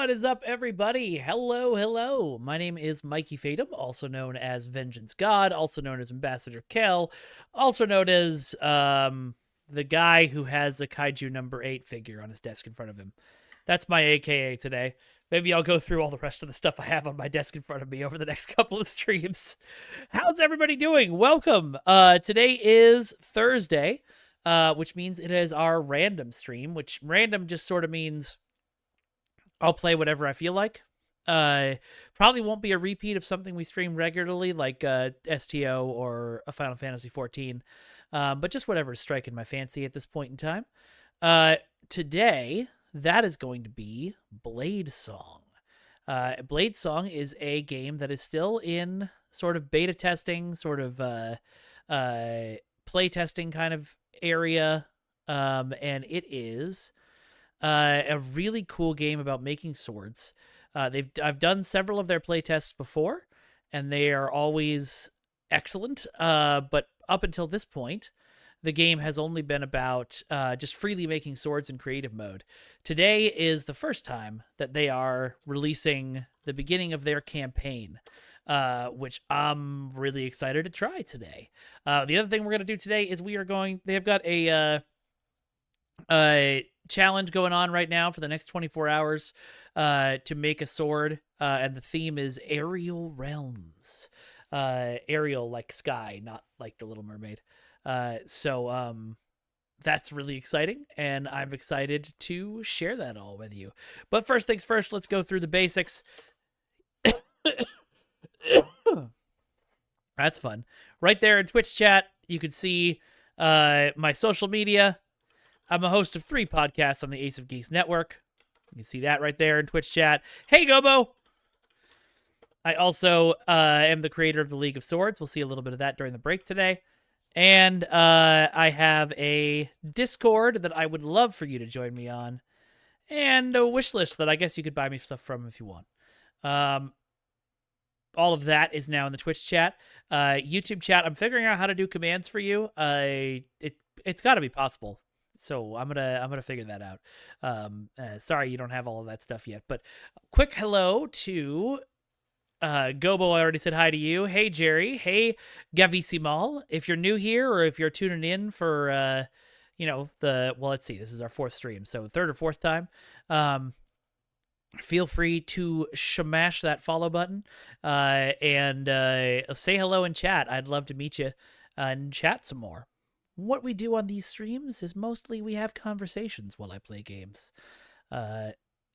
What is up, everybody? Hello, hello. My name is Mikey Fatum, also known as Vengeance God, also known as Ambassador Kel, also known as the guy who has a Kaiju number 8 figure on his desk in front of him. That's my AKA today. Maybe I'll go through all the rest of the stuff I have on my desk in front of me over the next couple of streams. How's everybody doing? Welcome. Today is Thursday, which means it is our random stream, which random just sort of means I'll play whatever I feel like. Probably won't be a repeat of something we stream regularly, like STO or a Final Fantasy 14, but just whatever's striking my fancy at this point in time. Today, that is going to be Bladesong. Bladesong is a game that is still in sort of beta testing, sort of play testing kind of area, and it is a really cool game about making swords. I've done several of their playtests before, and they are always excellent. But up until this point, the game has only been about just freely making swords in creative mode. Today is the first time that they are releasing the beginning of their campaign, which I'm really excited to try today. The other thing we're going to do today is they have got a challenge going on right now for the next 24 hours to make a sword, and the theme is aerial realms. Aerial like sky, not like the Little Mermaid. So that's really exciting, and I'm excited to share that all with you. But first things first, let's go through the basics. That's fun. Right there in Twitch chat, you can see my social media. I'm a host of 3 podcasts on the Ace of Geeks network. You can see that right there in Twitch chat. Hey, Gobo! I also am the creator of the League of Swords. We'll see a little bit of that during the break today. And I have a Discord that I would love for you to join me on. And a wish list that I guess you could buy me stuff from if you want. All of that is now in the Twitch chat. YouTube chat, I'm figuring out how to do commands for you. It's got to be possible. So I'm gonna figure that out. Sorry you don't have all of that stuff yet, but quick hello to Gobo. I already said hi to you. Hey Jerry. Hey Gavisimal. If you're new here or if you're tuning in for let's see, this is our 4th stream, so 3rd or 4th time. Feel free to smash that follow button and say hello in chat. I'd love to meet you and chat some more. What we do on these streams is mostly we have conversations while I play games,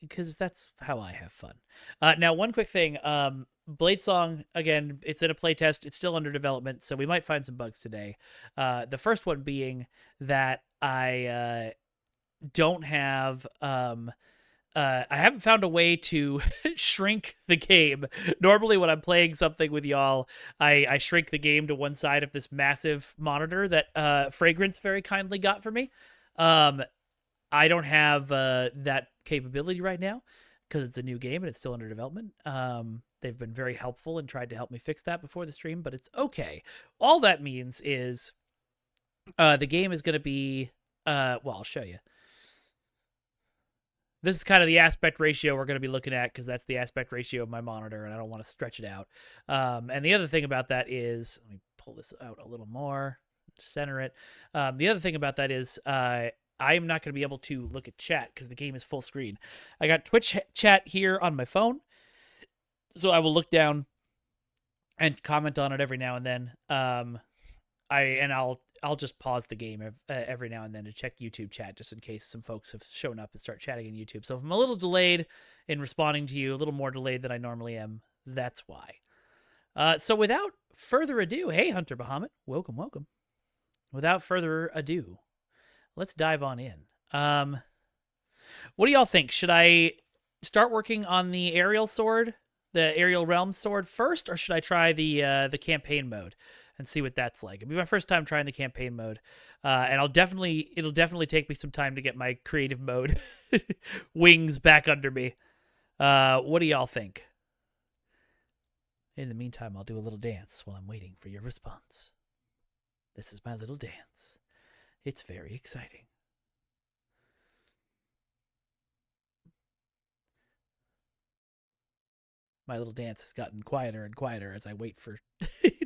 because that's how I have fun. Now, one quick thing, Bladesong, again, it's in a playtest. It's still under development, so we might find some bugs today. The first one being that I don't have... I haven't found a way to shrink the game. Normally when I'm playing something with y'all, I shrink the game to one side of this massive monitor that Fragrance very kindly got for me. I don't have that capability right now because it's a new game and it's still under development. They've been very helpful and tried to help me fix that before the stream, but it's okay. All that means is the game is going to be... I'll show you. This is kind of the aspect ratio we're going to be looking at because that's the aspect ratio of my monitor, and I don't want to stretch it out. And the other thing about that is, let me pull this out a little more, center it. The other thing about that is I am not going to be able to look at chat because the game is full screen. I got Twitch chat here on my phone, so I will look down and comment on it every now and then. I'll just pause the game every now and then to check YouTube chat just in case some folks have shown up and start chatting in YouTube. So if I'm a little delayed in responding to you, a little more delayed than I normally am, that's why. So without further ado, hey Hunter Bahamut, welcome, welcome. Without further ado, let's dive on in. What do y'all think? Should I start working on the aerial sword, the aerial realm sword first, or should I try the campaign mode and see what that's like? It'll be my first time trying the campaign mode, and it'll definitely take me some time to get my creative mode wings back under me. What do y'all think? In the meantime, I'll do a little dance while I'm waiting for your response. This is my little dance. It's very exciting. My little dance has gotten quieter and quieter as I wait for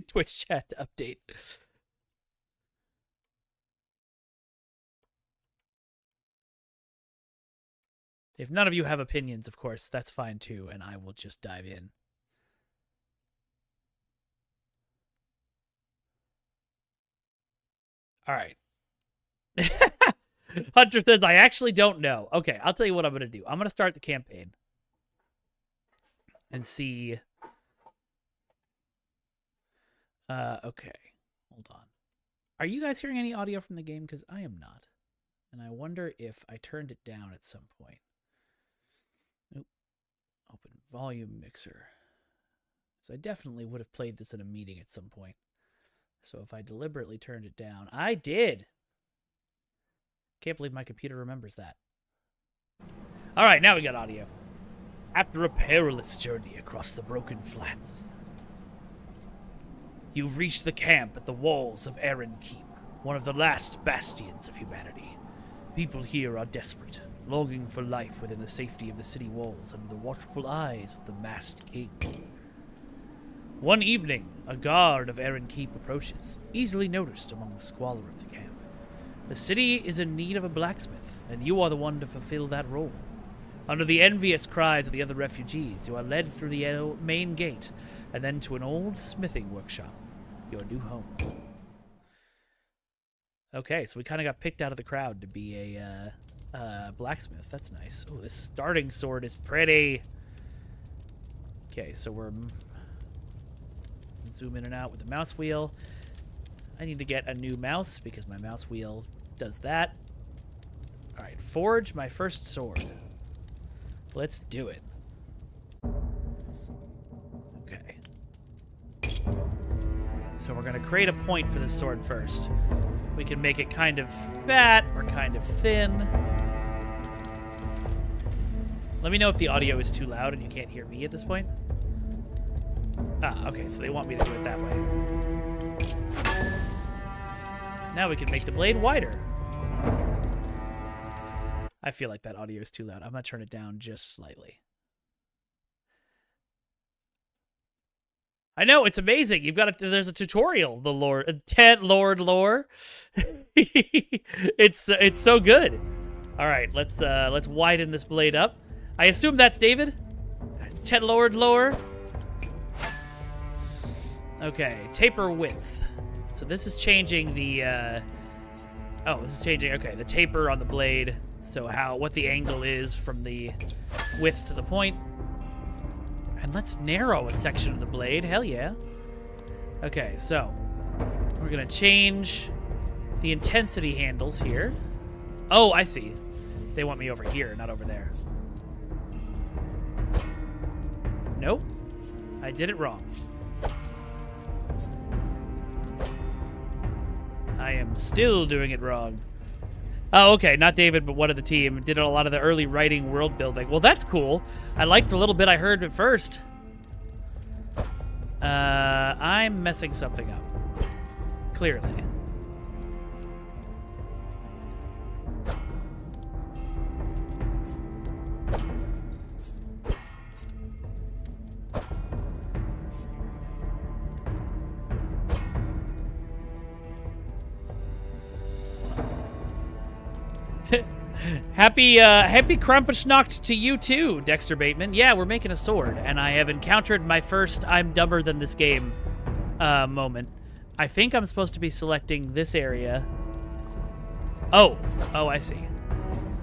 Twitch chat to update. If none of you have opinions, of course, that's fine too, and I will just dive in. All right. Hunter says, I actually don't know. Okay, I'll tell you what I'm going to do. I'm going to start the campaign and see. Okay, hold on. Are you guys hearing any audio from the game? Because I am not. And I wonder if I turned it down at some point. Oop. Open volume mixer. So I definitely would have played this in a meeting at some point. So if I deliberately turned it down, I did. Can't believe my computer remembers that. All right, now we got audio. After a perilous journey across the broken flats, you've reached the camp at the walls of Aaron Keep, one of the last bastions of humanity. People here are desperate, longing for life within the safety of the city walls under the watchful eyes of the masked king. One evening, a guard of Aaron Keep approaches, easily noticed among the squalor of the camp. The city is in need of a blacksmith, and you are the one to fulfill that role. Under the envious cries of the other refugees, you are led through the main gate, and then to an old smithing workshop, your new home. Okay, so we kind of got picked out of the crowd to be a blacksmith. That's nice. Oh, this starting sword is pretty. Okay, so we're zoom in and out with the mouse wheel. I need to get a new mouse because my mouse wheel does that. All right, forge my first sword. Let's do it. Okay. So we're going to create a point for this sword first. We can make it kind of fat or kind of thin. Let me know if the audio is too loud and you can't hear me at this point. Ah, okay, so they want me to do it that way. Now we can make the blade wider. I feel like that audio is too loud. I'm going to turn it down just slightly. I know, it's amazing. You've got there's a tutorial, the Lord lore. It's so good. All right, let's widen this blade up. I assume that's David? Ted Lord lore. Okay, taper width. So this is changing the this is changing, okay, the taper on the blade. So what the angle is from the width to the point. And let's narrow a section of the blade. Hell yeah. Okay, so we're going to change the intensity handles here. Oh, I see. They want me over here, not over there. Nope. I did it wrong. I am still doing it wrong. Oh, okay, not David, but one of the team. Did a lot of the early writing world building. Well, that's cool. I liked the little bit I heard at first. I'm messing something up. Clearly. Happy Krampusnacht to you too, Dexter Bateman. Yeah, we're making a sword, and I have encountered my first I'm dumber than this game moment. I think I'm supposed to be selecting this area. Oh, I see.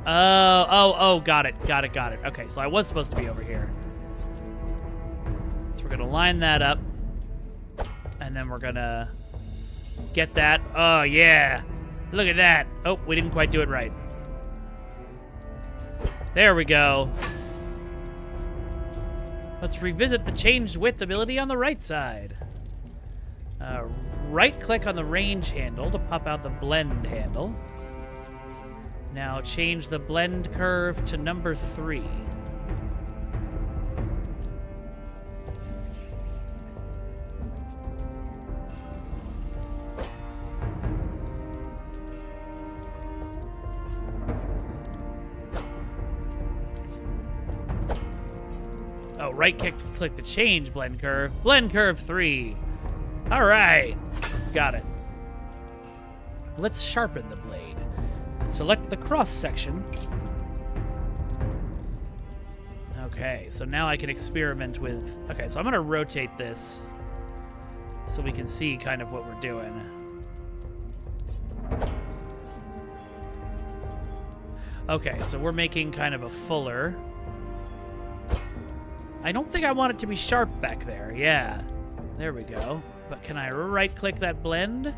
Got it. Okay, so I was supposed to be over here. So we're gonna line that up, and then we're gonna get that. Oh yeah, look at that. Oh, we didn't quite do it right. There we go. Let's revisit the changed width ability on the right side. Right-click on the range handle to pop out the blend handle. Now change the blend curve to number 3. Oh, click to change blend curve. Blend curve 3. All right, got it. Let's sharpen the blade. Select the cross section. Okay, so now I can experiment with... Okay, so I'm going to rotate this so we can see kind of what we're doing. Okay, so we're making kind of a fuller. I don't think I want it to be sharp back there. Yeah, there we go. But can I right-click that blend?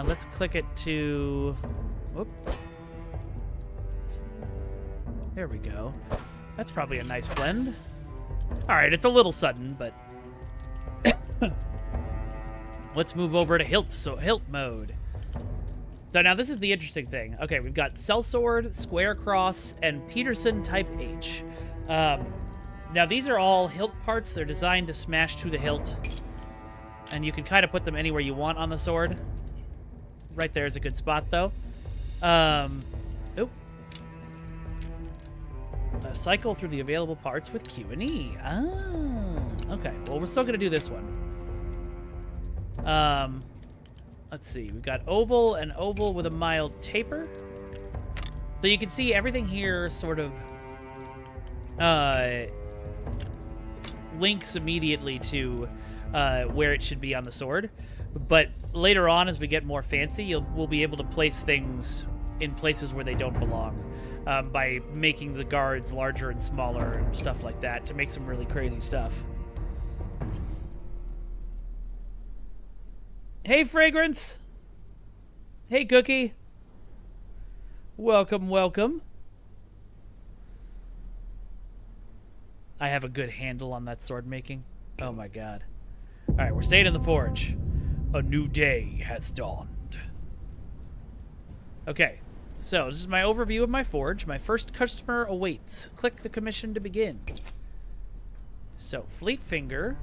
Let's click it to... Whoop. There we go. That's probably a nice blend. All right, it's a little sudden, but... Let's move over to hilt mode. So now this is the interesting thing. Okay, we've got sellsword, square cross, and Peterson type H. Now these are all hilt parts. They're designed to smash to the hilt. And you can kind of put them anywhere you want on the sword. Right there is a good spot, though. Oop. Cycle through the available parts with Q and E. Ah, okay. Well, we're still going to do this one. Let's see. We've got oval and oval with a mild taper. So you can see everything here sort of links immediately to where it should be on the sword. But later on, as we get more fancy, we'll be able to place things in places where they don't belong by making the guards larger and smaller and stuff like that to make some really crazy stuff. Hey, Fragrance. Hey, Cookie. Welcome, welcome. I have a good handle on that sword making. Oh, my God. All right, we're staying in the forge. A new day has dawned. Okay, so this is my overview of my forge. My first customer awaits. Click the commission to begin. So, Fleet Finger.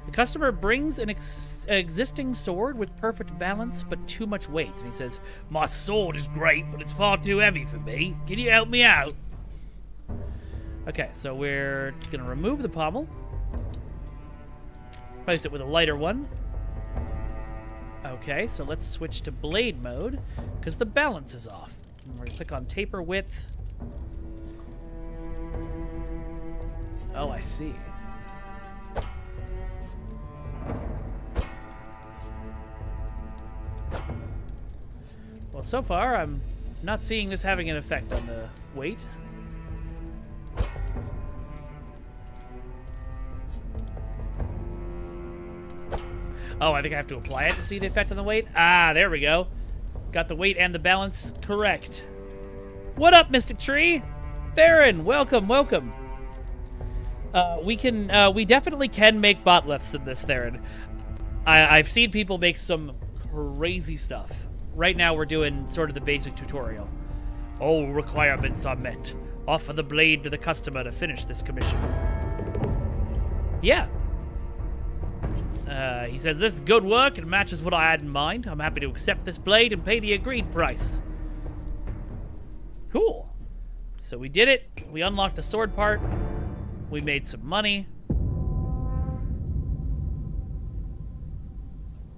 The customer brings an existing sword with perfect balance, but too much weight. And he says, my sword is great, but it's far too heavy for me. Can you help me out? Okay, so we're going to remove the pommel. Replace it with a lighter one. Okay, so let's switch to blade mode, because the balance is off. And we're going to click on taper width. Oh, I see. Well, so far, I'm not seeing this having an effect on the weight. Oh, I think I have to apply it to see the effect on the weight. Ah, there we go. Got the weight and the balance correct. What up, Mystic Tree? Theron, welcome, welcome. We definitely can make botleths in this, Theron. I've seen people make some crazy stuff. Right now, we're doing sort of the basic tutorial. All requirements are met. Offer the blade to the customer to finish this commission. Yeah. He says, this is good work and matches what I had in mind. I'm happy to accept this blade and pay the agreed price. Cool. So we did it. We unlocked a sword part. We made some money.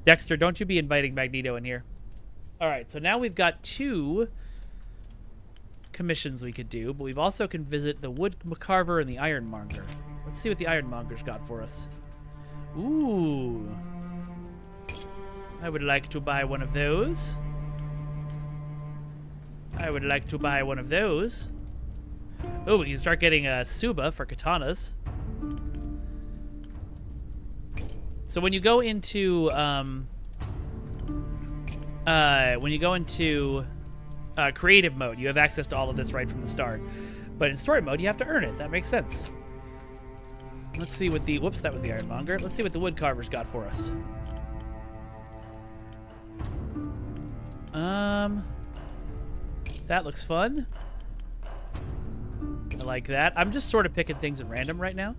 Dexter, don't you be inviting Magneto in here. All right, so now we've got 2 commissions we could do, but we've also can visit the wood carver and the ironmonger. Let's see what the ironmonger's got for us. Ooh. I would like to buy one of those. I would like to buy one of those. Oh, we can start getting a Suba for katanas. So when you go into creative mode, you have access to all of this right from the start. But in story mode, you have to earn it. That makes sense. Let's see what the... Whoops, that was the ironmonger. Let's see what the woodcarver's got for us. That looks fun. I like that. I'm just sort of picking things at random right now.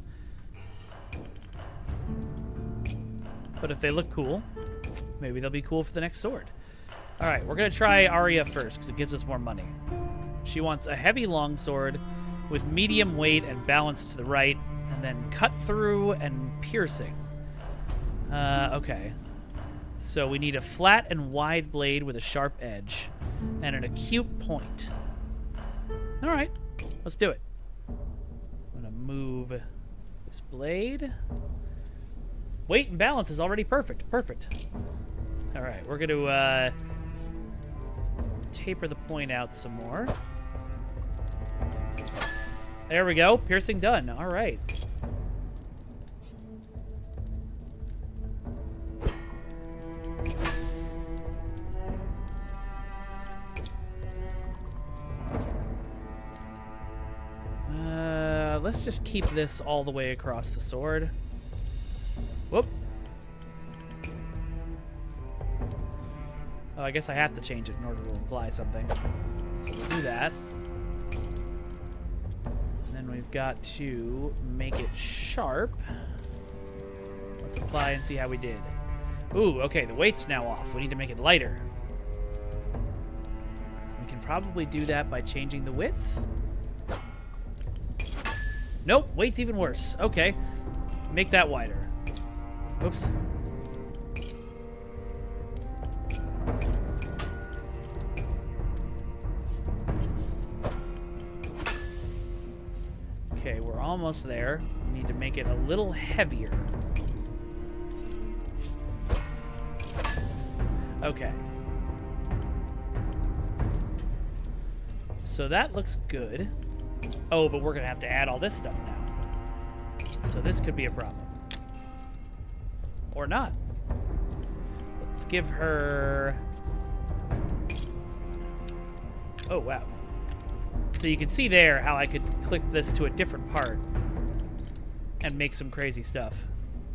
But if they look cool, maybe they'll be cool for the next sword. All right, we're going to try Arya first because it gives us more money. She wants a heavy longsword with medium weight and balance to the right, and then cut through and piercing. Okay. So we need a flat and wide blade with a sharp edge and an acute point. All right, let's do it. I'm gonna move this blade. Weight and balance is already perfect. Perfect. All right, we're gonna taper the point out some more. There we go. Piercing done. All right. Let's just keep this all the way across the sword. Whoop. Oh, I guess I have to change it in order to apply something. So we'll do that. And then we've got to make it sharp. Let's apply and see how we did. Ooh, okay, the weight's now off. We need to make it lighter. We can probably do that by changing the width. Nope, weight's even worse. Okay, make that wider. Oops. Okay, we're almost there. We need to make it a little heavier. Okay. So that looks good. Oh, but we're going to have to add all this stuff now. So this could be a problem. Or not. Let's give her... Oh, wow. So you can see there how I could click this to a different part and make some crazy stuff.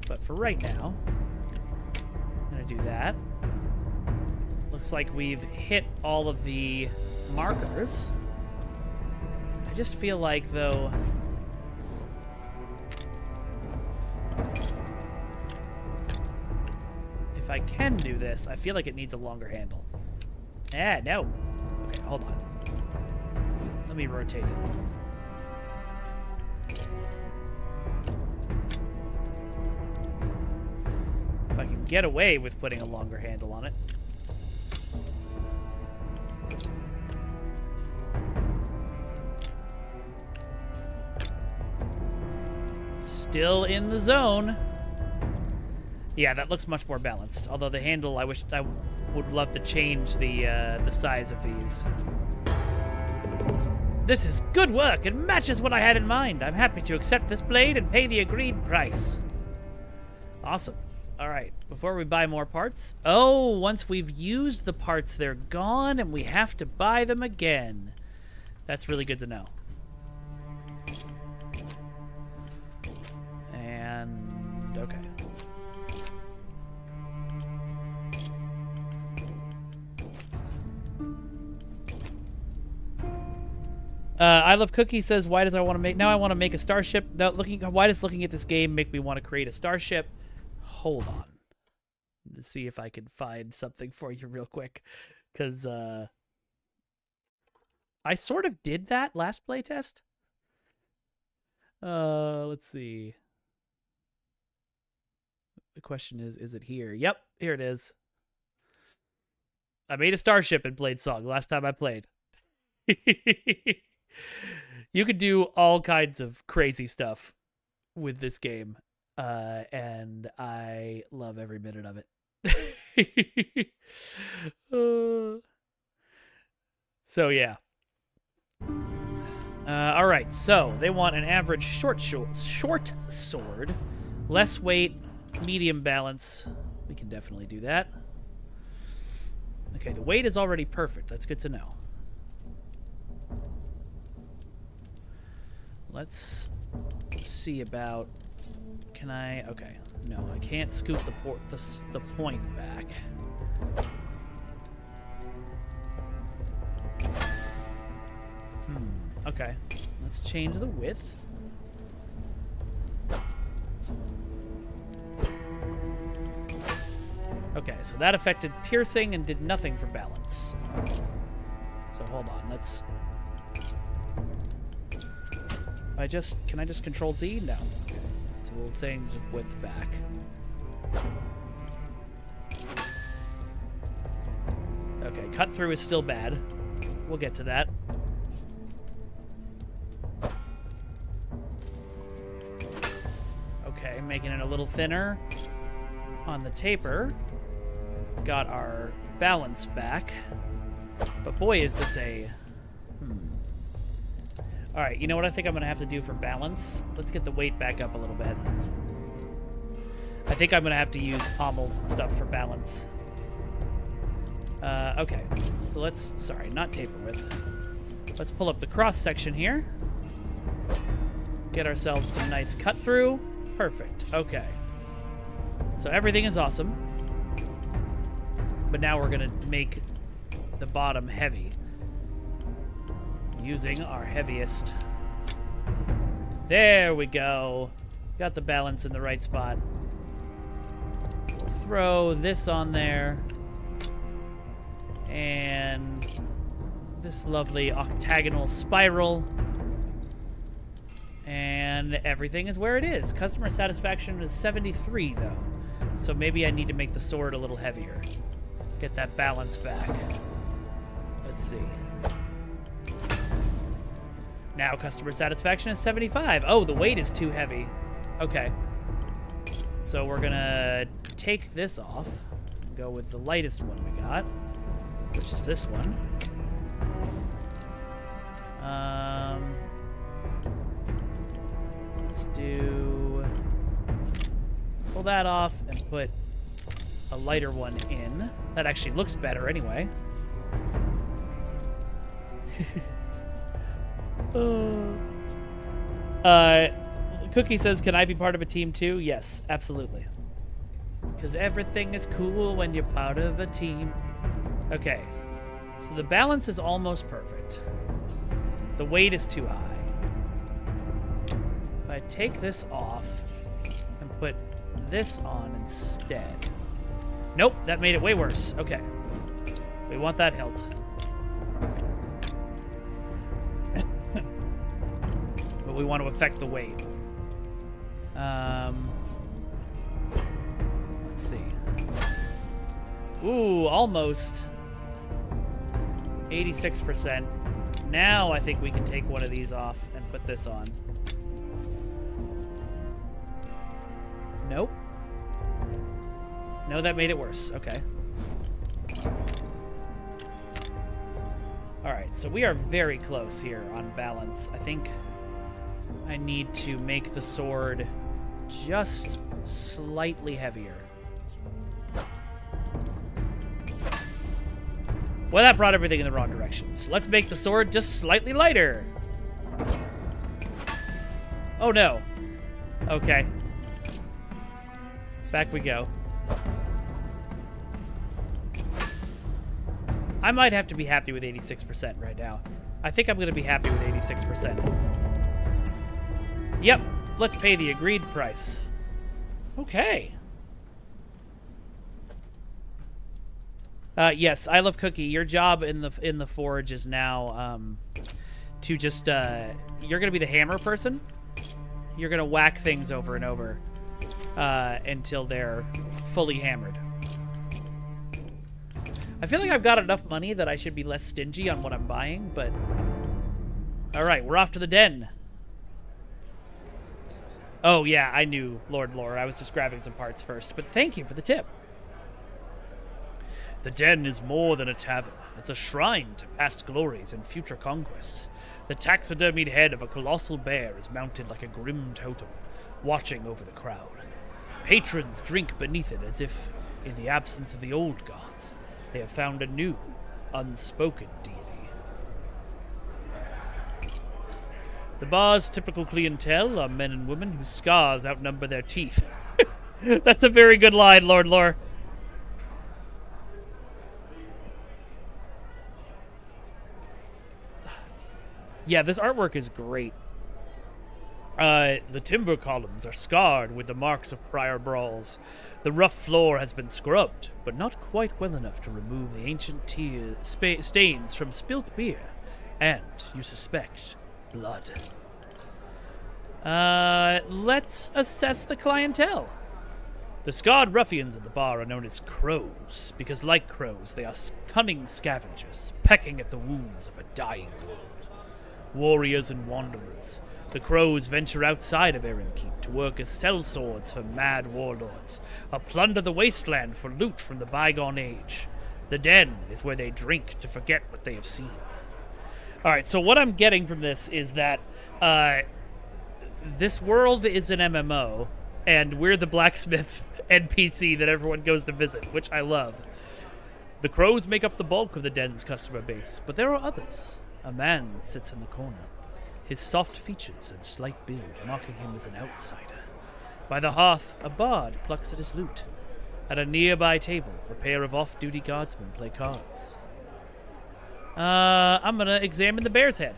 But for right now, I'm going to do that. Looks like we've hit all of the markers. I just feel like, though... if I can do this, I feel like it needs a longer handle. Ah, no. Okay, hold on. Let me rotate it. If I can get away with putting a longer handle on it. Still in the zone. Yeah, that looks much more balanced. Although the handle, I would love to change the size of these. This is good work. It matches what I had in mind. I'm happy to accept this blade and pay the agreed price. Awesome. All right, before we buy more parts. Oh, once we've used the parts, they're gone and we have to buy them again. That's really good to know. And, okay. I Love Cookie says, why does I want to make... Now I want to make a starship. Now, why does looking at this game make me want to create a starship? Hold on. To see if I can find something for you real quick. Because, I sort of did that last playtest. Let's see. The question is it here? Yep, here it is. I made a starship in Bladesong last time I played. You could do all kinds of crazy stuff with this game, and I love every minute of it. So, yeah. All right, so they want an average short sword, less weight, medium balance. We can definitely do that. Okay, the weight is already perfect. That's good to know. Let's see about... Can I... Okay. No, I can't scoot the point back. Okay. Let's change the width. Okay, so that affected piercing and did nothing for balance. So hold on, let's... Can I just control Z? No. So we'll change the width back. Okay, cut through is still bad. We'll get to that. Okay, making it a little thinner on the taper. Got our balance back. But boy, is this a... Alright, you know what I think I'm going to have to do for balance? Let's get the weight back up a little bit. I think I'm going to have to use pommels and stuff for balance. Okay. So let's... Sorry, not taper width. Let's pull up the cross section here. Get ourselves some nice cut through. Perfect. Okay. So everything is awesome. But now we're going to make the bottom heavy. Using our heaviest. There we go. Got the balance in the right spot. Throw this on there. And this lovely octagonal spiral. And everything is where it is. Customer satisfaction is 73, though. So maybe I need to make the sword a little heavier. Get that balance back. Let's see. Now customer satisfaction is 75. Oh, the weight is too heavy. Okay. So we're gonna take this off. And go with the lightest one we got, which is this one. Let's do... Pull that off and put a lighter one in. That actually looks better anyway. Cookie says, can I be part of a team too? Yes, absolutely. Because everything is cool when you're part of a team. Okay. So the balance is almost perfect. The weight is too high. If I take this off and put this on instead. Nope, that made it way worse. Okay. We want that hilt. But we want to affect the weight. Let's see. Ooh, almost. 86%. Now I think we can take one of these off and put this on. Nope. No, that made it worse. Okay. Alright, so we are very close here on balance. I think I need to make the sword just slightly heavier. Well, that brought everything in the wrong direction. So let's make the sword just slightly lighter. Oh, no. Okay. Back we go. I might have to be happy with 86% right now. I think I'm going to be happy with 86%. Yep. Let's pay the agreed price. Okay. Yes, I love Cookie. Your job in the forge is now to just you're gonna be the hammer person. You're gonna whack things over and over until they're fully hammered. I feel like I've got enough money that I should be less stingy on what I'm buying, but all right, we're off to the den. Oh yeah, I knew Lord Lore. I was just grabbing some parts first, but thank you for the tip. The den is more than a tavern. It's a shrine to past glories and future conquests. The taxidermied head of a colossal bear is mounted like a grim totem, watching over the crowd. Patrons drink beneath it as if, in the absence of the old gods, they have found a new, unspoken deity. The bar's typical clientele are men and women whose scars outnumber their teeth. That's a very good line, Lord Lore. Yeah, this artwork is great. The timber columns are scarred with the marks of prior brawls. The rough floor has been scrubbed, but not quite well enough to remove the ancient stains from spilt beer and, you suspect, blood. Let's assess the clientele. The scarred ruffians at the bar are known as crows, because like crows, they are cunning scavengers, pecking at the wounds of a dying world. Warriors and wanderers, the crows venture outside of Keep to work as sellswords for mad warlords, or plunder the wasteland for loot from the bygone age. The den is where they drink to forget what they have seen. Alright, so what I'm getting from this is that, this world is an MMO, and we're the blacksmith NPC that everyone goes to visit, which I love. The crows make up the bulk of the den's customer base, but there are others. A man sits in the corner, his soft features and slight build marking him as an outsider. By the hearth, a bard plucks at his lute. At a nearby table, a pair of off-duty guardsmen play cards. I'm gonna examine the bear's head.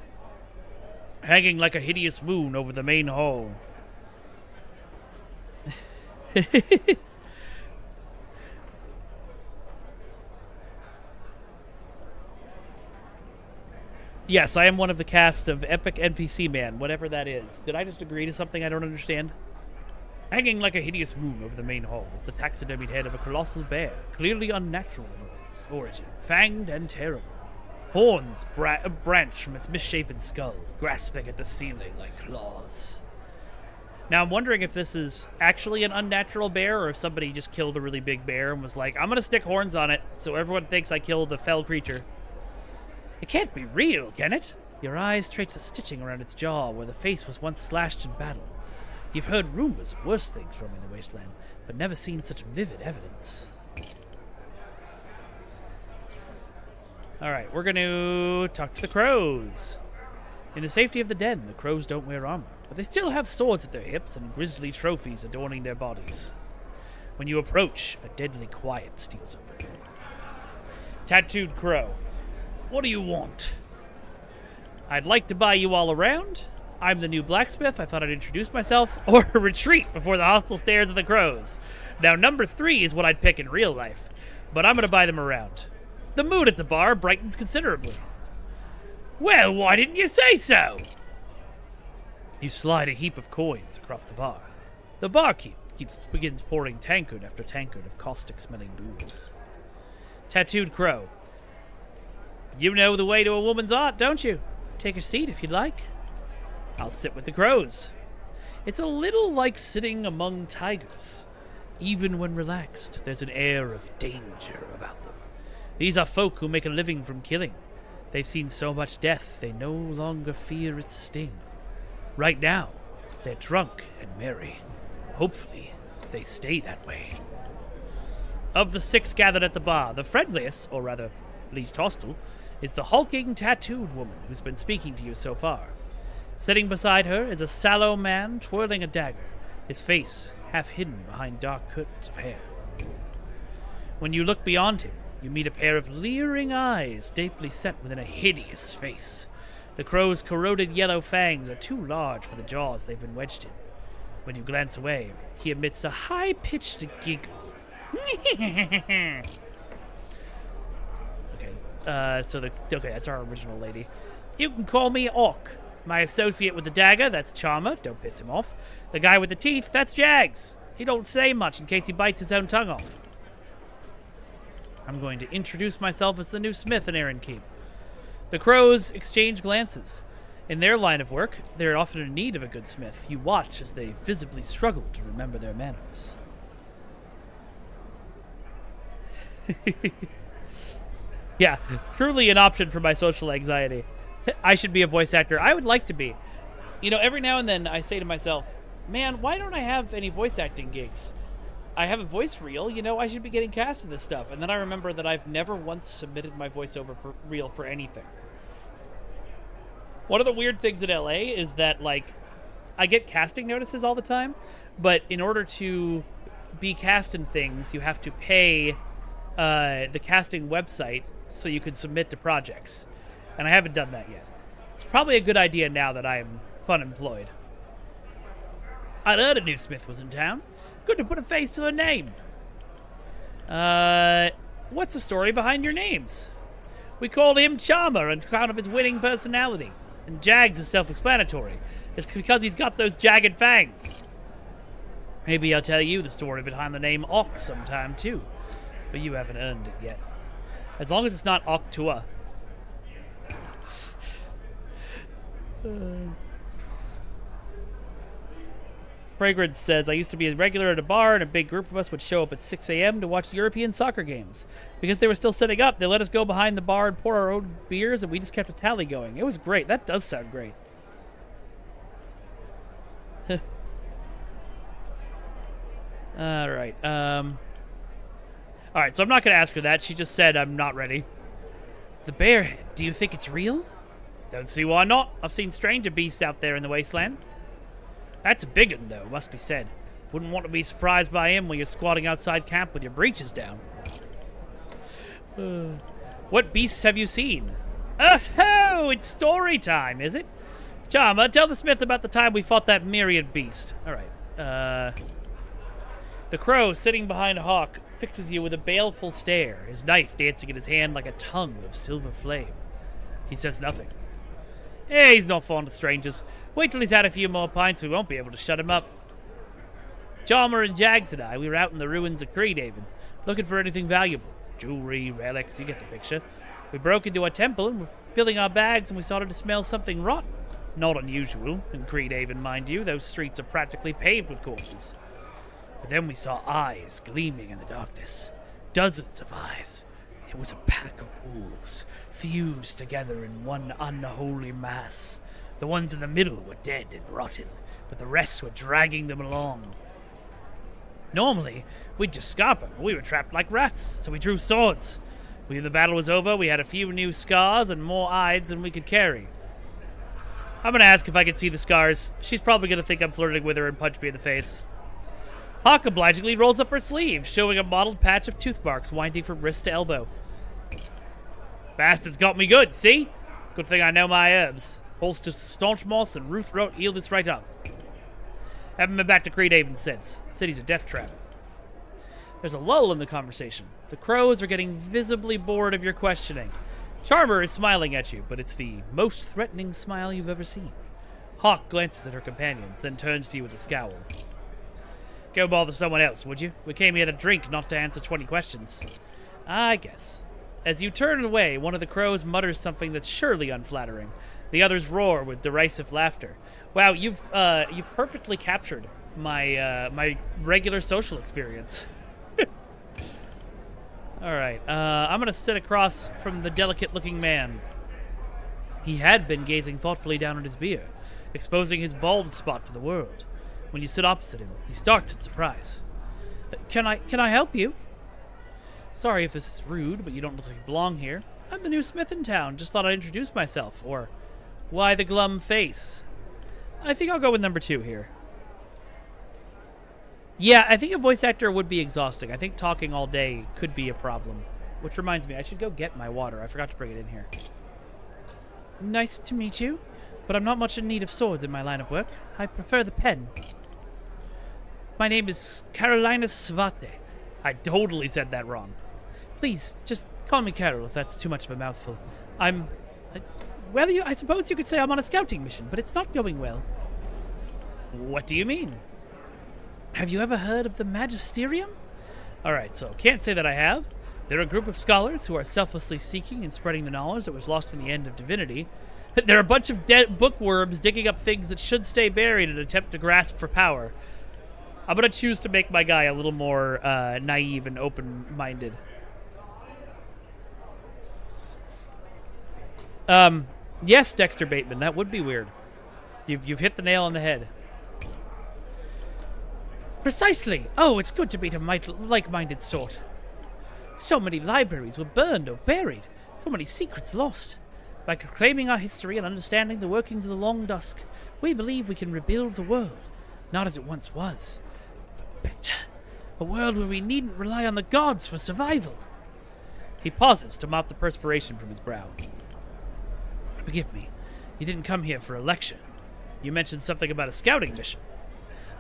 Hanging like a hideous moon over the main hall. Yes, I am one of the cast of Epic NPC Man, whatever that is. Did I just agree to something I don't understand? Hanging like a hideous moon over the main hall is the taxidermied head of a colossal bear, clearly unnatural in origin, fanged and terrible. Horns branch from its misshapen skull, grasping at the ceiling like claws. Now, I'm wondering if this is actually an unnatural bear, or if somebody just killed a really big bear and was like, I'm gonna stick horns on it so everyone thinks I killed a fell creature. It can't be real, can it? Your eyes trace the stitching around its jaw where the face was once slashed in battle. You've heard rumors of worse things roaming the wasteland, but never seen such vivid evidence. Alright, we're going to talk to the crows. In the safety of the den, the crows don't wear armor, but they still have swords at their hips and grisly trophies adorning their bodies. When you approach, a deadly quiet steals over. Tattooed crow. What do you want? I'd like to buy you all around. I'm the new blacksmith. I thought I'd introduce myself. Or retreat before the hostile stares of the crows. Now, number 3 is what I'd pick in real life, but I'm going to buy them around. The mood at the bar brightens considerably. Well, why didn't you say so? You slide a heap of coins across the bar. The barkeep begins pouring tankard after tankard of caustic-smelling booze. Tattooed crow. You know the way to a woman's heart, don't you? Take a seat if you'd like. I'll sit with the crows. It's a little like sitting among tigers. Even when relaxed, there's an air of danger about them. These are folk who make a living from killing. They've seen so much death, they no longer fear its sting. Right now, they're drunk and merry. Hopefully, they stay that way. Of the 6 gathered at the bar, the friendliest, or rather, least hostile, is the hulking, tattooed woman who's been speaking to you so far. Sitting beside her is a sallow man twirling a dagger, his face half hidden behind dark curtains of hair. When you look beyond him, you meet a pair of leering eyes deeply set within a hideous face. The crow's corroded yellow fangs are too large for the jaws they've been wedged in. When you glance away, he emits a high-pitched giggle. Okay, that's our original lady. You can call me Orc. My associate with the dagger, that's Charmer. Don't piss him off. The guy with the teeth, that's Jags. He don't say much in case he bites his own tongue off. I'm going to introduce myself as the new smith in Keep. The crows exchange glances. In their line of work, they're often in need of a good smith. You watch as they visibly struggle to remember their manners. Yeah, truly an option for my social anxiety. I should be a voice actor. I would like to be. You know, every now and then I say to myself, man, why don't I have any voice acting gigs? I have a voice reel, you know, I should be getting cast in this stuff. And then I remember that I've never once submitted my voiceover reel for anything. One of the weird things in LA is that, like, I get casting notices all the time, but in order to be cast in things, you have to pay the casting website so you can submit to projects. And I haven't done that yet. It's probably a good idea now that I am fun-employed. I'd heard a new smith was in town. Good to put a face to a name. What's the story behind your names? We called him Charmer on account of his winning personality. And Jags is self-explanatory. It's because he's got those jagged fangs. Maybe I'll tell you the story behind the name Ox sometime, too. But you haven't earned it yet. As long as it's not Octua. Fragrance says, I used to be a regular at a bar, and a big group of us would show up at 6 a.m. to watch European soccer games. Because they were still setting up, they let us go behind the bar and pour our own beers, and we just kept a tally going. It was great. That does sound great. Alright, Alright, so I'm not going to ask her that. She just said I'm not ready. The bear, do you think it's real? Don't see why not. I've seen stranger beasts out there in the wasteland. That's a big one, though, must be said. Wouldn't want to be surprised by him when you're squatting outside camp with your breeches down. What beasts have you seen? Oh, it's story time, is it? Charmer, tell the smith about the time we fought that myriad beast. Alright, The crow, sitting behind a hawk, fixes you with a baleful stare, his knife dancing in his hand like a tongue of silver flame. He says nothing. He's not fond of strangers. Wait till he's had a few more pints, we won't be able to shut him up. Chalmer and Jags and I, we were out in the ruins of Creedhaven, looking for anything valuable. Jewelry, relics, you get the picture. We broke into a temple and were filling our bags, and we started to smell something rotten. Not unusual, in Creedhaven, mind you. Those streets are practically paved with corpses. But then we saw eyes gleaming in the darkness. Dozens of eyes. It was a pack of wolves, fused together in one unholy mass. The ones in the middle were dead and rotten, but the rest were dragging them along. Normally, we'd just scarp them, but we were trapped like rats, so we drew swords. When the battle was over, we had a few new scars and more eyes than we could carry. I'm gonna ask if I can see the scars. She's probably gonna think I'm flirting with her and punch me in the face. Hawk obligingly rolls up her sleeve, showing a mottled patch of tooth marks winding from wrist to elbow. Bastard's got me good, see? Good thing I know my herbs. Pulse to staunch moss and Ruth wrote healed its right up. Haven't been back to Creedhaven since. City's a death trap. There's a lull in the conversation. The crows are getting visibly bored of your questioning. Charmer is smiling at you, but it's the most threatening smile you've ever seen. Hawk glances at her companions, then turns to you with a scowl. Go bother someone else, would you? We came here to drink, not to answer 20 questions. I guess. As you turn away, one of the crows mutters something that's surely unflattering. The others roar with derisive laughter. Wow, you've perfectly captured my my regular social experience. All right, I'm gonna sit across from the delicate-looking man. He had been gazing thoughtfully down at his beer, exposing his bald spot to the world. When you sit opposite him, he starts in surprise. Can I help you? Sorry if this is rude, but you don't look like you belong here. I'm the new smith in town. Just thought I'd introduce myself. Or, why the glum face? I think I'll go with number 2 here. Yeah, I think a voice actor would be exhausting. I think talking all day could be a problem. Which reminds me, I should go get my water. I forgot to bring it in here. Nice to meet you, but I'm not much in need of swords in my line of work. I prefer the pen. My name is Carolinus Svate. I totally said that wrong. Please, just call me Carol if that's too much of a mouthful. Well, I suppose you could say I'm on a scouting mission, but it's not going well. What do you mean? Have you ever heard of the Magisterium? Alright, so can't say that I have. They're a group of scholars who are selflessly seeking and spreading the knowledge that was lost in the end of divinity. They're a bunch of dead bookworms digging up things that should stay buried in an attempt to grasp for power. I'm going to choose to make my guy a little more naive and open-minded. Yes, Dexter Bateman, that would be weird. You've hit the nail on the head. Precisely. Oh, it's good to meet a like-minded sort. So many libraries were burned or buried. So many secrets lost. By proclaiming our history and understanding the workings of the Long Dusk, we believe we can rebuild the world. Not as it once was, but better. A world where we needn't rely on the gods for survival. He pauses to mop the perspiration from his brow. Forgive me. You didn't come here for a lecture. You mentioned something about a scouting mission.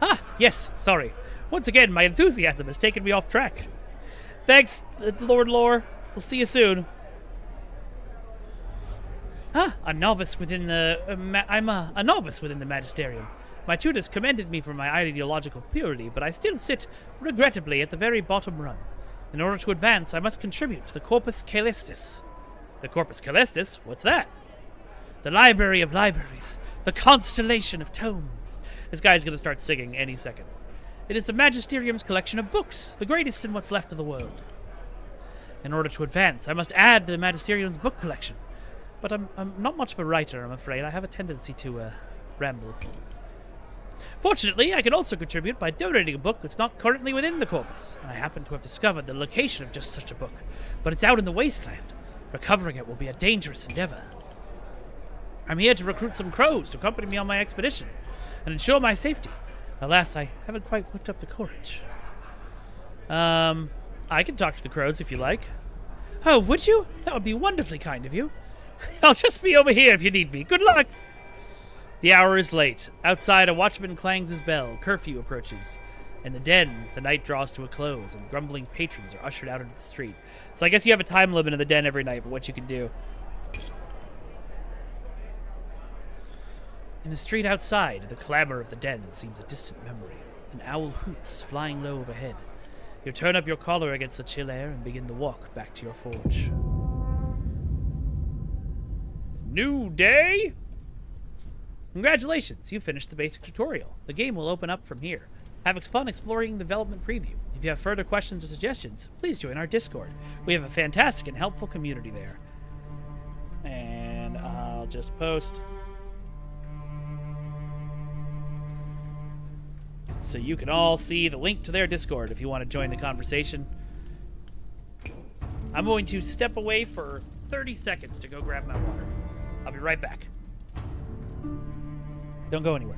Ah, yes, sorry. Once again, my enthusiasm has taken me off track. Thanks, Lord Lore. We'll see you soon. Ah, a novice within the... I'm a novice within the magisterium. My tutors commended me for my ideological purity, but I still sit, regrettably, at the very bottom rung. In order to advance, I must contribute to the Corpus Caelestis. The Corpus Caelestis? What's that? The Library of Libraries. The Constellation of Tomes. This guy's going to start singing any second. It is the Magisterium's collection of books, the greatest in what's left of the world. In order to advance, I must add to the Magisterium's book collection. But I'm not much of a writer, I'm afraid. I have a tendency to ramble. Fortunately, I can also contribute by donating a book that's not currently within the corpus. And I happen to have discovered the location of just such a book. But it's out in the wasteland. Recovering it will be a dangerous endeavor. I'm here to recruit some crows to accompany me on my expedition and ensure my safety. Alas, I haven't quite worked up the courage. I can talk to the crows if you like. Oh, would you? That would be wonderfully kind of you. I'll just be over here if you need me. Good luck! The hour is late. Outside, a watchman clangs his bell. Curfew approaches. In the den, the night draws to a close, and grumbling patrons are ushered out into the street. So I guess you have a time limit in the den every night for what you can do. In the street outside, the clamor of the den seems a distant memory. An owl hoots, flying low overhead. You turn up your collar against the chill air and begin the walk back to your forge. New day? Congratulations, you finished the basic tutorial. The game will open up from here. Have fun exploring the development preview. If you have further questions or suggestions, please join our Discord. We have a fantastic and helpful community there. And I'll just post so you can all see the link to their Discord if you want to join the conversation. I'm going to step away for 30 seconds to go grab my water. I'll be right back. Don't go anywhere.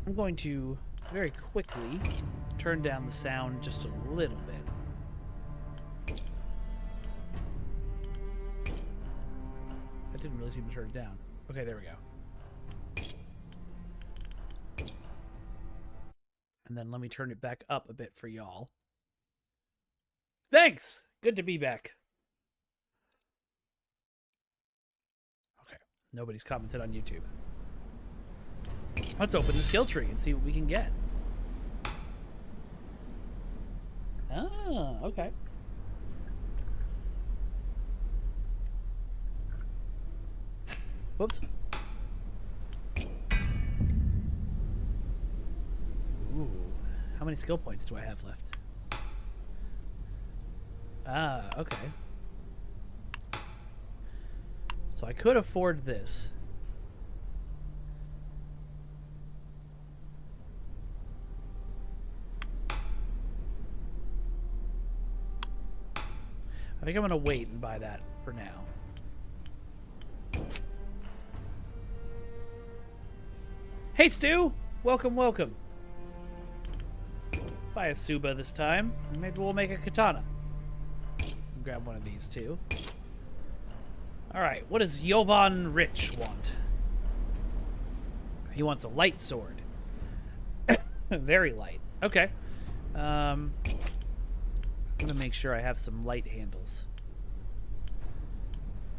I'm going to very quickly turn down the sound just a little bit. I didn't really seem to turn it down. Okay, there we go. And then let me turn it back up a bit for y'all. Thanks! Good to be back. Okay, nobody's commented on YouTube. Let's open the skill tree and see what we can get. Ah, okay. Whoops. Ooh, how many skill points do I have left? Ah, okay. So I could afford this. I think I'm gonna wait and buy that for now. Hey Stu! Welcome, welcome. Buy a Suba this time. Maybe we'll make a katana. Grab one of these too. Alright, what does Jovan Rich want? He wants a light sword. Very light. Okay. I'm gonna make sure I have some light handles.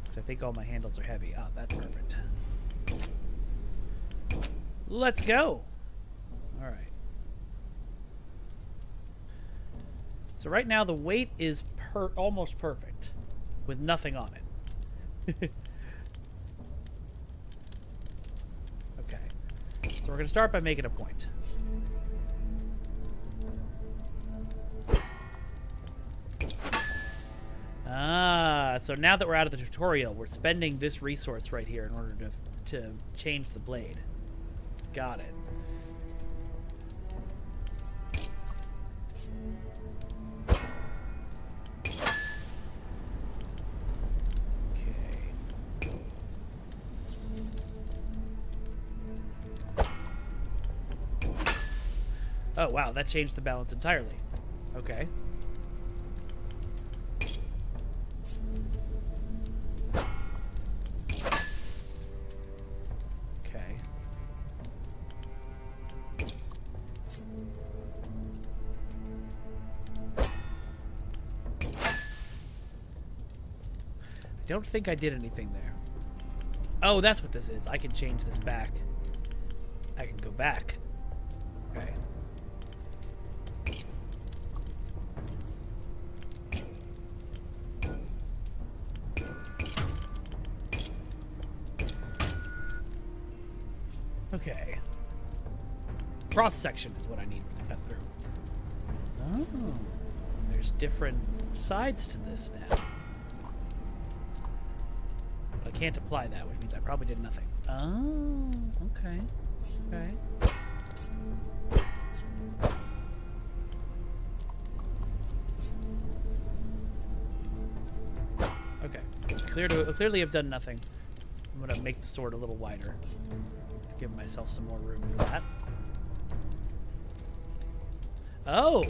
Because I think all my handles are heavy. Ah, that's perfect. Let's go! Alright. So right now the weight is almost perfect. With nothing on it. Okay. So we're gonna start by making a point. Ah, so now that we're out of the tutorial, we're spending this resource right here in order to change the blade. Got it. Okay. Oh, wow, that changed the balance entirely. Okay. I don't think I did anything there. Oh, that's what this is. I can change this back. I can go back. Okay. Okay. Cross section is what I need to cut through. Oh. There's different sides to this now. I can't apply that, which means I probably did nothing. Oh, okay. Okay. Okay. Clearly I've done nothing. I'm gonna make the sword a little wider. Give myself some more room for that. Oh!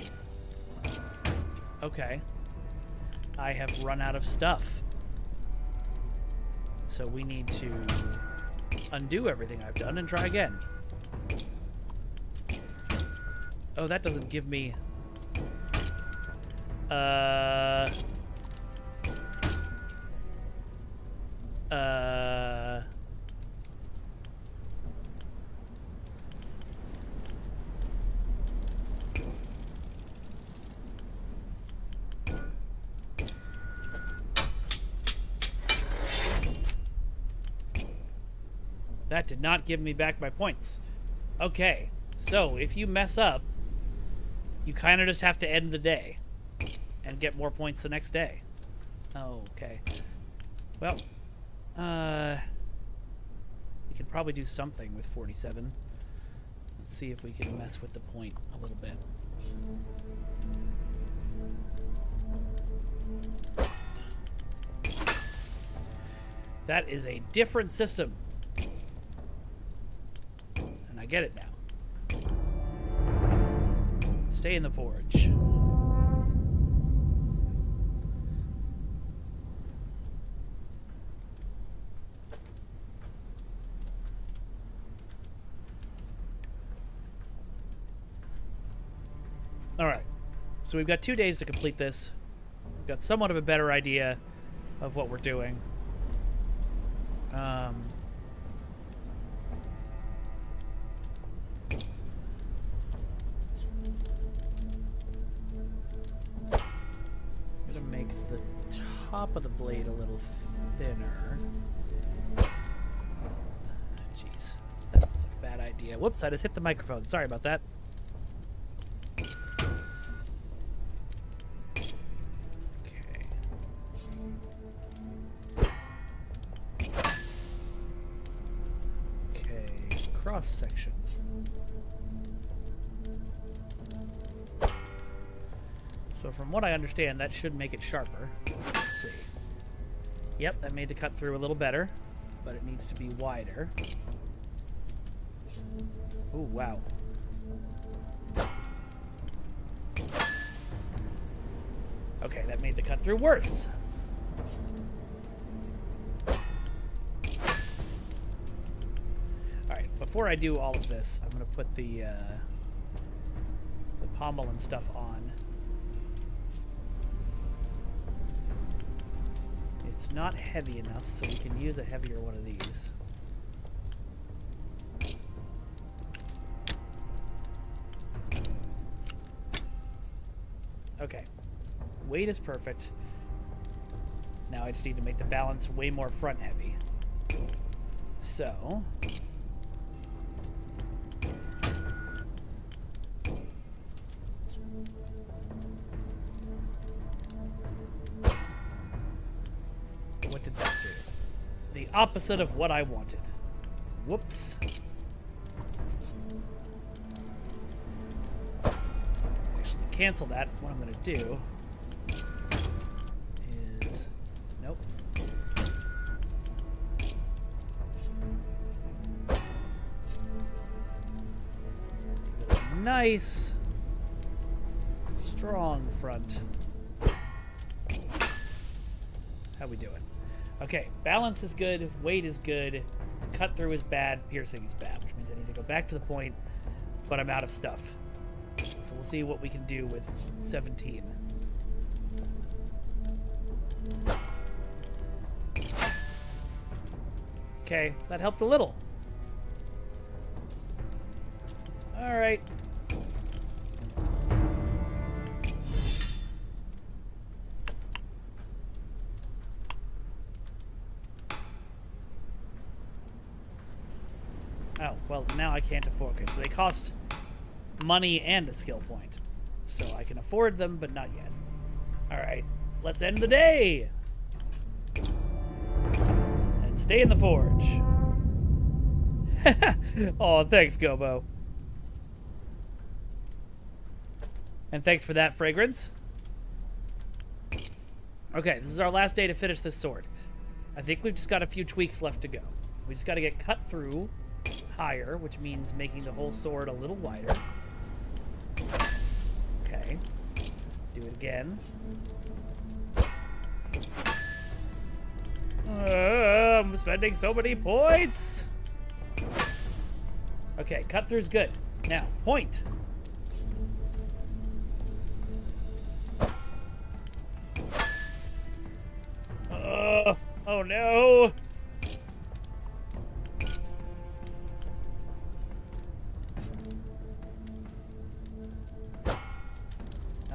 Okay. I have run out of stuff. So we need to undo everything I've done and try again. Oh, that doesn't give me... That did not give me back my points. Okay, so if you mess up, you kind of just have to end the day and get more points the next day. Oh, okay. Well, we could probably do something with 47. Let's see if we can mess with the point a little bit. That is a different system. And I get it now. Stay in the forge. Alright. So we've got 2 days to complete this. We've got somewhat of a better idea of what we're doing. I'm gonna make the top of the blade a little thinner. Jeez, that was a bad idea. Whoops, I just hit the microphone. Sorry about that. Section. So from what I understand, that should make it sharper. see. Yep, that made the cut through a little better, but it needs to be wider. Oh, wow. Okay, that made the cut through worse. Alright, before I do all of this, I'm going to put the pommel and stuff on. It's not heavy enough, so we can use a heavier one of these. Okay. Weight is perfect. Now I just need to make the balance way more front heavy. So... what did that do? The opposite of what I wanted. Whoops. Actually, cancel that. What I'm going to do is... nope. Nice, strong front. How we doing? Okay, balance is good, weight is good, cut through is bad, piercing is bad, which means I need to go back to the point, but I'm out of stuff. So we'll see what we can do with 17. Okay, that helped a little. All right. Oh, well, now I can't afford it. So they cost money and a skill point. So I can afford them, but not yet. All right, let's end the day. And stay in the forge. Oh, thanks, Gobo. And thanks for that, Fragrance. Okay, this is our last day to finish this sword. I think we've just got a few tweaks left to go. We just got to get cut through higher, which means making the whole sword a little wider. Okay. Do it again. I'm spending so many points! Okay, cut through's good. Now, point! Oh no!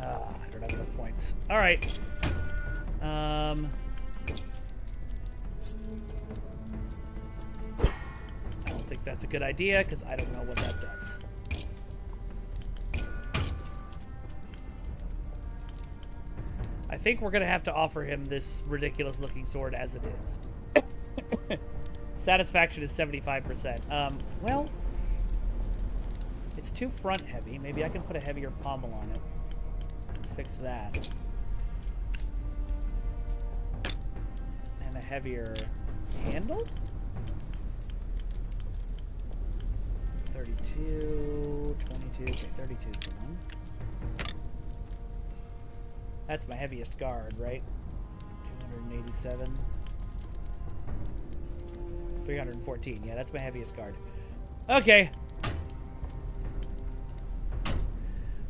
I don't have enough points. Alright. I don't think that's a good idea, because I don't know what that does. I think we're going to have to offer him this ridiculous-looking sword as it is. Satisfaction is 75%. Well, it's too front-heavy. Maybe I can put a heavier pommel on it. Fix that. And a heavier handle? 32, 22, okay, 32 is the one. That's my heaviest guard, right? 287. 314. Yeah, that's my heaviest guard. Okay.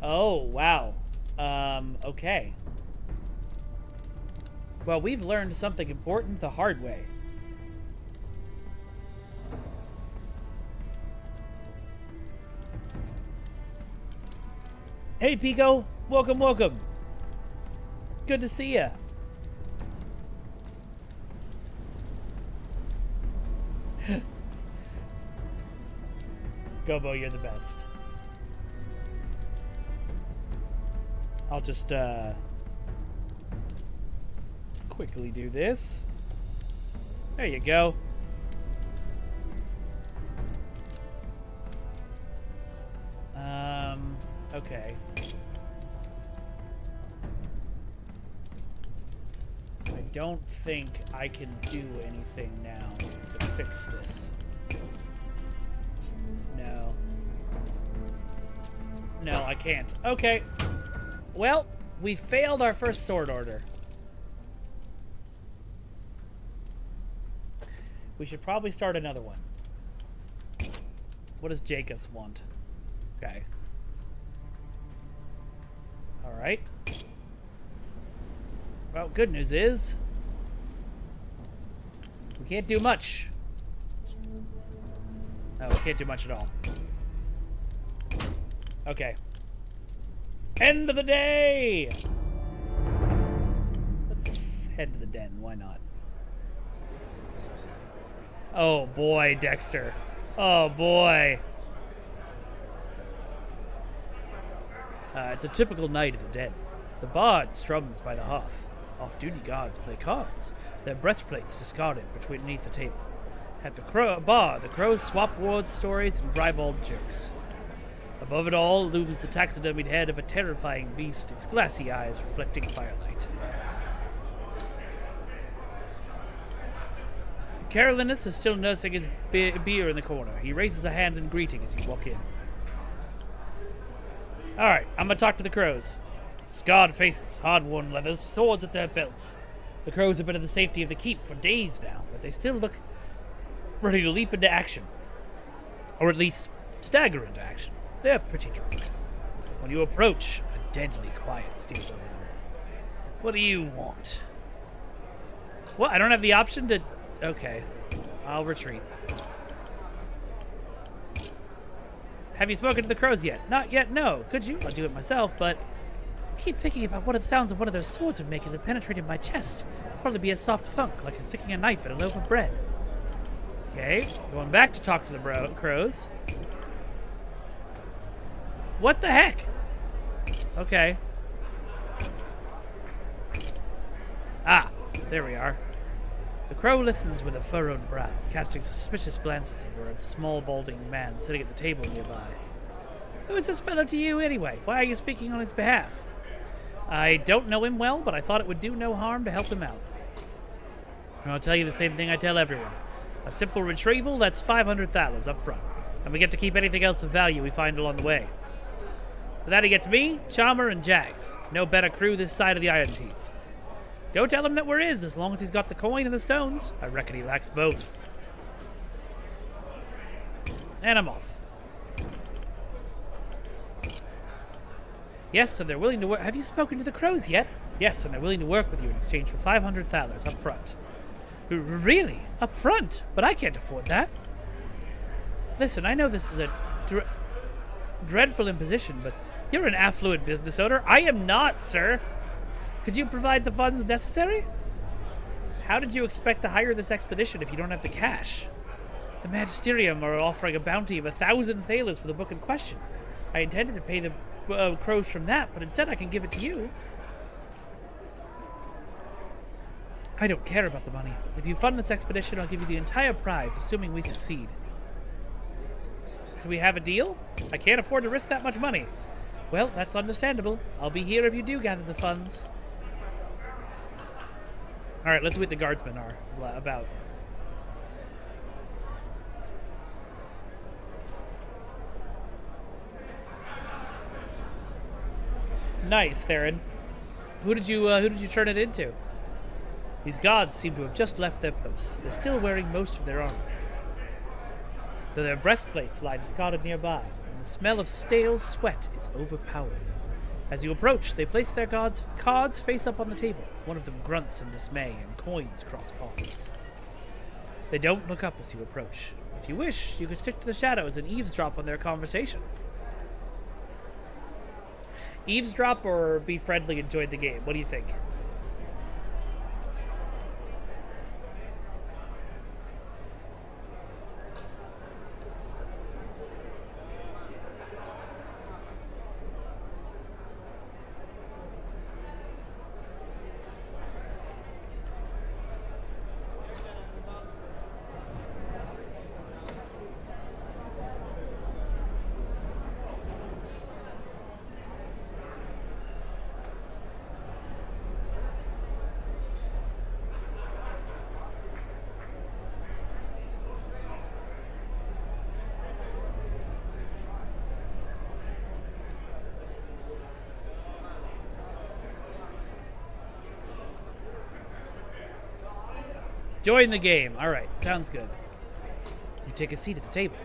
Oh, wow. Okay. Well, we've learned something important the hard way. Hey, Pico. Welcome, welcome. Good to see ya. Gobo, you're the best. I'll just quickly do this. There you go. Okay. I don't think I can do anything now to fix this. No. No, I can't. Okay. Well, we failed our first sword order. We should probably start another one. What does Jacobs want? Okay. Alright. Well, good news is we can't do much. No, we can't do much at all. Okay. End of the day! Let's head to the den. Why not? Oh, boy, Dexter. Oh, boy. It's a typical night at the den. The bard strums by the hearth. Off-duty guards play cards, their breastplates discarded beneath the table. At the bar, the crows swap word stories and ribald jokes. Above it all looms the taxidermied head of a terrifying beast, its glassy eyes reflecting firelight. Carolinus is still nursing his beer in the corner. He raises a hand in greeting as you walk in. Alright, I'm gonna talk to the crows. Scarred faces, hard-worn leathers, swords at their belts. The crows have been in the safety of the keep for days now, but they still look ready to leap into action. Or at least, stagger into action. They're pretty drunk. When you approach, a deadly quiet steals over them. What do you want? What? I don't have the option to... Okay. I'll retreat. Have you spoken to the crows yet? Not yet, no. Could you? I'll do it myself, but... I keep thinking about what the sounds of one of those swords would make as it penetrated my chest. Probably be a soft thunk, like sticking a knife in a loaf of bread. Okay, going back to talk to the crows. What the heck? Okay. Ah, there we are. The crow listens with a furrowed brow, casting suspicious glances over a small, balding man sitting at the table nearby. Who is this fellow to you, anyway? Why are you speaking on his behalf? I don't know him well, but I thought it would do no harm to help him out. I'll tell you the same thing I tell everyone. A simple retrieval, that's 500 thalers up front, and we get to keep anything else of value we find along the way. For that he gets me, Charmer, and Jags. No better crew this side of the Iron Teeth. Go tell him that we're his, as long as he's got the coin and the stones. I reckon he lacks both. And I'm off. Yes, and they're willing to work. Have you spoken to the crows yet? Yes, and they're willing to work with you in exchange for 500 thalers up front. Really? Up front? But I can't afford that. Listen, I know this is a dreadful imposition, but you're an affluent business owner. I am not, sir. Could you provide the funds necessary? How did you expect to hire this expedition if you don't have the cash? The Magisterium are offering a bounty of 1,000 thalers for the book in question. I intended to pay the crows from that, but instead I can give it to you. I don't care about the money. If you fund this expedition, I'll give you the entire prize, assuming we succeed. Do we have a deal? I can't afford to risk that much money. Well, that's understandable. I'll be here if you do gather the funds. Alright, let's see what the guardsmen are about. Nice, Theron. Who did you turn it into? These guards seem to have just left their posts. They're still wearing most of their armor, though their breastplates lie discarded nearby, and the smell of stale sweat is overpowering. As you approach, they place their cards face up on the table. One of them grunts in dismay, and coins cross palms. They don't look up as you approach. If you wish, you could stick to the shadows and eavesdrop on their conversation. Eavesdrop or be friendly and join the game? What do you think? Join the game. All right, sounds good. You take a seat at the table.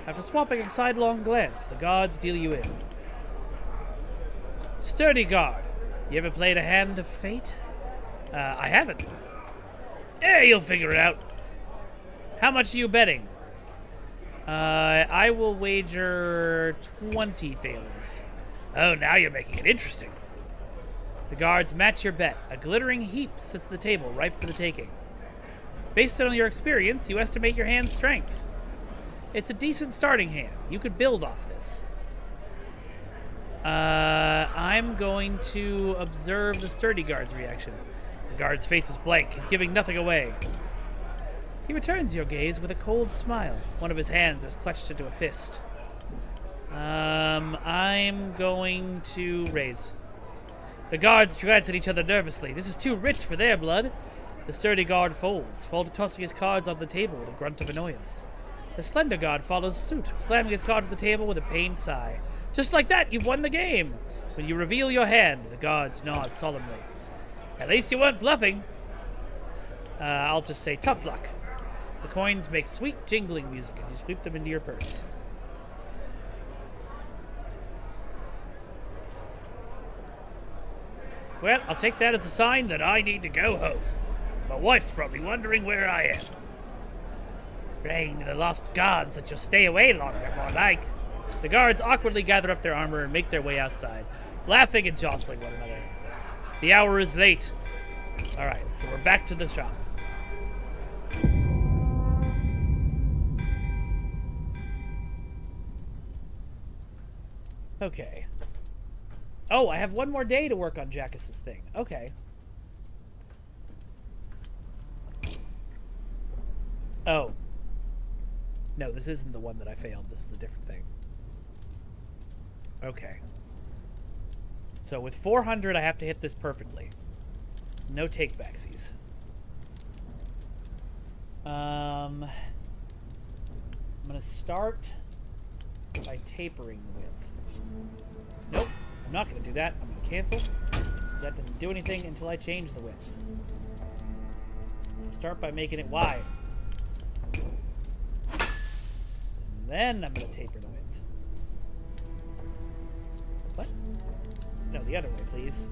After swapping a sidelong glance, the guards deal you in. Sturdy guard. You ever played a hand of fate? I haven't. Yeah, you'll figure it out. How much are you betting? I will wager 20 thalers. Oh, now you're making it interesting. The guards match your bet. A glittering heap sits at the table, ripe for the taking. Based on your experience, you estimate your hand's strength. It's a decent starting hand. You could build off this. I'm going to observe the sturdy guard's reaction. The guard's face is blank. He's giving nothing away. He returns your gaze with a cold smile. One of his hands is clutched into a fist. I'm going to raise. The guards glance at each other nervously. This is too rich for their blood. The sturdy guard folds, tossing his cards on the table with a grunt of annoyance. The slender guard follows suit, slamming his card on the table with a pained sigh. Just like that, you've won the game. When you reveal your hand, the guards nod solemnly. At least you weren't bluffing. I'll just say tough luck. The coins make sweet jingling music as you sweep them into your purse. Well, I'll take that as a sign that I need to go home. My wife's probably wondering where I am. Praying to the lost gods that you'll stay away longer, more like. The guards awkwardly gather up their armor and make their way outside, laughing and jostling one another. The hour is late. All right, so we're back to the shop. Okay. Oh, I have one more day to work on Jackus's thing. Okay. Oh. No, this isn't the one that I failed. This is a different thing. Okay. So with 400, I have to hit this perfectly. No take-backsies. I'm going to start by tapering the width. Nope, I'm not going to do that. I'm going to cancel, because that doesn't do anything until I change the width. Start by making it wide. And then I'm going to taper the width. What? No, the other way, please.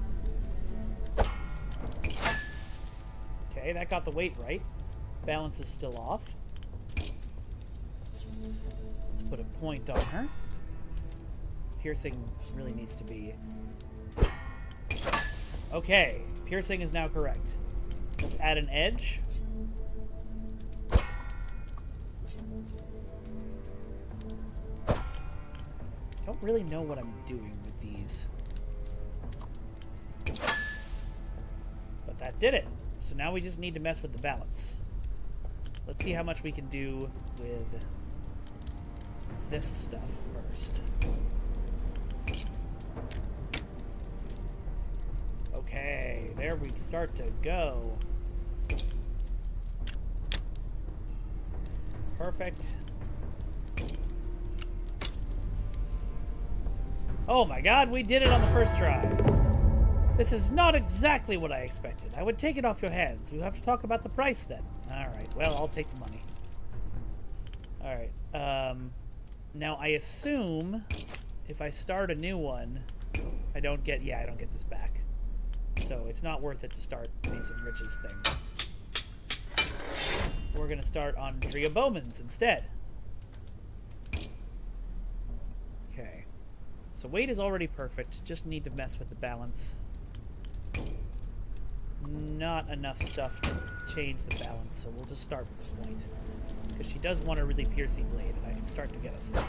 Okay, that got the weight right. Balance is still off. Let's put a point on her. Piercing really needs to be... Okay, piercing is now correct. Let's add an edge. Don't really know what I'm doing with these. But that did it. So now we just need to mess with the balance. Let's see how much we can do with this stuff first. Okay, there we start to go. Perfect. Oh my god, we did it on the first try. This is not exactly what I expected. I would take it off your hands. We'll have to talk about the price then. Alright, well, I'll take the money. Alright, now I assume if I start a new one, I don't get this back. So it's not worth it to start Mason Rich's thing. We're gonna start on Drea Bowman's instead. Okay. So weight is already perfect, just need to mess with the balance. Not enough stuff to change the balance, so we'll just start with this point. Because she does want a really piercing blade, and I can start to get us there.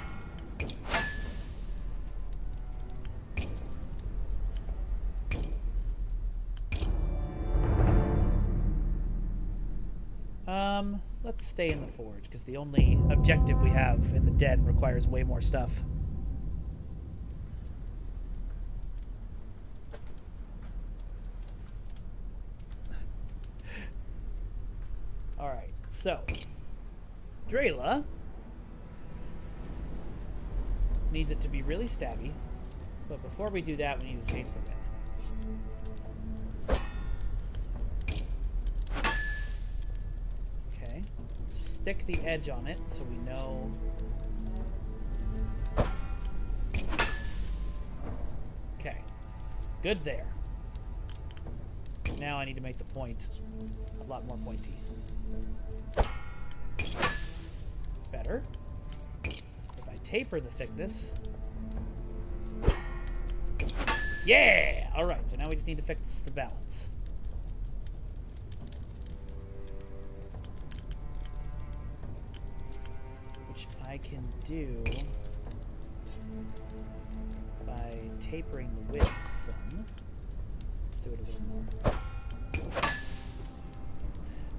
Let's stay in the forge, because the only objective we have in the den requires way more stuff. Alright, so Drela needs it to be really stabby, but before we do that, we need to change the width. stick the edge on it so we know. Okay. Good there. Now I need to make the point a lot more pointy. Better. If I taper the thickness. Yeah! Alright, so now we just need to fix the balance. Which I can do by tapering the width some. Let's do it a little more.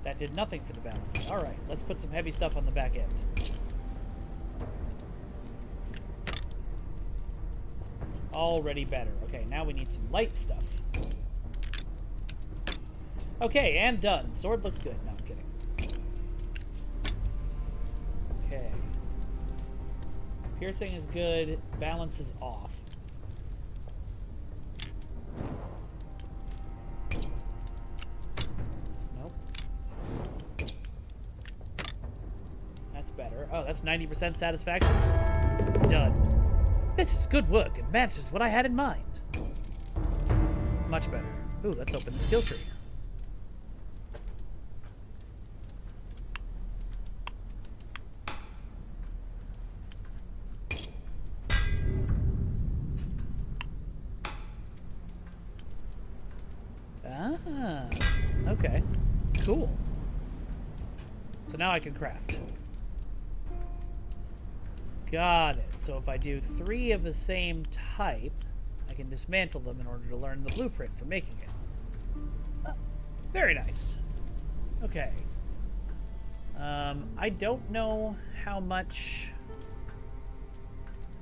That did nothing for the balance. Alright, let's put some heavy stuff on the back end. Already better. Okay, now we need some light stuff. Okay, and done. Sword looks good. No, I'm kidding. Okay. Piercing is good. Balance is off. Nope. That's better. Oh, that's 90% satisfaction. Done. This is good work. It matches what I had in mind. Much better. Ooh, let's open the skill tree. Ah, okay. Cool. So now I can craft. Got it. So if I do 3 of the same type, I can dismantle them in order to learn the blueprint for making it. Very nice. Okay. I don't know how much...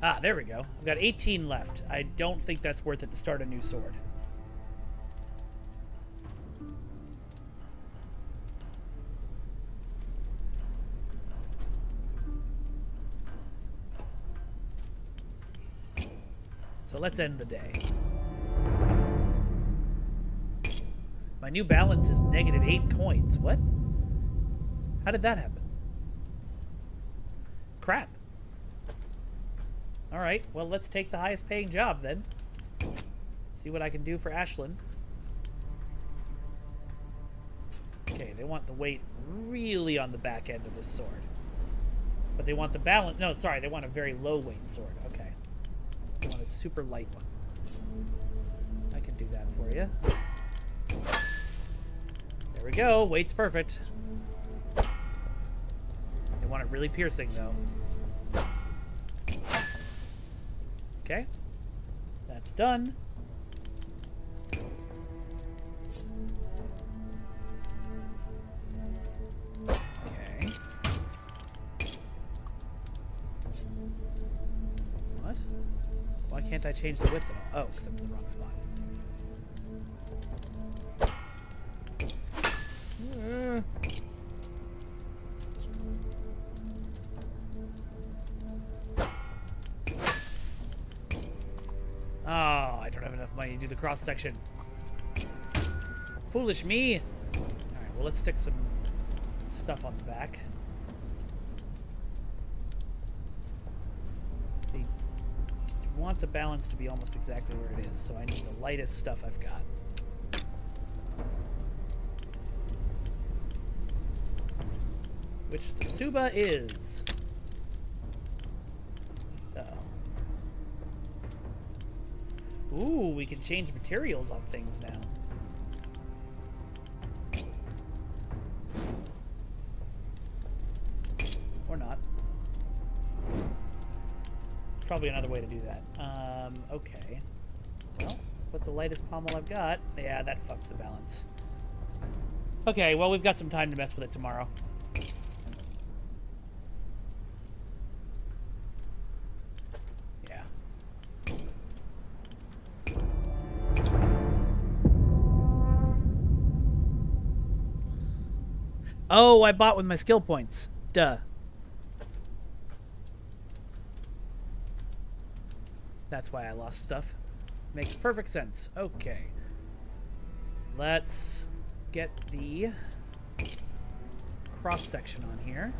Ah, there we go. I've got 18 left. I don't think that's worth it to start a new sword. So let's end the day. My new balance is -8 coins. What? How did that happen? Crap. Alright, well, let's take the highest paying job then. See what I can do for Ashlyn. Okay, they want the weight really on the back end of this sword. But they want the balance... No, sorry, they want a very low weight sword. Okay. I want a super light one. I can do that for you. There we go. Weight's perfect. They want it really piercing, though. Okay. That's done. Okay. What? Why can't I change the width at all? Oh, because I'm in the wrong spot. Oh, I don't have enough money to do the cross section. Foolish me. Alright, well, let's stick some stuff on the back. They want the balance to be almost exactly where it is, so I need the lightest stuff I've got. Which the Suba is. Uh-oh. Ooh, we can change materials on things now. Or not. There's probably another way to do that. Okay. Well, put the lightest pommel I've got. Yeah, that fucked the balance. Okay, well, we've got some time to mess with it tomorrow. Oh, I bought with my skill points. Duh. That's why I lost stuff. Makes perfect sense. Okay. Let's get the cross-section on here.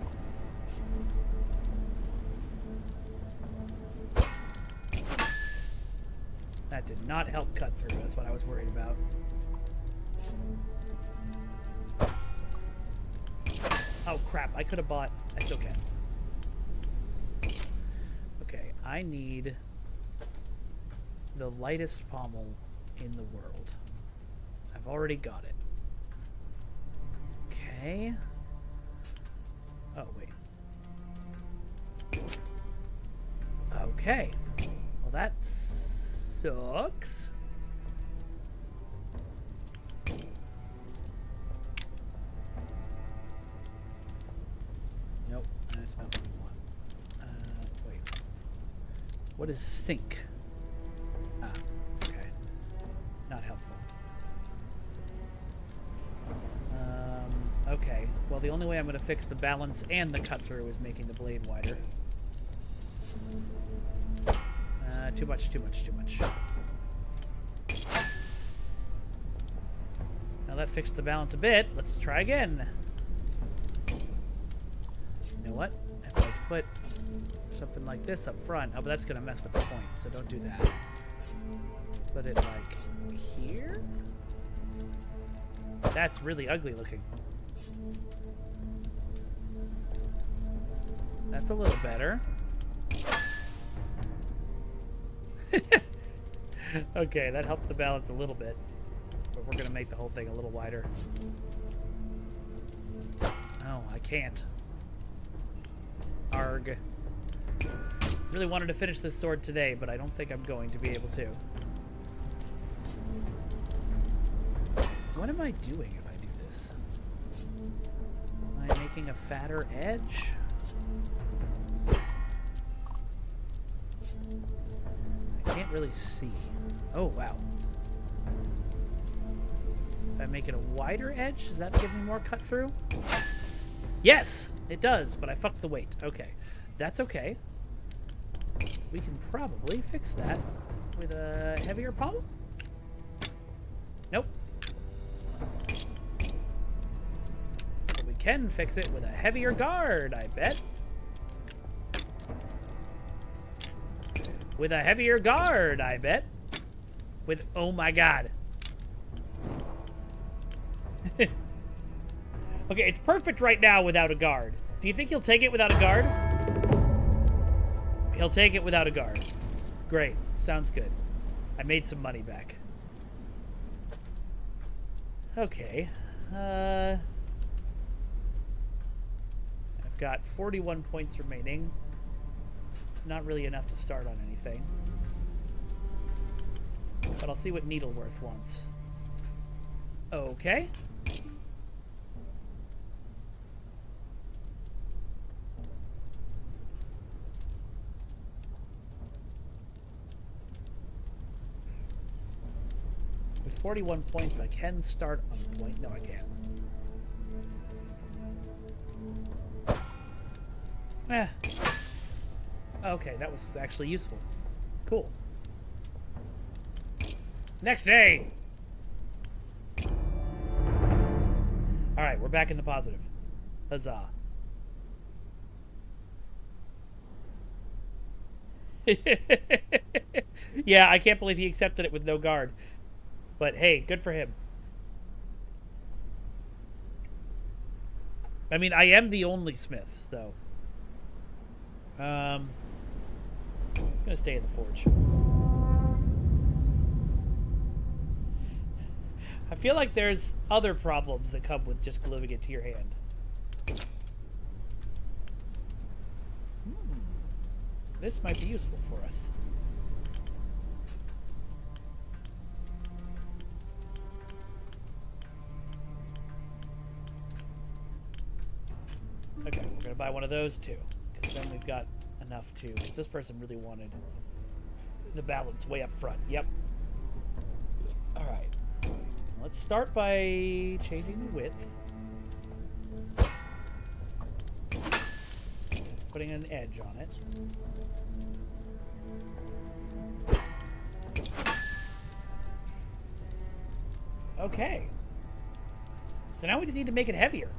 That did not help cut through. That's what I was worried about. Oh, crap. I could have bought... I still can. Okay, I need the lightest pommel in the world. I've already got it. Okay. Oh, wait. Okay. Well, that sucks. Nope, that's not what we want. Wait. What is sync? Ah, okay. Not helpful. Okay. Well, the only way I'm going to fix the balance and the cut-through is making the blade wider. Too much, too much, too much. Now that fixed the balance a bit. Let's try again. You know what? If I put something like this up front... Oh, but that's going to mess with the point, so don't do that. Put it like here? That's really ugly looking. That's a little better. Okay, that helped the balance a little bit. But we're going to make the whole thing a little wider. Oh, I can't. Arg. Really wanted to finish this sword today, but I don't think I'm going to be able to. What am I doing if I do this? Am I making a fatter edge? I can't really see. Oh, wow. If I make it a wider edge, does that give me more cut through? Yes, it does, but I fucked the weight. Okay, that's okay. We can probably fix that with a heavier pommel. Nope. But we can fix it with a heavier guard, I bet. With a heavier guard, I bet. With, oh my god. Okay, it's perfect right now without a guard. Do you think he'll take it without a guard? He'll take it without a guard. Great. Sounds good. I made some money back. Okay. I've got 41 points remaining. It's not really enough to start on anything. But I'll see what Needleworth wants. Okay. With 41 points, I can start on point. No, I can't. Eh. Okay, that was actually useful. Cool. Next day! Alright, we're back in the positive. Huzzah. Yeah, I can't believe he accepted it with no guard. But hey, good for him. I mean, I am the only smith, so... I'm gonna stay in the forge. I feel like there's other problems that come with just gluing it to your hand. This might be useful for us. Okay, we're gonna buy one of those too. Then we've got enough to... Because this person really wanted the balance way up front. Yep. Alright. Let's start by changing the width. Putting an edge on it. Okay. So now we just need to make it heavier.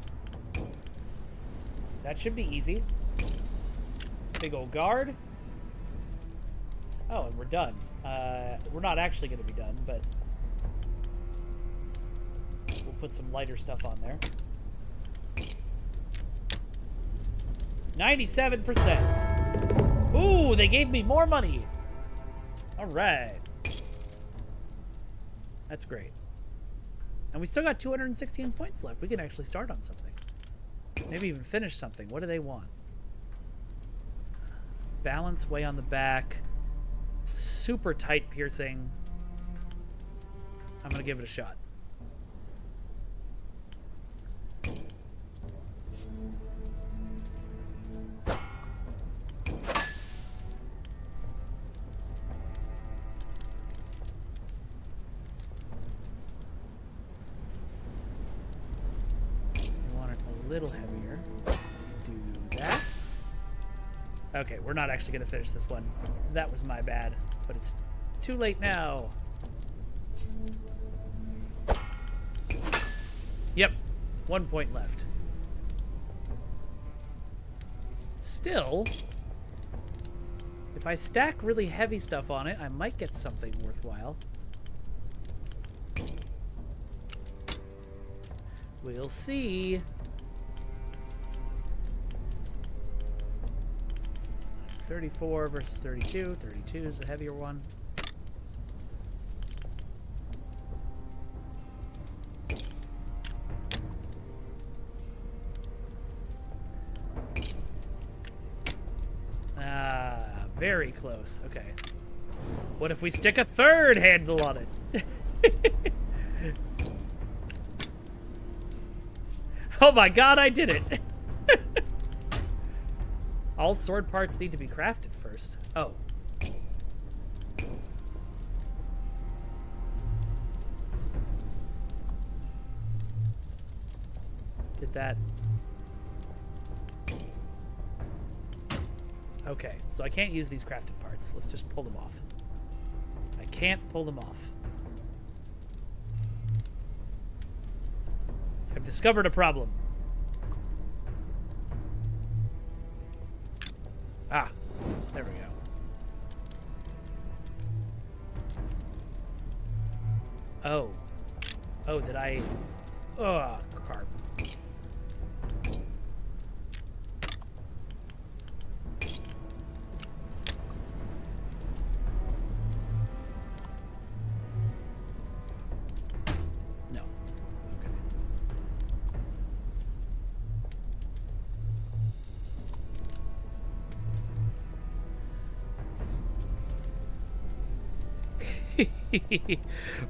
That should be easy. Big old guard. Oh, and we're done. We're not actually going to be done, but we'll put some lighter stuff on there. 97%. Ooh, they gave me more money. All right. That's great. And we still got 216 points left. We can actually start on something. Maybe even finish something. What do they want? Balance way on the back. Super tight piercing. I'm going to give it a shot. Little heavier, so we can do that. Okay, we're not actually going to finish this one. That was my bad, but it's too late now. Yep, 1 point left. Still, if I stack really heavy stuff on it, I might get something worthwhile. We'll see. 34 versus 32. 32 is the heavier one. Ah, very close. Okay. What if we stick a third handle on it? Oh my god, I did it! All sword parts need to be crafted first. Oh. Did that... Okay, so I can't use these crafted parts. Let's just pull them off. I can't pull them off. I've discovered a problem. Ah, there we go. Oh. Oh, did I... Ugh, carp. No. Okay.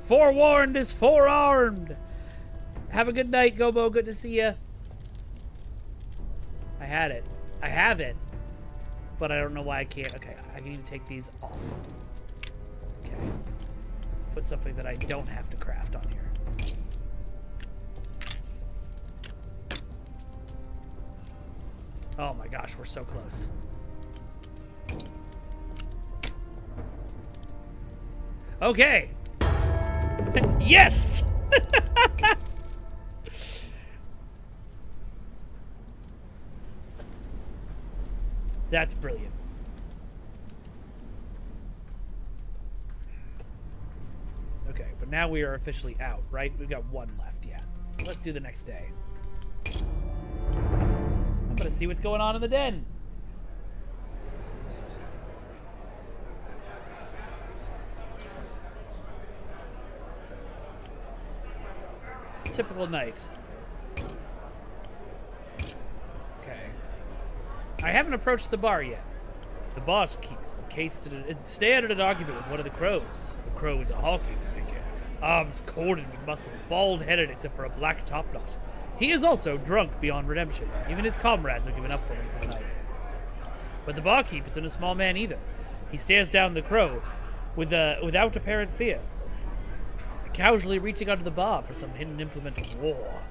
Forewarned is forearmed. Have a good night, Gobo. Good to see you. I had it. I have it. But I don't know why I can't. Okay, I need to take these off. Okay. Put something that I don't have to craft on here. Oh my gosh, we're so close. Okay. Yes! That's brilliant. Okay, but now we are officially out, right? We've got one left, yeah. So let's do the next day. I'm gonna see what's going on in the den. Typical night. Okay. I haven't approached the bar yet. The boss keeps stayed at an argument with one of the crows. The crow is a hulking figure, arms corded with muscle, bald-headed except for a black topknot. He is also drunk beyond redemption. Even his comrades have given up for him for the night. But the barkeep isn't a small man either. He stares down the crow without apparent fear, casually reaching under the bar for some hidden implement of war.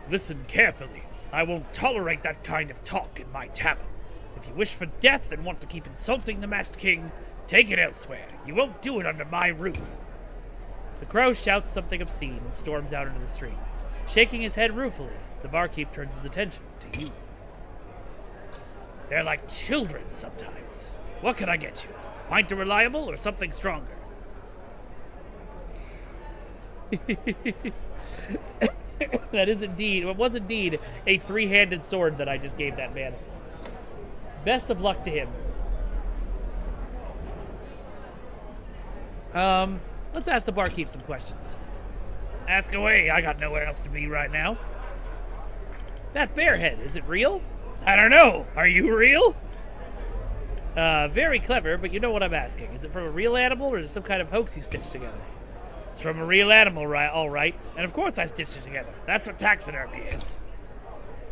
Listen carefully. I won't tolerate that kind of talk in my tavern. If you wish for death and want to keep insulting the masked king, take it elsewhere. You won't do it under my roof. The crow shouts something obscene and storms out into the street. Shaking his head ruefully, the barkeep turns his attention to you. They're like children sometimes. What can I get you? Pint of reliable or something stronger? That is indeed, it was indeed a three-handed sword that I just gave that man. Best of luck to him. Let's ask the barkeep some questions. Ask away, I got nowhere else to be right now. That bear head, is it real? I don't know, are you real? Very clever, but you know what I'm asking. Is it from a real animal, or is it some kind of hoax you stitched together? It's from a real animal, right? All right. And of course I stitched it together. That's what taxidermy is.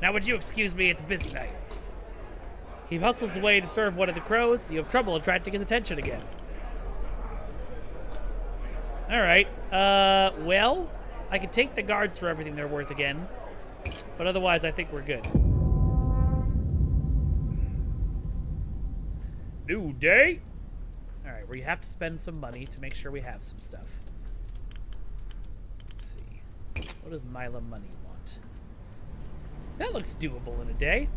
Now would you excuse me, it's busy night. He hustles away to serve one of the crows. You have trouble attracting his attention again. Alright. Well, I can take the guards for everything they're worth again. But otherwise, I think we're good. New day? Alright, we have to spend some money to make sure we have some stuff. Let's see. What does Mila Money want? That looks doable in a day.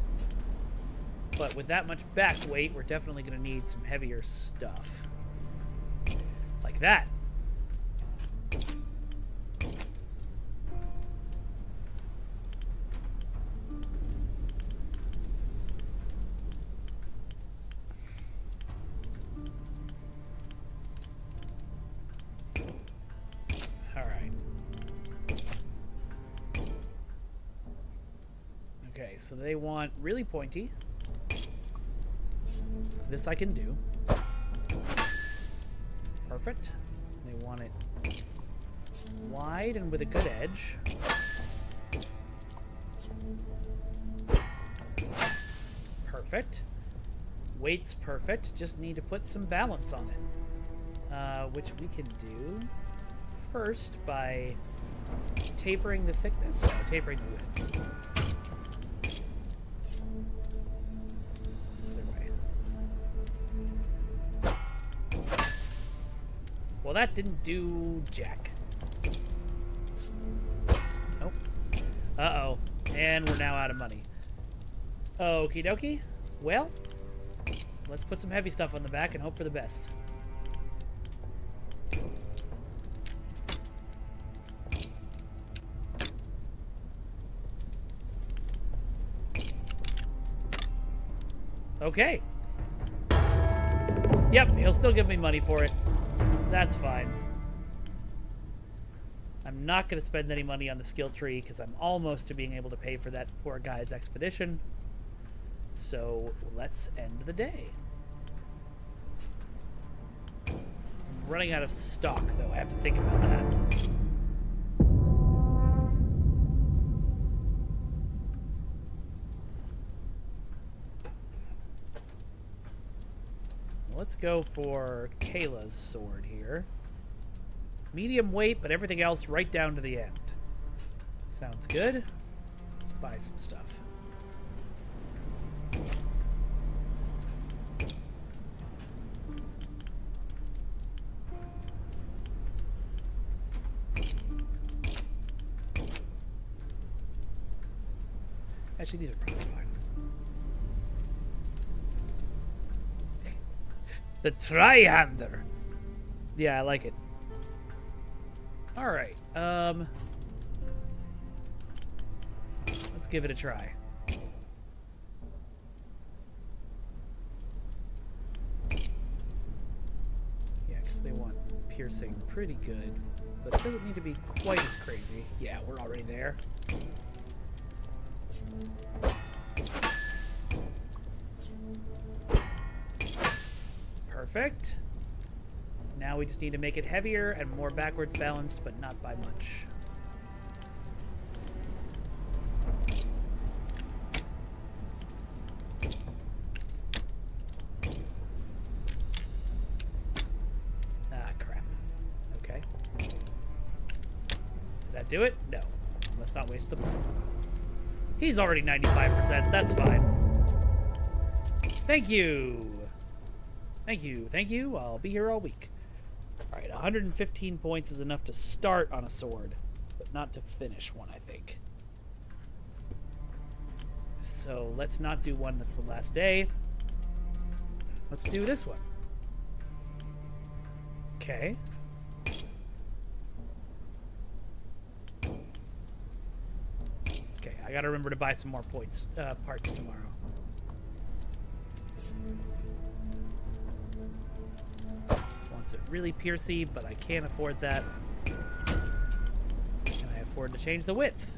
But with that much back weight, we're definitely going to need some heavier stuff. Like that. Okay, so they want really pointy. This I can do. Perfect. They want it wide and with a good edge. Perfect. Weight's perfect. Just need to put some balance on it. Which we can do first by tapering the thickness. No, tapering the width. Well, that didn't do jack. Nope. Uh-oh. And we're now out of money. Okie dokie. Well, let's put some heavy stuff on the back and hope for the best. Okay. Yep, he'll still give me money for it. That's fine. I'm not going to spend any money on the skill tree because I'm almost to being able to pay for that poor guy's expedition. So let's end the day. I'm running out of stock, though. I have to think about that. Let's go for Kayla's sword here. Medium weight, but everything else right down to the end. Sounds good. Let's buy some stuff. Actually, these are probably fine. The Tri-Hander. Yeah, I like it. Alright, let's give it a try. Yeah, because they want piercing pretty good, but it doesn't need to be quite as crazy. Yeah, we're already there. Perfect. Now we just need to make it heavier and more backwards balanced, but not by much. Ah, crap. Okay. Did that do it? No. Let's not waste the money. He's already 95%. That's fine. Thank you. Thank you. Thank you. I'll be here all week. All right, 115 points is enough to start on a sword, but not to finish one, I think. So let's not do one that's the last day. Let's do this one. Okay. Okay, I gotta remember to buy some more parts tomorrow. Wants it really piercy, but I can't afford that. Can I afford to change the width?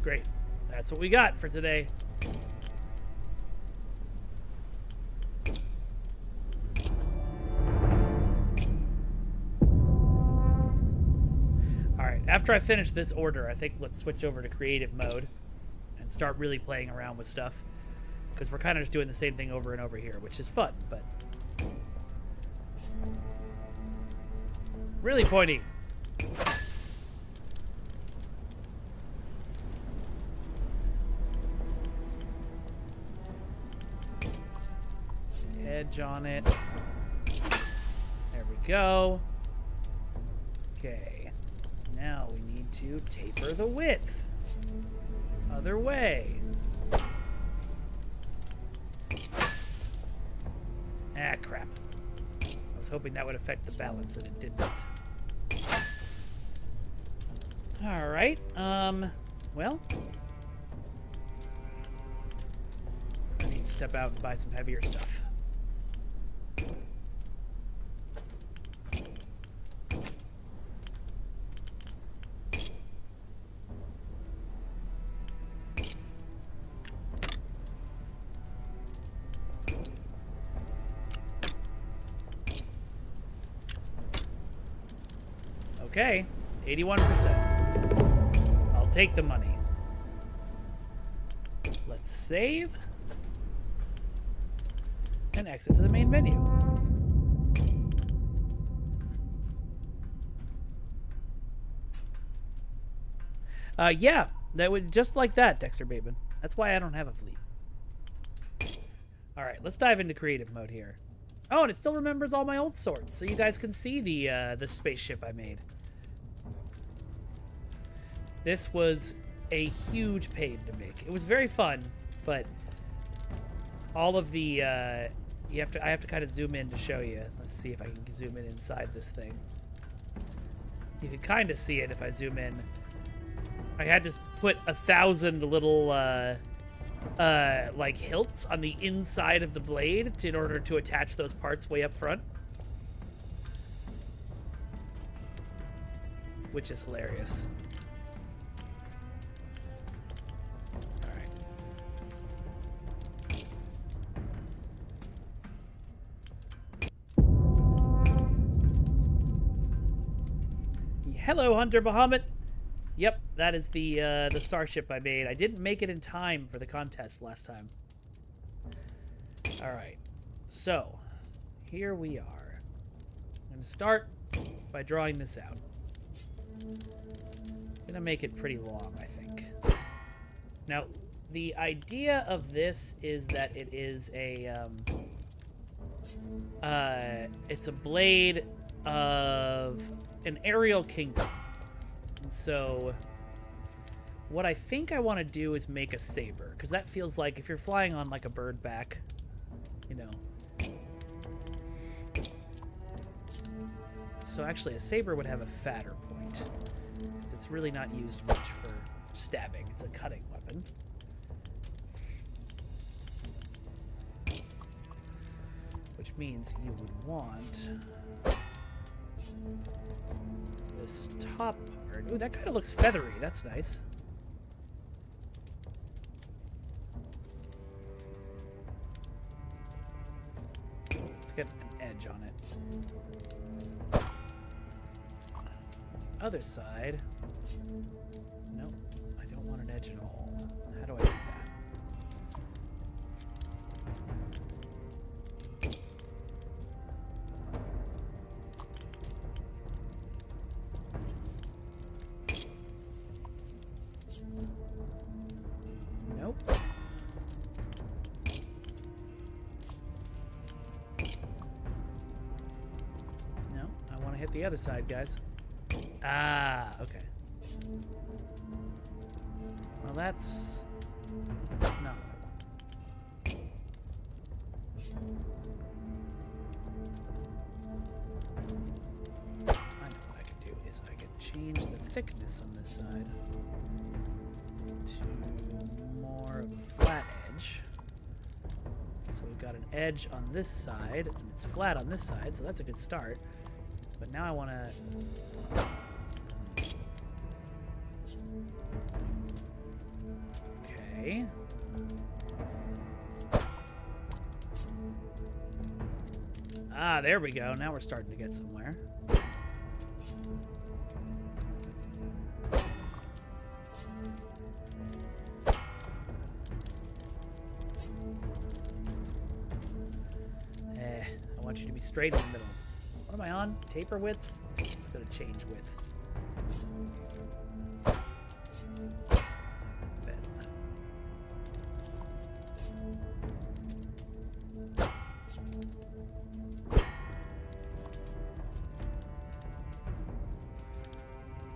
Great. That's what we got for today. Alright, after I finish this order, I think let's switch over to creative mode and start really playing around with stuff. Because we're kind of just doing the same thing over and over here, which is fun, but... really pointy. Edge on it. There we go. Okay. Now we need to taper the width. Other way. Ah, crap. I was hoping that would affect the balance, and it did not. Alright, well. I need to step out and buy some heavier stuff. Okay, 81%. I'll take the money. Let's save. And exit to the main menu. Yeah, that would just like that, Dexter Bateman. That's why I don't have a fleet. All right, let's dive into creative mode here. Oh, and it still remembers all my old swords, so you guys can see the spaceship I made. This was a huge pain to make. It was very fun, but all of the I have to kind of zoom in to show you. Let's see if I can zoom in inside this thing. You can kind of see it if I zoom in. I had to put 1,000 little like hilts on the inside of the blade in order to attach those parts way up front, which is hilarious. All right. Hello, Hunter Bahamut. Yep, that is the starship I made. I didn't make it in time for the contest last time. All right, so here we are. I'm gonna start by drawing this out. I'm gonna make it pretty long, I think. Now, the idea of this is that it is a it's a blade of an aerial kingdom. And so what I think I want to do is make a saber, because that feels like if you're flying on like a bird back, you know. So actually a saber would have a fatter point, because it's really not used much for stabbing. It's a cutting weapon. Which means you would want this top part. Ooh, that kind of looks feathery. That's nice. Let's get an edge on it. Other side. Nope, I don't want an edge at all. How do I do that? Nope. No, I want to hit the other side, guys. Ah, okay. that's... No. I know what I can do is I can change the thickness on this side to more of a flat edge. So we've got an edge on this side, and it's flat on this side, so that's a good start. But now I want to... Okay. Ah, there we go. Now we're starting to get somewhere. I want you to be straight in the middle. What am I on? Taper width? Let's go to change width.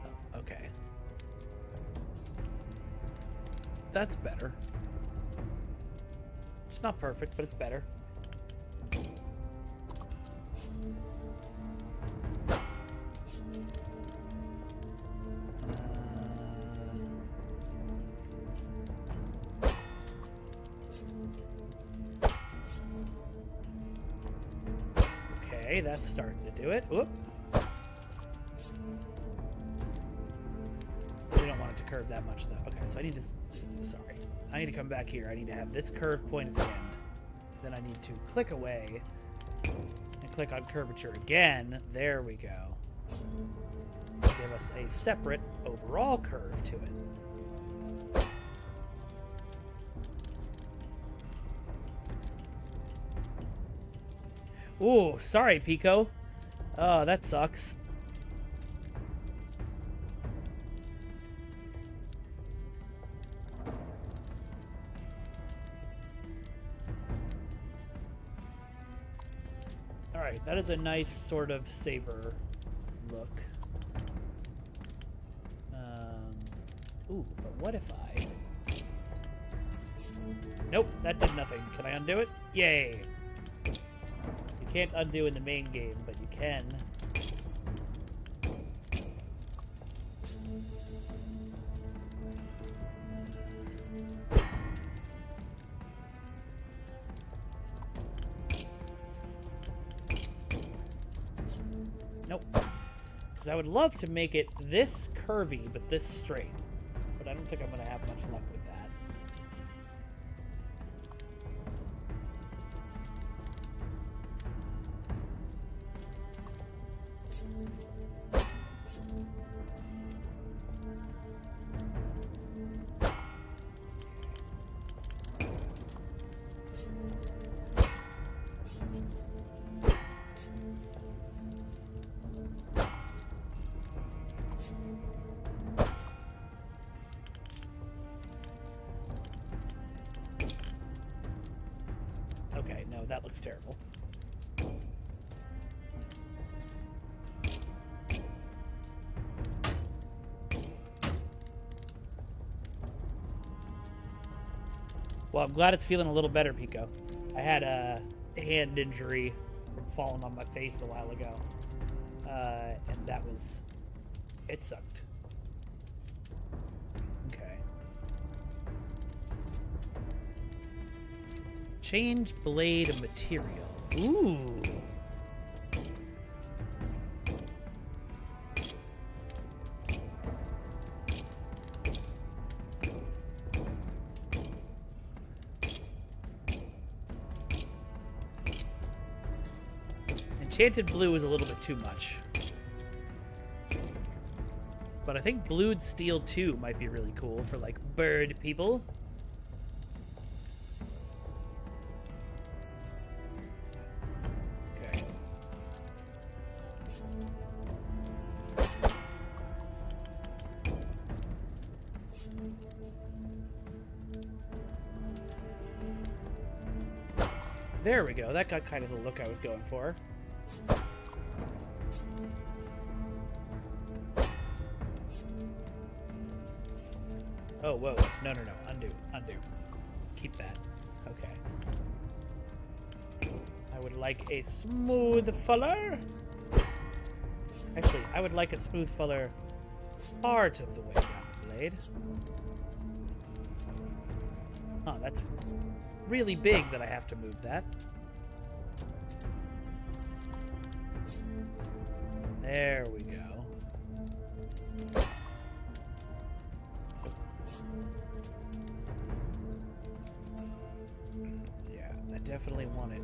Oh, okay. That's better. It's not perfect, but it's better. Okay, that's starting to do it. Whoop. We don't want it to curve that much, though. Okay, so I need to... Sorry. I need to come back here. I need to have this curved point at the end. Then I need to click away and click on curvature again. There we go. Give us a separate overall curve to it. Ooh, sorry, Pico. Oh, that sucks. Alright, that is a nice sort of saber look. Ooh, but what if I... Nope, that did nothing. Can I undo it? Yay! You can't undo in the main game, but you can. Nope. Because I would love to make it this curvy, but this straight. But I don't think I'm going to have much luck with that. Okay, no, that looks terrible. Well, I'm glad it's feeling a little better, Pico. I had a hand injury from falling on my face a while ago. And that was... It sucked. Okay. Change blade material. Ooh. Enchanted blue is a little bit too much. But I think blued steel 2 might be really cool for, like, bird people. Okay. There we go. That got kind of the look I was going for. Oh, whoa. No, no, no. Undo. Undo. Keep that. Okay. I would like a smooth fuller. Actually, I would like a smooth fuller part of the way down the blade. Oh, that's really big that I have to move that. There we go. Yeah, I definitely want it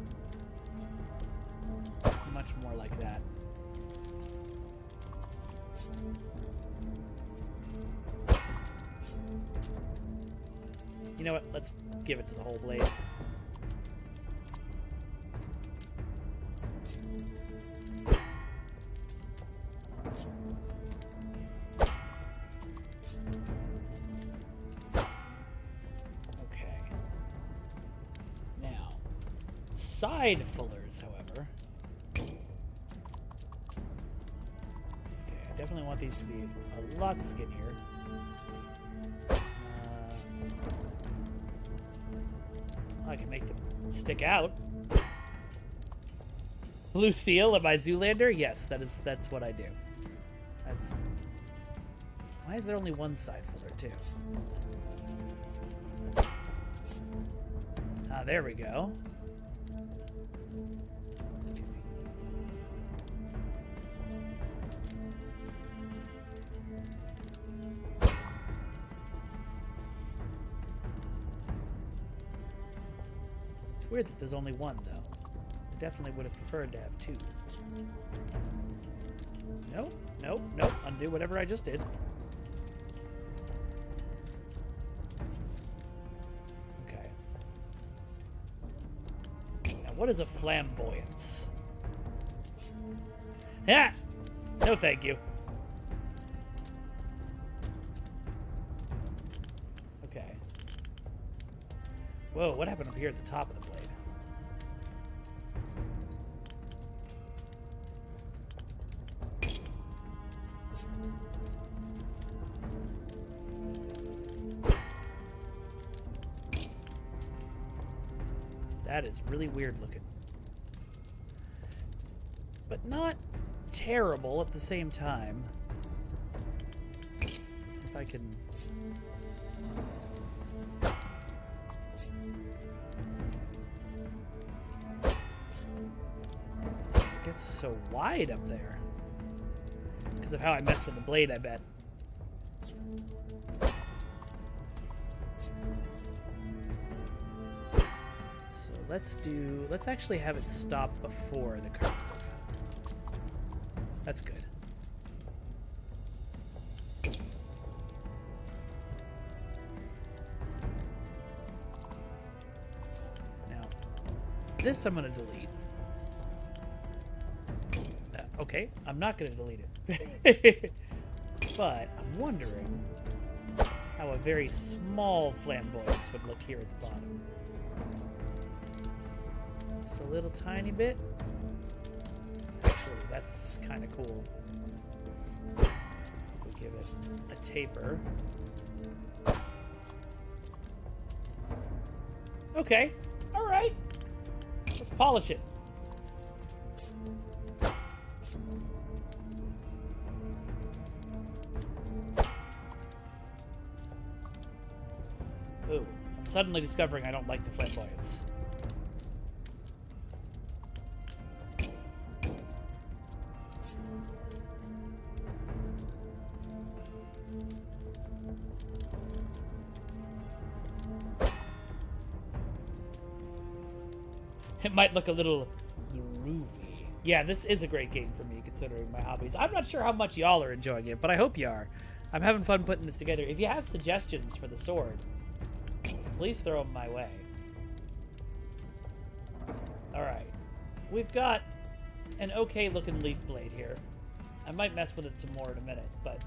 much more like that. You know what? Let's give it to the whole blade. Okay. Now, side fullers, however. Okay, I definitely want these to be a lot skinnier. I can make them stick out. Blue steel at my Zoolander? Yes, that's what I do. That's. Why is there only one side fuller too? Ah, there we go. It's weird that there's only one, though. I definitely would have preferred to have two. Nope, nope, nope. Undo whatever I just did. Okay. Now, what is a flamboyance? Ah! No, thank you. Okay. Whoa, what happened up here at the top of the blade? That is really weird looking. But not terrible at the same time. If I can... It gets so wide up there. Because of how I messed with the blade, I bet. Let's actually have it stop before the curve. That's good. Now, this I'm going to delete. Okay, I'm not going to delete it. But I'm wondering how a very small flamboyance would look here at the bottom. Just a little tiny bit. Actually, that's kind of cool. We'll give it a taper. Okay. All right. Let's polish it. Ooh. I'm suddenly discovering I don't like the flamboyance. It might look a little groovy. Yeah, this is a great game for me, considering my hobbies. I'm not sure how much y'all are enjoying it, but I hope you are. I'm having fun putting this together. If you have suggestions for the sword, please throw them my way. Alright. We've got an okay-looking leaf blade here. I might mess with it some more in a minute, but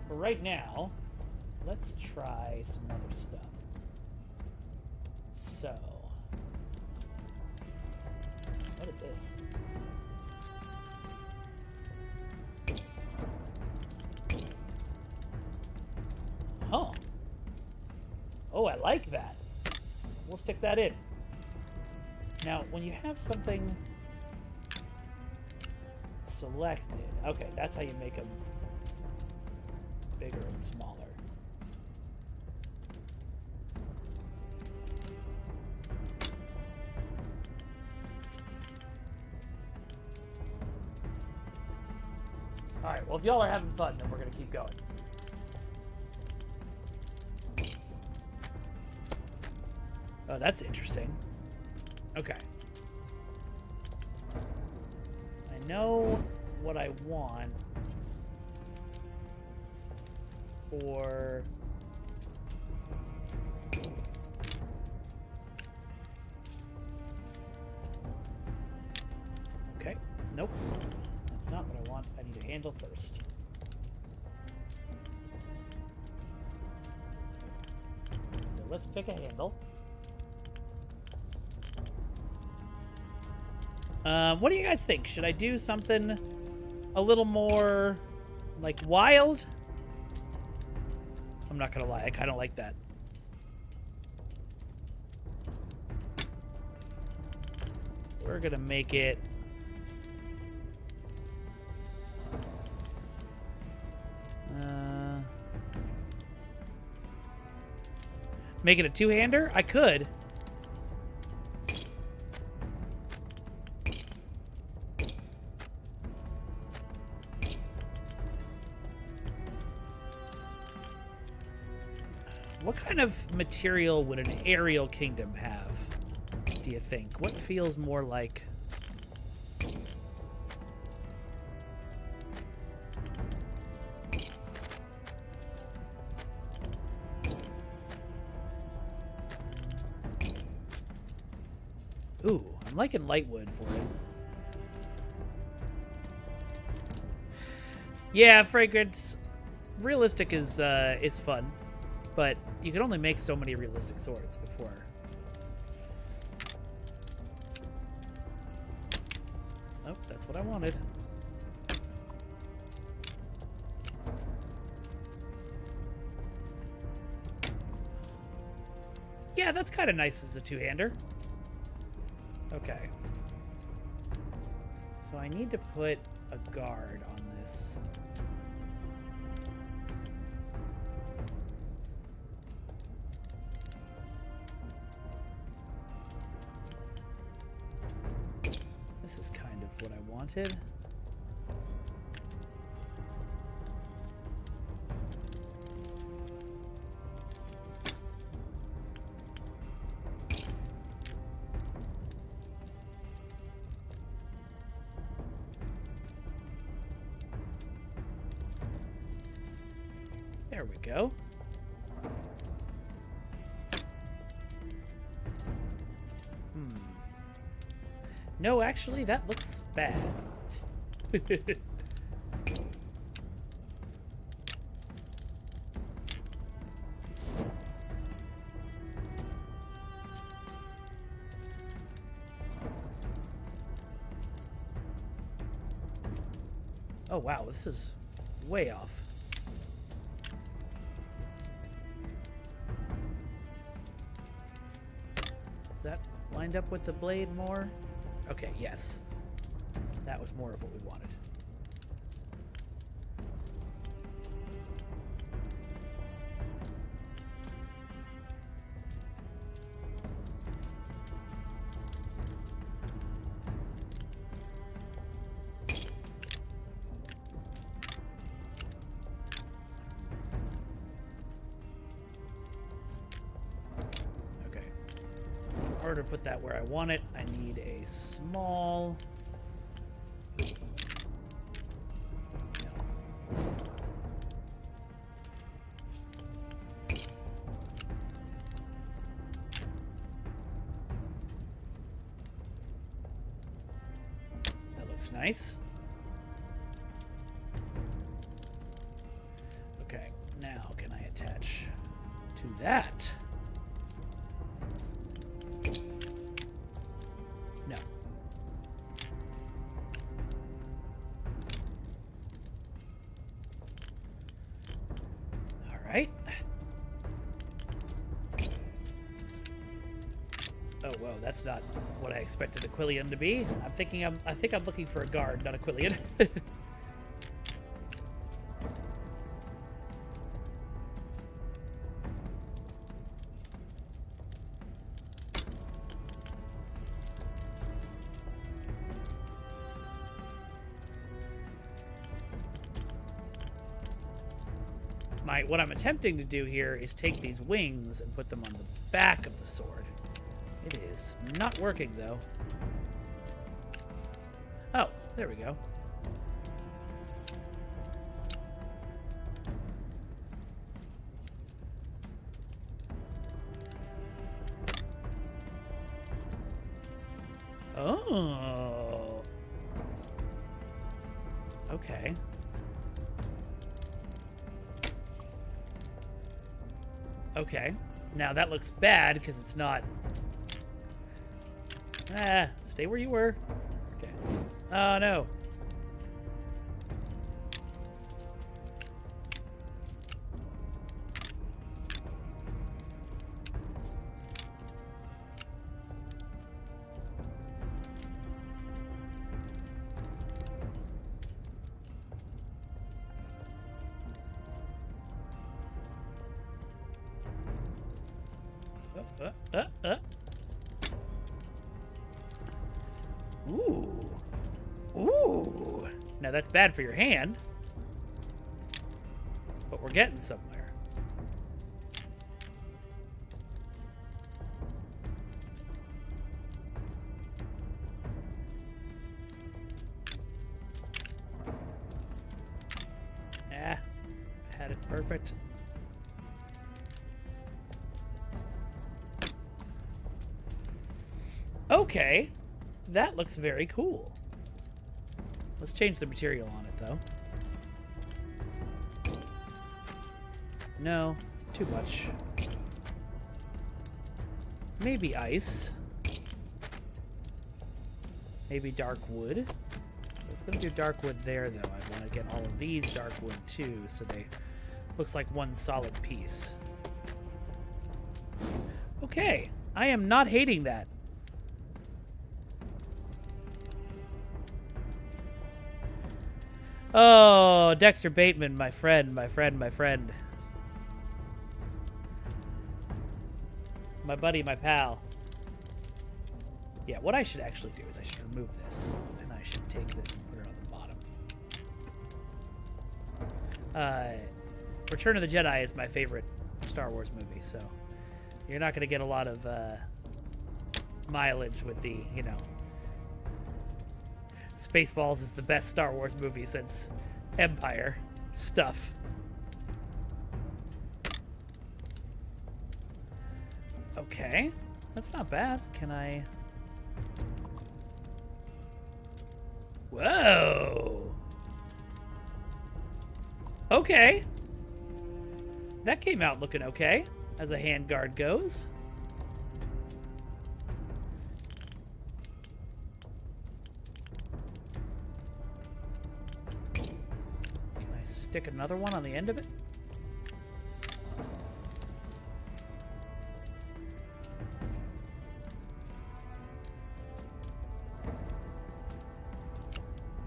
for right now, let's try some other stuff. So... what is this? Huh. Oh, I like that. We'll stick that in. Now, when you have something selected, okay, that's how you make them bigger and smaller. All right, well, if y'all are having fun, then we're going to keep going. Oh, that's interesting. Okay. I know what I want for... Okay, nope. That's not what I want. I need a handle first. So let's pick a handle. What do you guys think? Should I do something a little more, like, wild? I'm not gonna lie, I kind of like that. We're gonna make it... make it a two-hander? I could. What kind of material would an aerial kingdom have, do you think? What feels more like... Ooh, I'm liking lightwood for it. Yeah, fragrance. Realistic is fun. But you can only make so many realistic swords before. Oh, that's what I wanted. Yeah, that's kind of nice as a two-hander. Okay. So I need to put a guard on this. This is kind of what I wanted. There we go. No, actually, that looks bad. Oh, wow, this is way off. Is that lined up with the blade more? Okay, yes. That was more of what we wanted. Okay. So in order to put that where I want it, I need a small... Nice. Okay, now can I attach to that? No. All right. Oh, whoa, that's not what I expected Aquilian to be. I think I'm looking for a guard, not Aquilian. What I'm attempting to do here is take these wings and put them on the back of the sword. It is not working, though. Oh, there we go. Oh. Okay. Okay. Now that looks bad because it's not... stay where you were. Okay. Oh, no. Ooh. Ooh. Now that's bad for your hand. But we're getting somewhere. Yeah. Had it perfect. Okay. That looks very cool. Let's change the material on it, though. No, too much. Maybe ice. Maybe dark wood. Let's go do dark wood there, though. I want to get all of these dark wood, too, so they... Looks like one solid piece. Okay. I am not hating that. Oh, Dexter Bateman, my friend, my friend, my friend. My buddy, my pal. Yeah, what I should actually do is I should remove this, and I should take this and put it on the bottom. Return of the Jedi is my favorite Star Wars movie, so you're not going to get a lot of mileage with the, you know, Spaceballs is the best Star Wars movie since Empire stuff. Okay, that's not bad. Can I... Whoa! Okay. That came out looking okay, as a handguard goes. Stick another one on the end of it.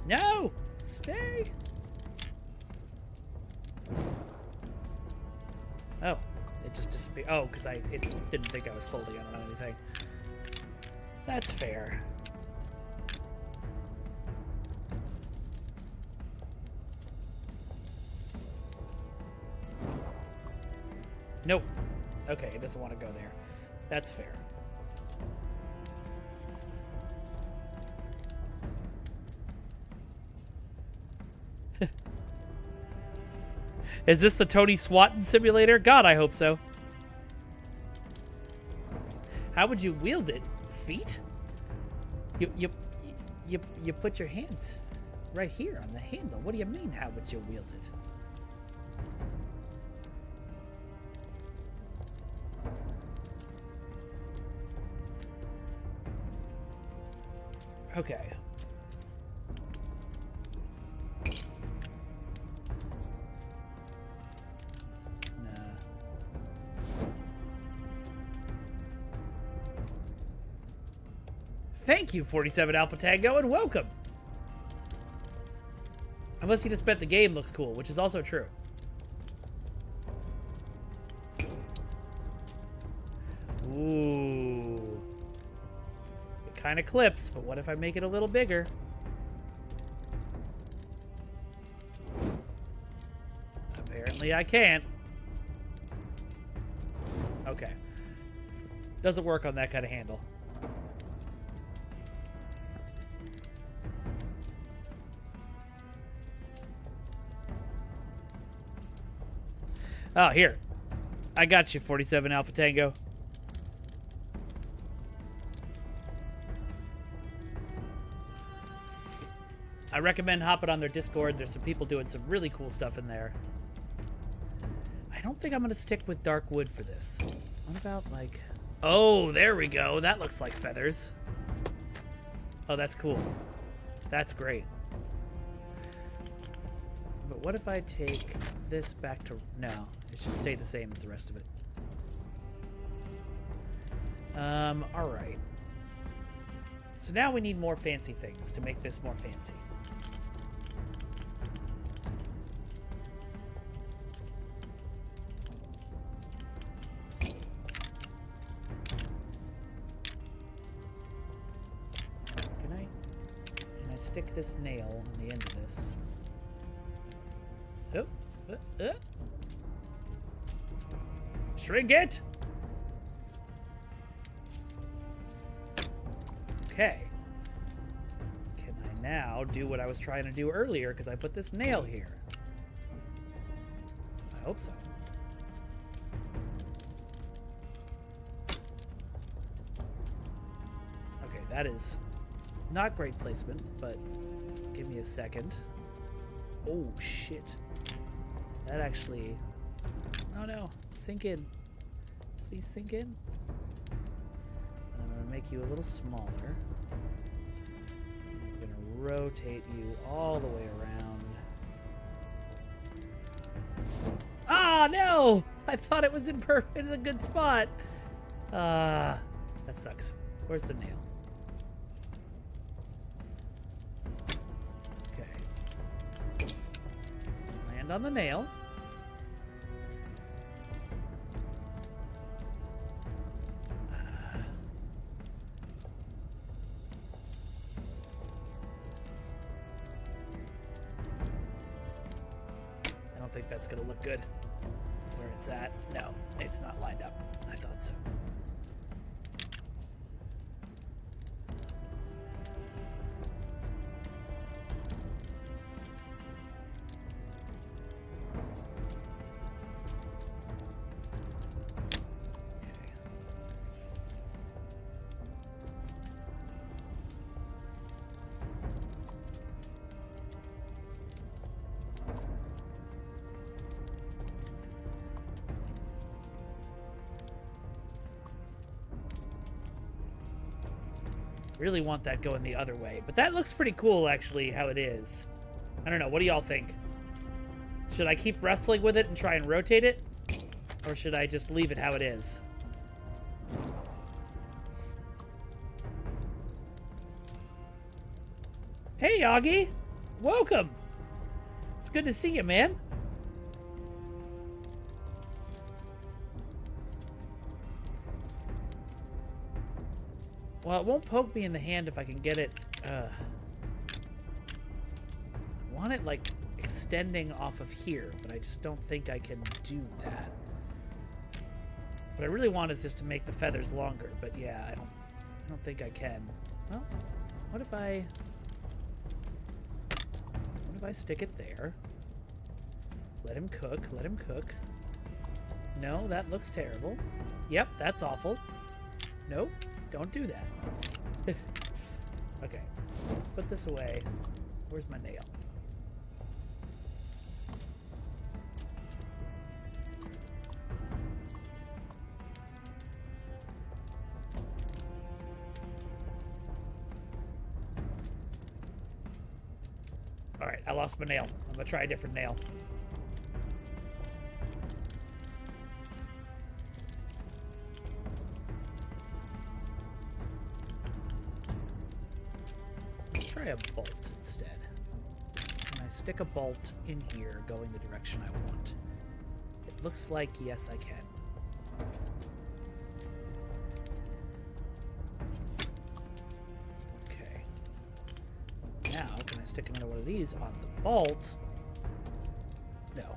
No! Stay! Oh, it just disappeared. Oh, because it didn't think I was holding it on anything. That's fair. Nope. Okay, it doesn't want to go there. That's fair. Is this the Tony Swatton simulator? God, I hope so. How would you wield it? Feet? You put your hands right here on the handle. What do you mean, how would you wield it? Okay. Thank you, 47 Alpha Tango, and welcome. Unless you just bet the game looks cool, which is also true. Ooh. It kind of clips, but what if I make it a little bigger? Apparently I can't. Okay. Doesn't work on that kind of handle. Oh, here. I got you, 47 Alpha Tango. I recommend hopping on their Discord. There's some people doing some really cool stuff in there. I don't think I'm going to stick with dark wood for this. What about, like... Oh, there we go. That looks like feathers. Oh, that's cool. That's great. But what if I take this back to... No, it should stay the same as the rest of it. Alright. So now we need more fancy things to make this more fancy. Can I stick this nail on the end of this? Oh, Shrink it! Okay. Can I now do what I was trying to do earlier because I put this nail here? I hope so. Okay, that is not great placement, but give me a second. Oh, shit. That actually... Oh, no. Sink in. Please sink in. I'm going to make you a little smaller. I'm going to rotate you all the way around. Ah, no! I thought it was in a good spot. That sucks. Where's the nail? Okay. Land on the nail. I think that's gonna look good where it's at. No, it's not lined up. I thought so. Really want that going the other way, but that looks pretty cool actually how it is. I don't know, what do y'all think? Should I keep wrestling with it and try and rotate it, or should I just leave it how it is? Hey Augie, welcome. It's good to see you, man. Well, it won't poke me in the hand if I can get it, I want it, like, extending off of here, but I just don't think I can do that. What I really want is just to make the feathers longer, but yeah, I don't think I can. Well, what if I stick it there? Let him cook, let him cook. No, that looks terrible. Yep, that's awful. Nope. Don't do that. Okay. Put this away. Where's my nail? Alright, I lost my nail. I'm gonna try a different nail. try a bolt instead. Can I stick a bolt in here going the direction I want? It looks like yes, I can. Okay. Now, can I stick another one of these on the bolt? No.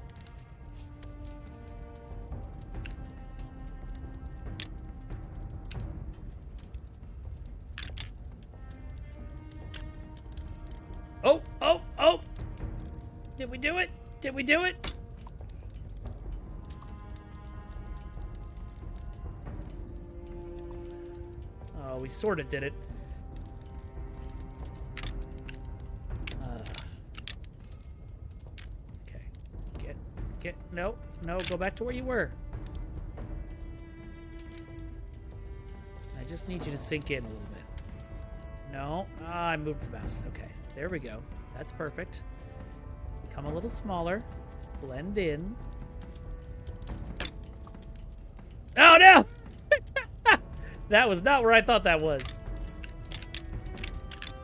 Oh, oh, oh! Did we do it? Did we do it? Oh, we sort of did it. Okay. No, go back to where you were. I just need you to sink in a little bit. No, I moved the mouse. Okay, there we go. That's perfect. Become a little smaller. Blend in. Oh, no! That was not where I thought that was.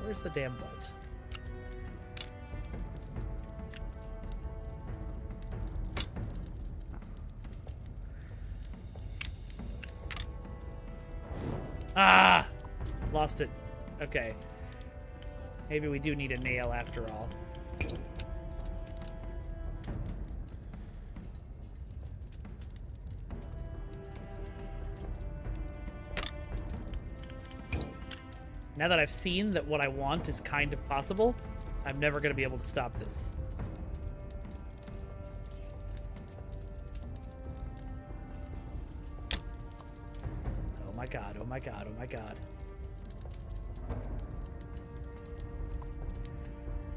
Where's the damn bolt? Ah! Lost it. Okay. Maybe we do need a nail after all. Now that I've seen that what I want is kind of possible, I'm never going to be able to stop this. Oh my god, oh my god, oh my god.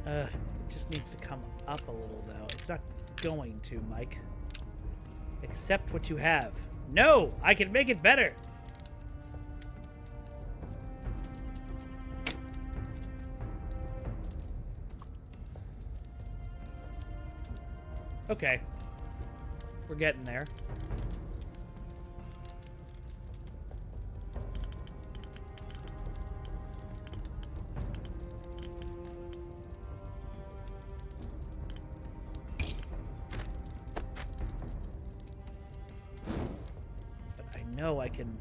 It just needs to come up a little, though. It's not going to, Mike. Accept what you have. No! I can make it better! Okay. We're getting there. But I know I can,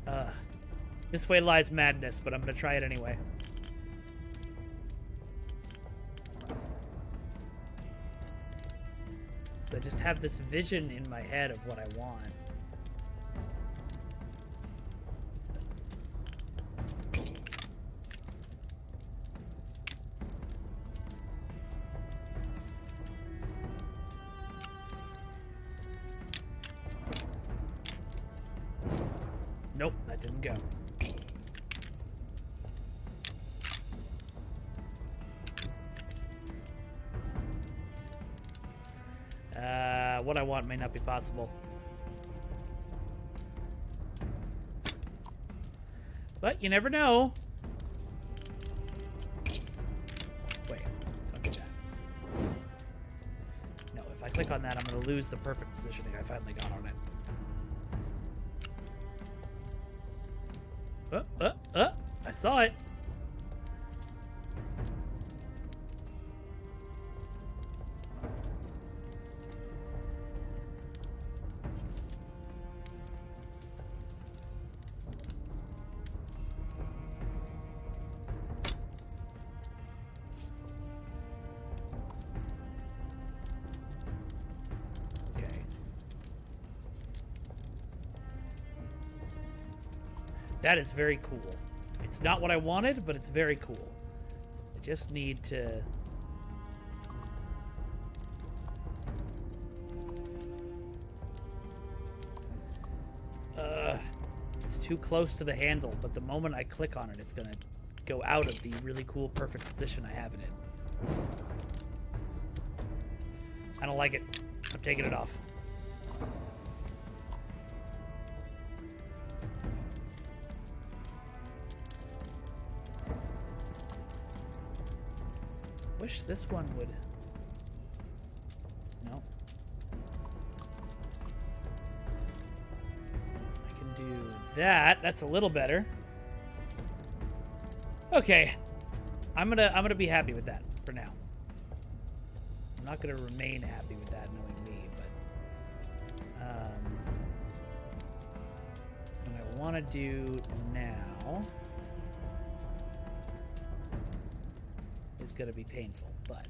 this way lies madness, but I'm gonna try it anyway. I just have this vision in my head of what I want. Nope, that didn't go. What I want may not be possible. But you never know. Wait, don't do that. No, if I click on that, I'm going to lose the perfect positioning I finally got on it. I saw it. That is very cool. It's not what I wanted, but it's very cool. I just need to... It's too close to the handle, but the moment I click on it, it's gonna go out of the really cool, perfect position I have it in. I don't like it. I'm taking it off. Wish this one would... No. I can do that. That's a little better. Okay. I'm gonna be happy with that for now. I'm not gonna remain happy with that, knowing me, but what I want to do now is gonna be painful, but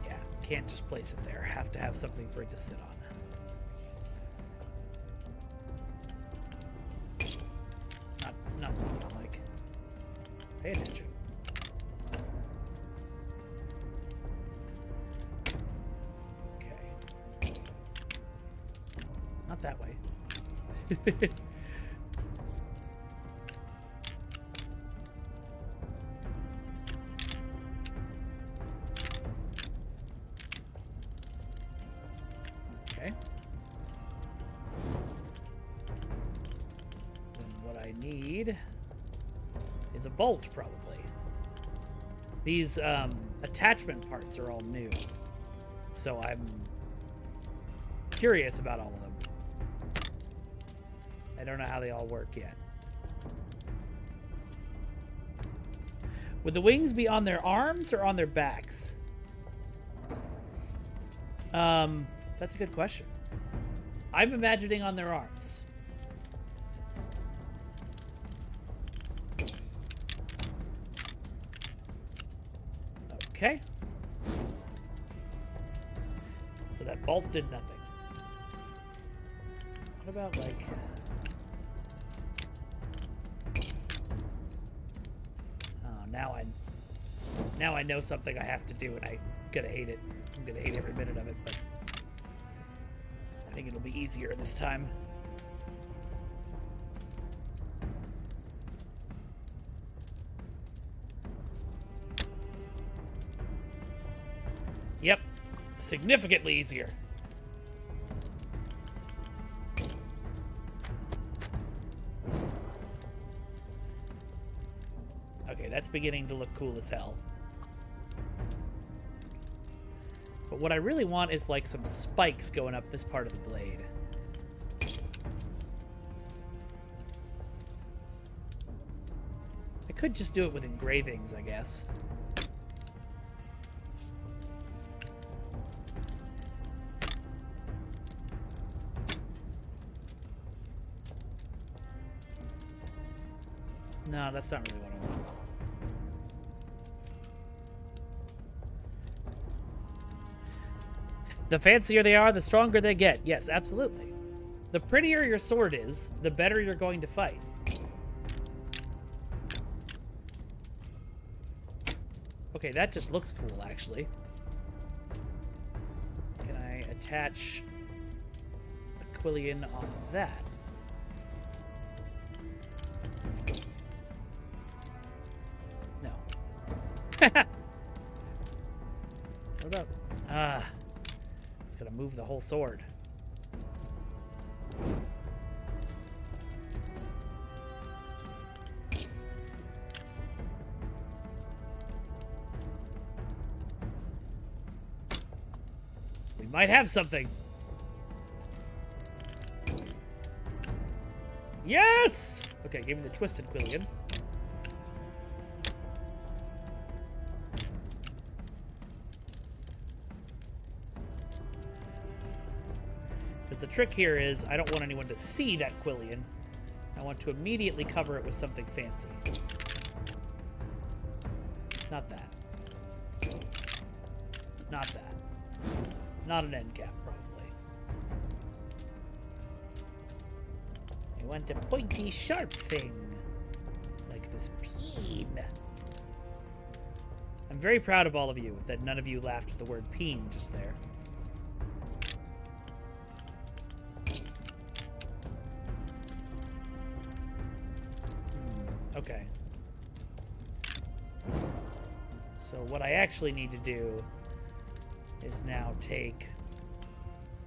yeah, can't just place it there. Have to have something for it to sit on. Not like. Pay attention. Okay. Not that way. Okay. Then what I need is a bolt, probably. These attachment parts are all new, so I'm curious about all of them. I don't know how they all work yet. Would the wings be on their arms or on their backs? That's a good question. I'm imagining on their arms. Okay. So that bolt did nothing. What about, like... Oh, now I know something I have to do, and I'm gonna hate it. I'm gonna hate every minute of it, but I think it'll be easier this time. Yep, significantly easier. Okay, that's beginning to look cool as hell. But what I really want is like some spikes going up this part of the blade. I could just do it with engravings, I guess. No, that's not really what I want. The fancier they are, the stronger they get. Yes, absolutely. The prettier your sword is, the better you're going to fight. Okay, that just looks cool, actually. Can I attach a Quillian off of that? No. What about... It's gonna move the whole sword. We might have something. Yes! Okay, give me the twisted Quillian. The trick here is I don't want anyone to see that Quillian. I want to immediately cover it with something fancy. Not that. Not that. Not an end cap, probably. I want a pointy, sharp thing. Like this peen. I'm very proud of all of you that none of you laughed at the word peen just there. Okay. So what I actually need to do is now take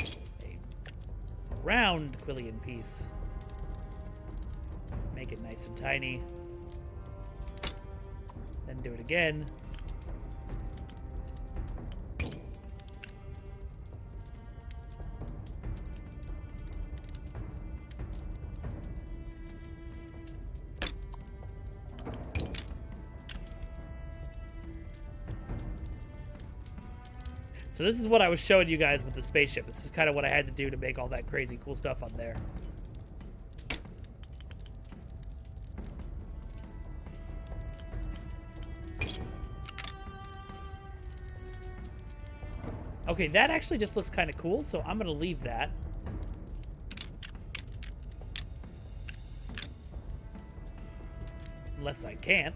a round Quillian piece, make it nice and tiny, then do it again. So this is what I was showing you guys with the spaceship. This is kind of what I had to do to make all that crazy cool stuff on there. Okay, that actually just looks kind of cool, so I'm going to leave that. Unless I can't.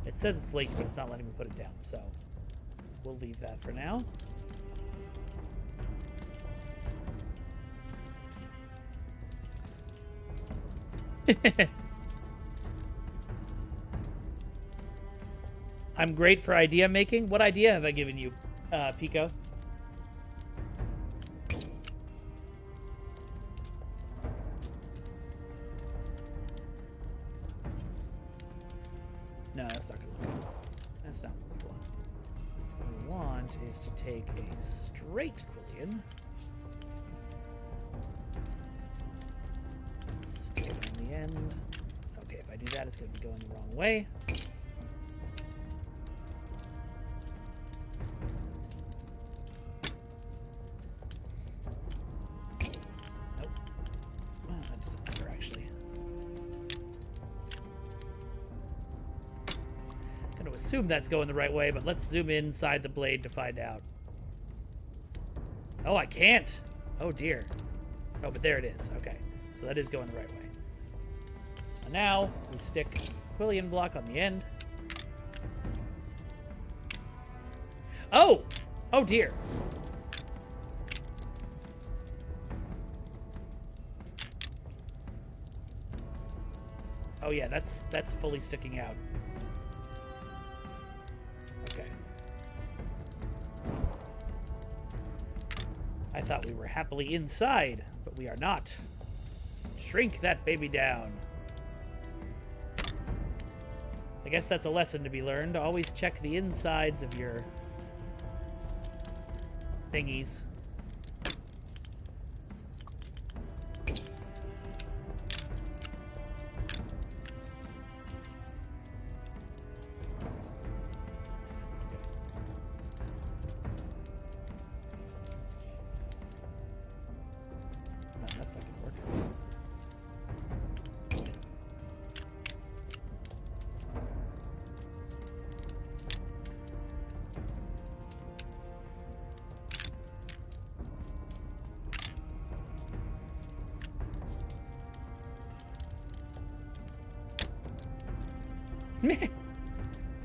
It says it's linked, but it's not letting me put it down, so we'll leave that for now. I'm great for idea making. What idea have I given you, Pico? No, that's not gonna look good. That's not what we want. What we want is to take a straight quillion. Stick it on the end. Okay, if I do that, it's gonna be going the wrong way. Assume that's going the right way, but let's zoom inside the blade to find out. Oh, I can't. Oh, dear. Oh, but there it is. Okay, so that is going the right way. And now we stick quillion block on the end. Oh! Oh, dear. Oh, yeah, that's fully sticking out. I thought we were happily inside, but we are not. Shrink that baby down. I guess that's a lesson to be learned. Always check the insides of your thingies.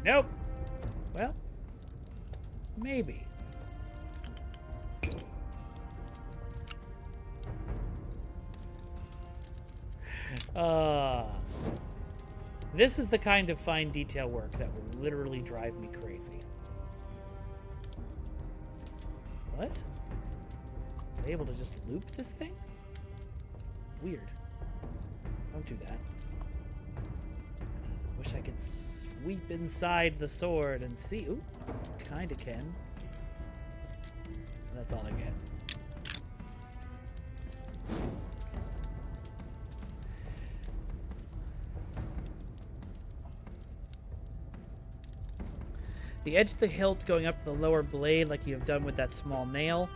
Nope. Well, maybe. This is the kind of fine detail work that will literally drive me crazy. What? Was I able to just loop this thing? Weird. Don't do that. Wish I could sweep inside the sword and see. Ooh, kinda can. That's all I get. The edge of the hilt going up the lower blade like you have done with that small nail,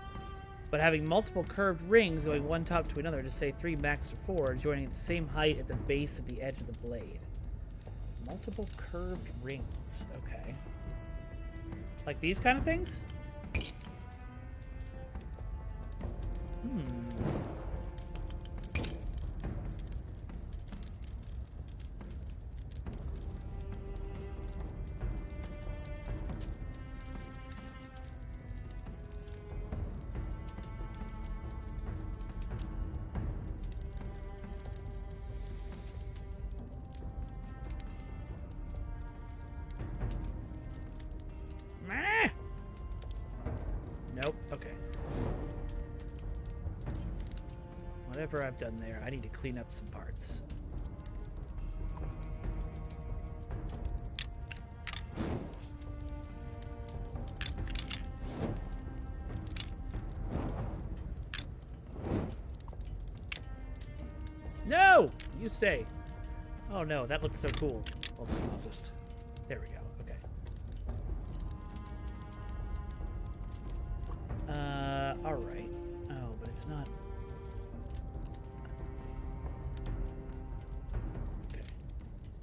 but having multiple curved rings going one top to another to say 3 max to 4, joining at the same height at the base of the edge of the blade. Multiple curved rings. Okay. Like these kind of things? Nope. Okay. Whatever I've done there, I need to clean up some parts. No! You stay. Oh no, that looks so cool. Hold on, I'll just... There we go. Okay. Alright. Oh, but it's not... Okay.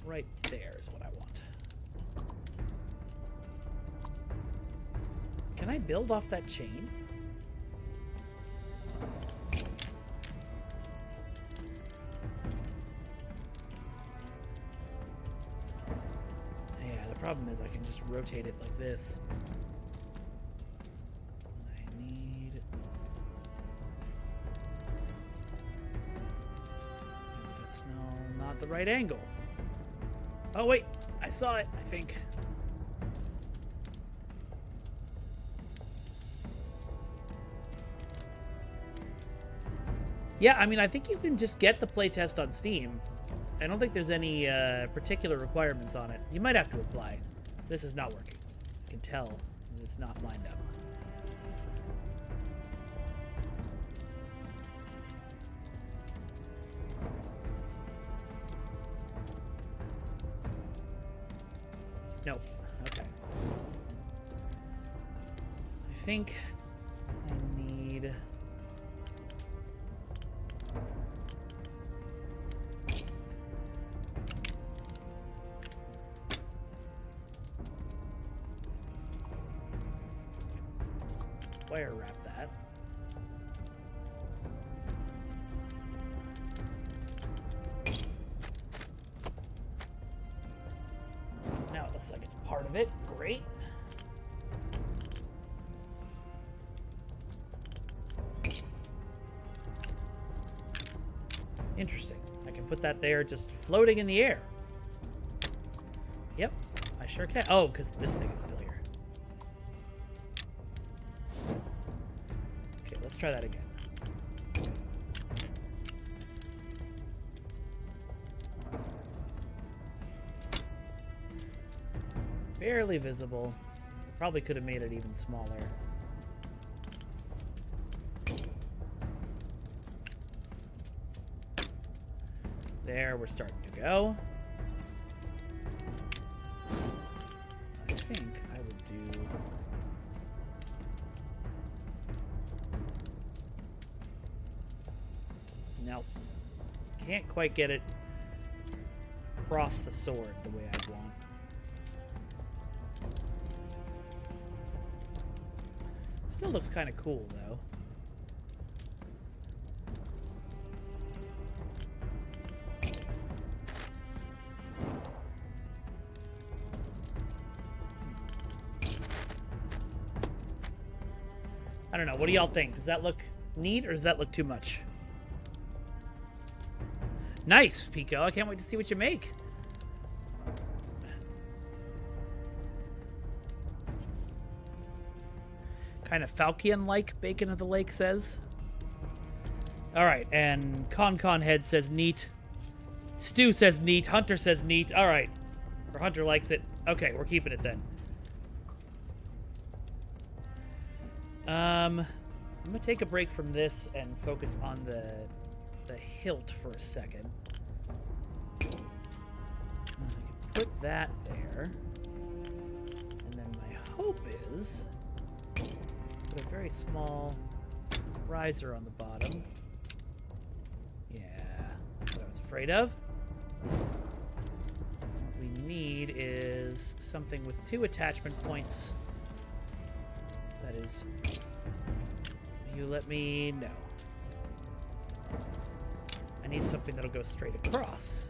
Right there is what I want. Can I build off that chain? Yeah, the problem is I can just rotate it like this. I need... That's not the right angle. Oh wait, I saw it, I think. Yeah, I mean, I think you can just get the playtest on Steam. I don't think there's any particular requirements on it. You might have to apply. This is not working. You can tell that it's not lined up. Nope. Okay. I think I need... wire wrap that. Now it looks like it's part of it. Great. Interesting. I can put that there just floating in the air. Yep, I sure can. Oh, because this thing is still here. Okay, let's try that again. Barely visible. Probably could have made it even smaller. There, we're starting to go. I think I would do... Nope. Can't quite get it across the sword the way I want. Still looks kind of cool, though. I don't know. What do y'all think? Does that look neat, or does that look too much? Nice, Pico. I can't wait to see what you make. Kind of Falcon-like, Bacon of the Lake says. All right, and Con Head says neat. Stu says neat. Hunter says neat. All right. Or Hunter likes it. Okay, we're keeping it then. I'm gonna take a break from this and focus on the hilt for a second. I can put that there. And then my hope is put a very small riser on the bottom. Yeah, that's what I was afraid of. What we need is something with 2 attachment points. That is... You let me know. I need something that'll go straight across.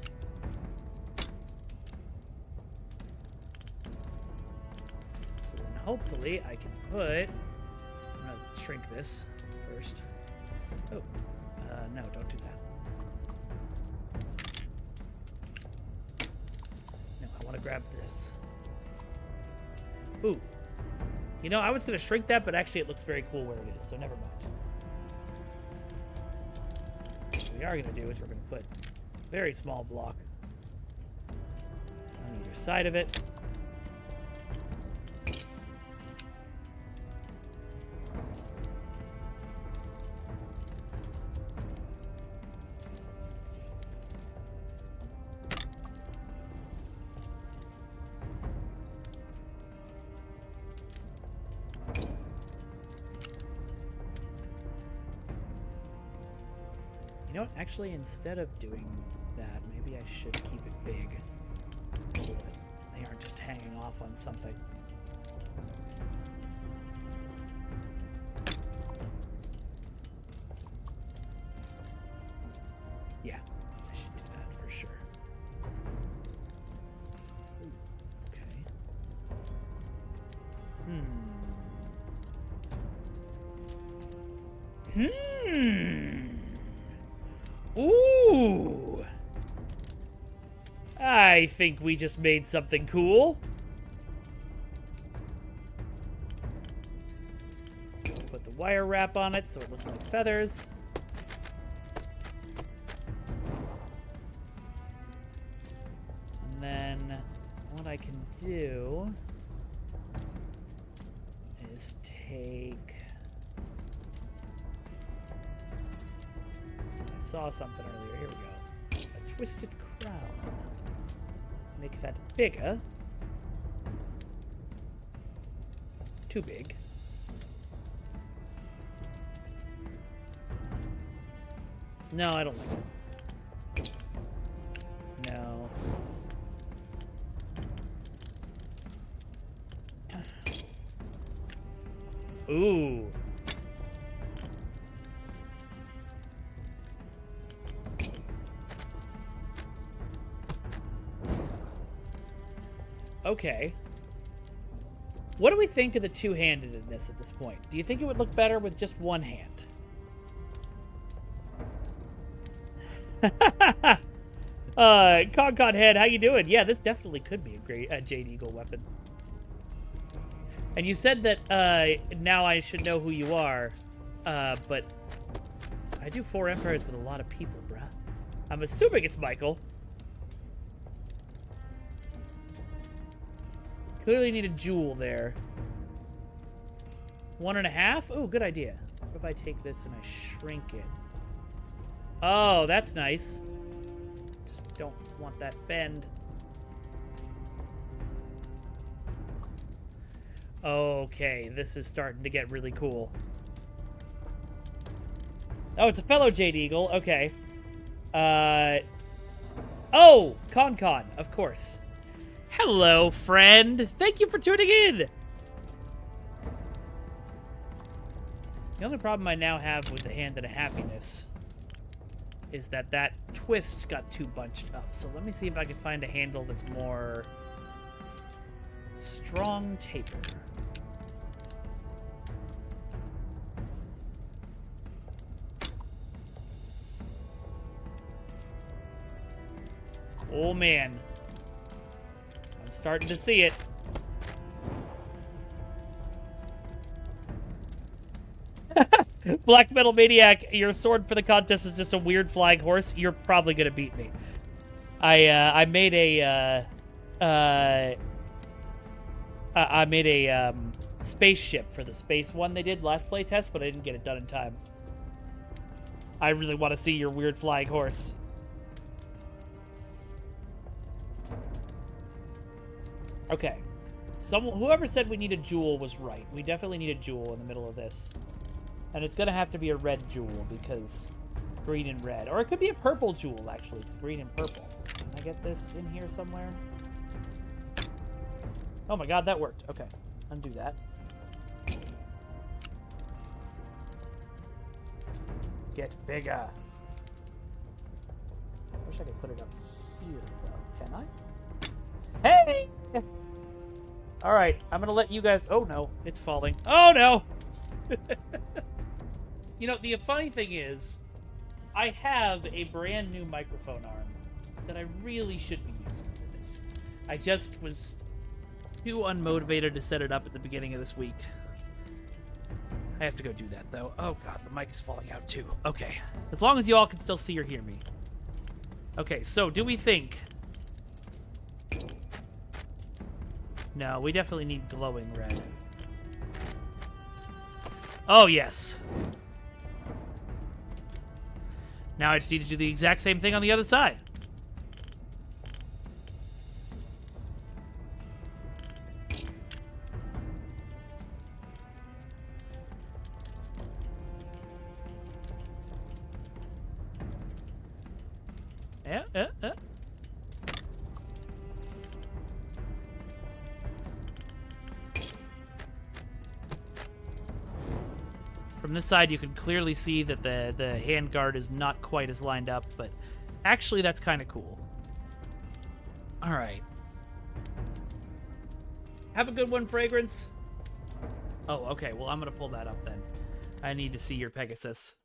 So then hopefully I can put... I'm going to shrink this first. Oh, no, don't do that. No, I want to grab this. Ooh. You know, I was going to shrink that, but actually it looks very cool where it is, so never mind. What we are going to do is we're going to put a very small block on either side of it. know, actually, instead of doing that, maybe I should keep it big so that they aren't just hanging off on something. Yeah, I should do that for sure. Ooh, okay. Ooh. I think we just made something cool. Let's put the wire wrap on it so it looks like feathers. And then what I can do is take... I saw something earlier. Here we go. A twisted crown. Make that bigger. Too big. No, I don't like it. No. Ooh. Okay. What do we think of the two-handedness at this point? Do you think it would look better with just one hand? Con Head, how you doing? Yeah, this definitely could be a great Jade Eagle weapon. And you said that now I should know who you are, but I do 4 empires with a lot of people, bruh. I'm assuming it's Michael. Clearly need a jewel there. 1.5? Ooh, good idea. What if I take this and I shrink it? Oh, that's nice. Just don't want that bend. Okay, this is starting to get really cool. Oh, it's a fellow Jade Eagle. Okay. Oh, Con, of course. Hello, friend. Thank you for tuning in. The only problem I now have with the Hand of Happiness is that that twist got too bunched up. So let me see if I can find a handle that's more strong taper. Oh, man. I'm starting to see it. Black Metal Maniac, your sword for the contest is just a weird flying horse. You're probably gonna beat me. I made a spaceship for the space one they did last playtest, but I didn't get it done in time. I really want to see your weird flying horse. Okay. Whoever said we need a jewel was right. We definitely need a jewel in the middle of this. And it's going to have to be a red jewel because green and red. Or it could be a purple jewel, actually, because green and purple. Can I get this in here somewhere? Oh my god, that worked. Okay. Undo that. Get bigger. I wish I could put it up here, though. Can I? Hey! Alright, I'm going to let you guys... Oh, no. It's falling. Oh, no! You know, the funny thing is, I have a brand new microphone arm that I really should be using for this. I just was too unmotivated to set it up at the beginning of this week. I have to go do that, though. Oh, God, the mic is falling out, too. Okay. As long as you all can still see or hear me. Okay, so do we think... No, we definitely need glowing red. Oh, yes. Now I just need to do the exact same thing on the other side. From this side, you can clearly see that the handguard is not quite as lined up, but actually that's kind of cool. All right. Have a good one, Fragrance. Oh, okay. Well, I'm going to pull that up then. I need to see your Pegasus.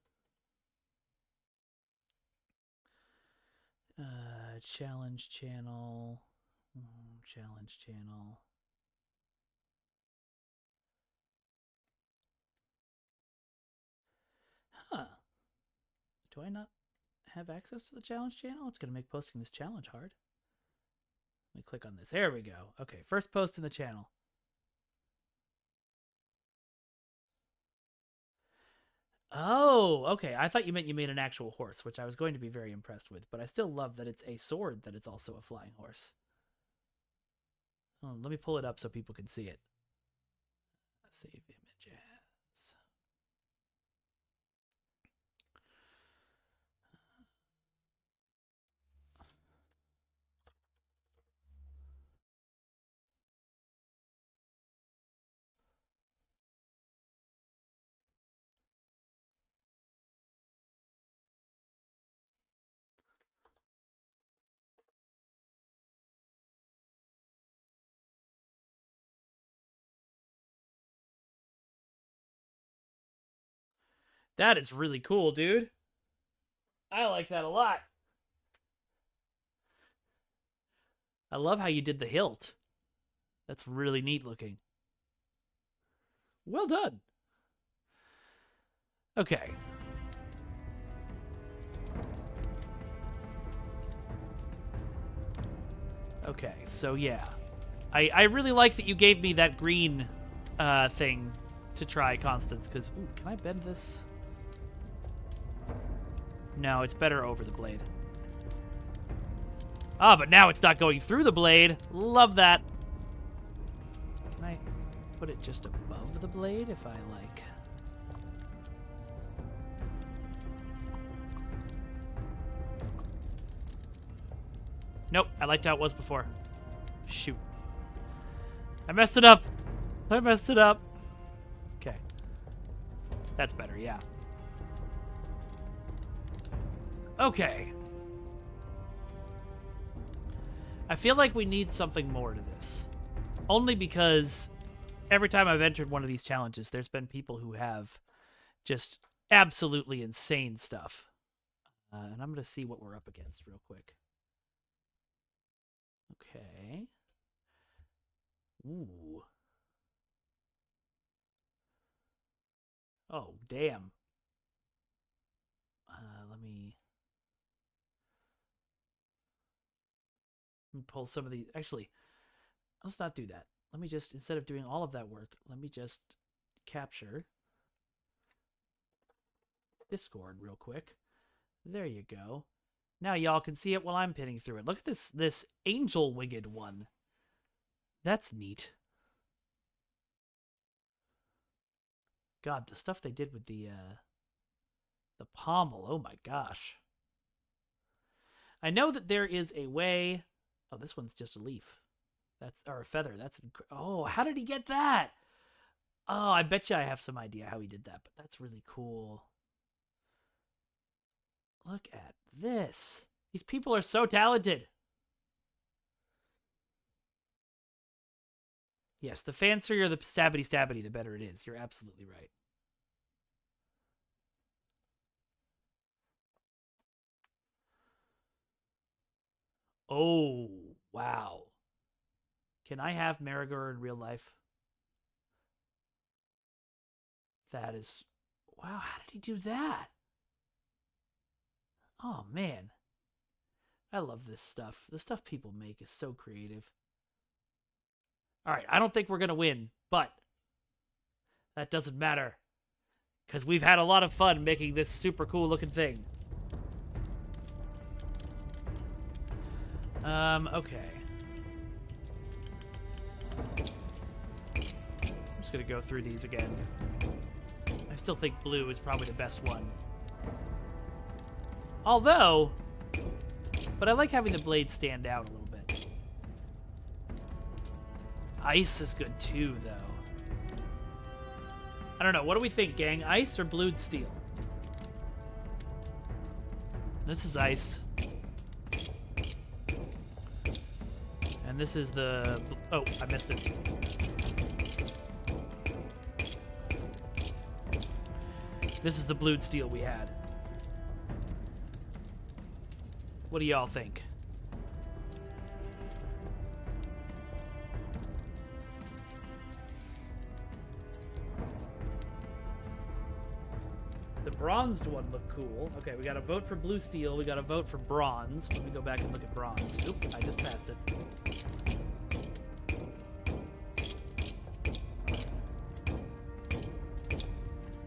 Challenge channel. Challenge channel. Huh. Do I not have access to the challenge channel? It's going to make posting this challenge hard. Let me click on this. There we go. Okay, first post in the channel. Oh, okay. I thought you meant you made an actual horse, which I was going to be very impressed with, but I still love that it's a sword that it's also a flying horse. Oh, let me pull it up so people can see it. Save images. That is really cool, dude. I like that a lot. I love how you did the hilt. That's really neat looking. Well done. Okay. Okay, so yeah. I really like that you gave me that green thing to try, Constance, because... Ooh, can I bend this? No, it's better over the blade. Ah, but now it's not going through the blade. Love that. Can I put it just above the blade if I like? Nope, I liked how it was before. Shoot. I messed it up. I messed it up. Okay. That's better, yeah. Okay. I feel like we need something more to this. Only because every time I've entered one of these challenges, there's been people who have just absolutely insane stuff. And I'm going to see what we're up against real quick. Okay. Ooh. Oh, damn. Let me pull some of these. Actually, let's not do that. Let me just, instead of doing all of that work, let me just capture Discord real quick. There you go. Now y'all can see it while I'm pinning through it. Look at this angel winged one. That's neat. God, the stuff they did with the pommel. Oh my gosh. I know that there is a way. Oh, this one's just a leaf. Or a feather. Oh, how did he get that? Oh, I bet you I have some idea how he did that, but that's really cool. Look at this. These people are so talented. Yes, the fancier the stabby, the better it is. You're absolutely right. Oh, wow. Can I have Marigor in real life? That is... Wow, how did he do that? Oh, man. I love this stuff. The stuff people make is so creative. All right, I don't think we're going to win, but that doesn't matter. Because we've had a lot of fun making this super cool looking thing. Okay. I'm just going to go through these again. I still think blue is probably the best one. Although, But I like having the blade stand out a little bit. Ice is good too, though. I don't know. What do we think, gang? Ice or blued steel? This is ice. And this is the... Oh, I missed it. This is the blued steel we had. What do y'all think? The bronzed one looked cool. Okay, we got a vote for blue steel. We got a vote for bronze. Let me go back and look at bronze. Oop, I just passed it.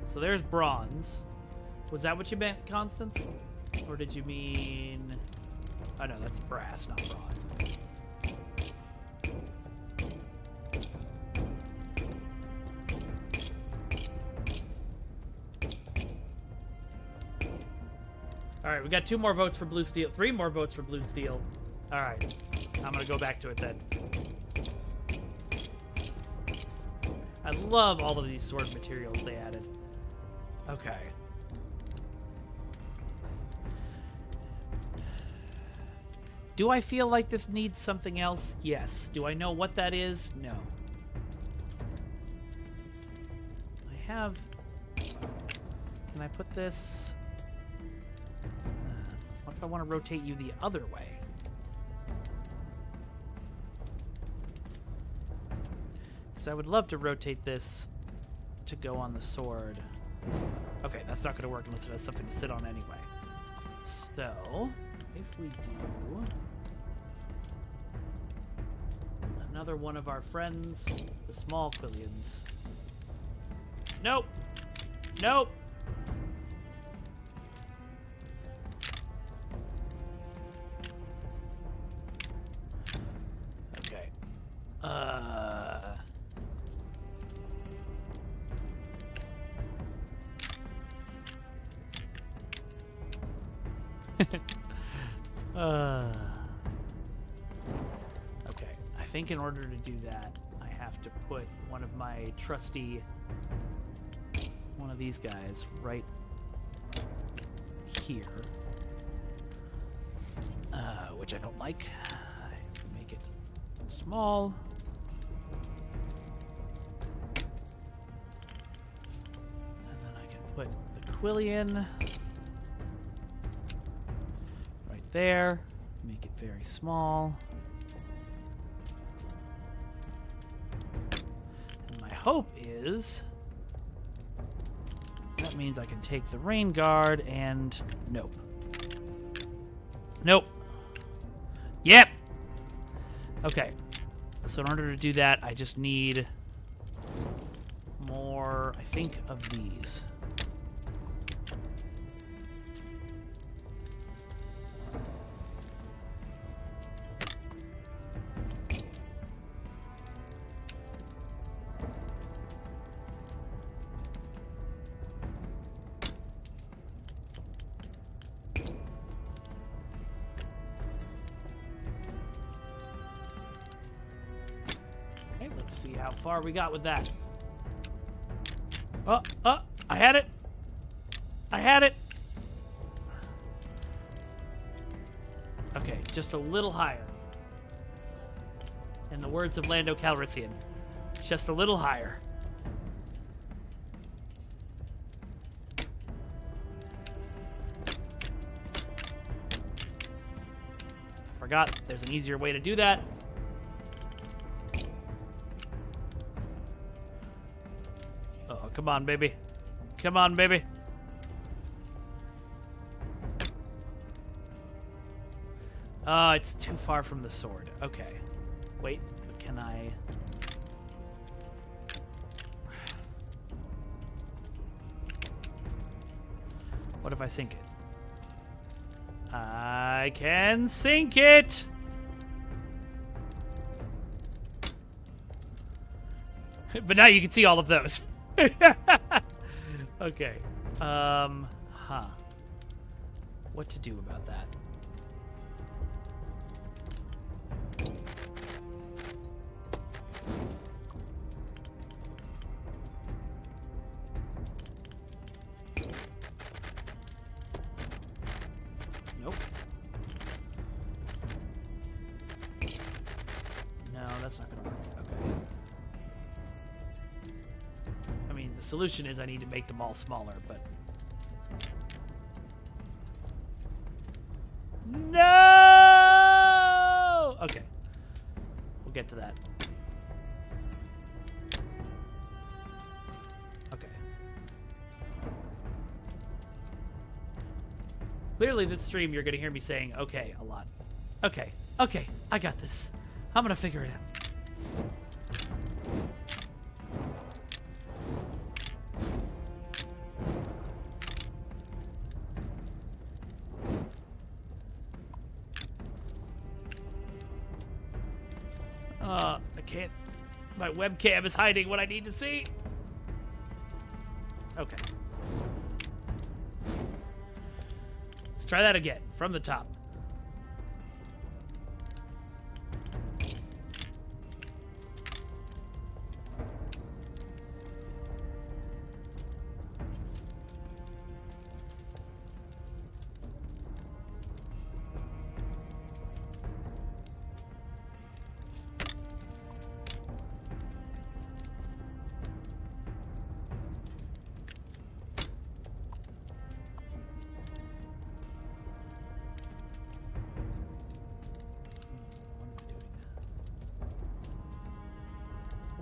So there's bronze. Was that what you meant, Constance? Or did you mean... Oh, no, that's brass, not bronze. All right, we got 2 more votes for blue steel. 3 more votes for blue steel. All right, I'm going to go back to it then. I love all of these sword materials they added. Okay. Do I feel like this needs something else? Yes. Do I know what that is? No. I have... Can I put this... What if I want to rotate you the other way? Because I would love to rotate this to go on the sword. Okay, that's not going to work unless it has something to sit on anyway. So, if we do another one of our friends, the small Quillians. Nope! Nope! Okay. Okay, I think in order to do that, I have to put one of my trusty, one of these guys right here, which I don't like. I make it small. And then I can put the Quillian right there. Make it very small. And my hope is that means I can take the Rain Guard and... Nope. Nope. Yep! Okay. So in order to do that, I just need more, I think, of these. How far we got with that. I had it. I had it. Okay, just a little higher. In the words of Lando Calrissian, just a little higher. Forgot there's an easier way to do that. Come on, baby. Come on, baby. It's too far from the sword. Okay. Wait, but can I... What if I sink it? I can sink it! But now you can see all of those. Okay. What to do about that? that's not gonna work. Okay. I mean, the solution is I need to make them all smaller, but... No! Okay. We'll get to that. Okay. Clearly, this stream, you're going to hear me saying, okay, a lot. Okay. Okay. I got this. I'm going to figure it out. I can't. My webcam is hiding what I need to see. Okay. Let's try that again from the top.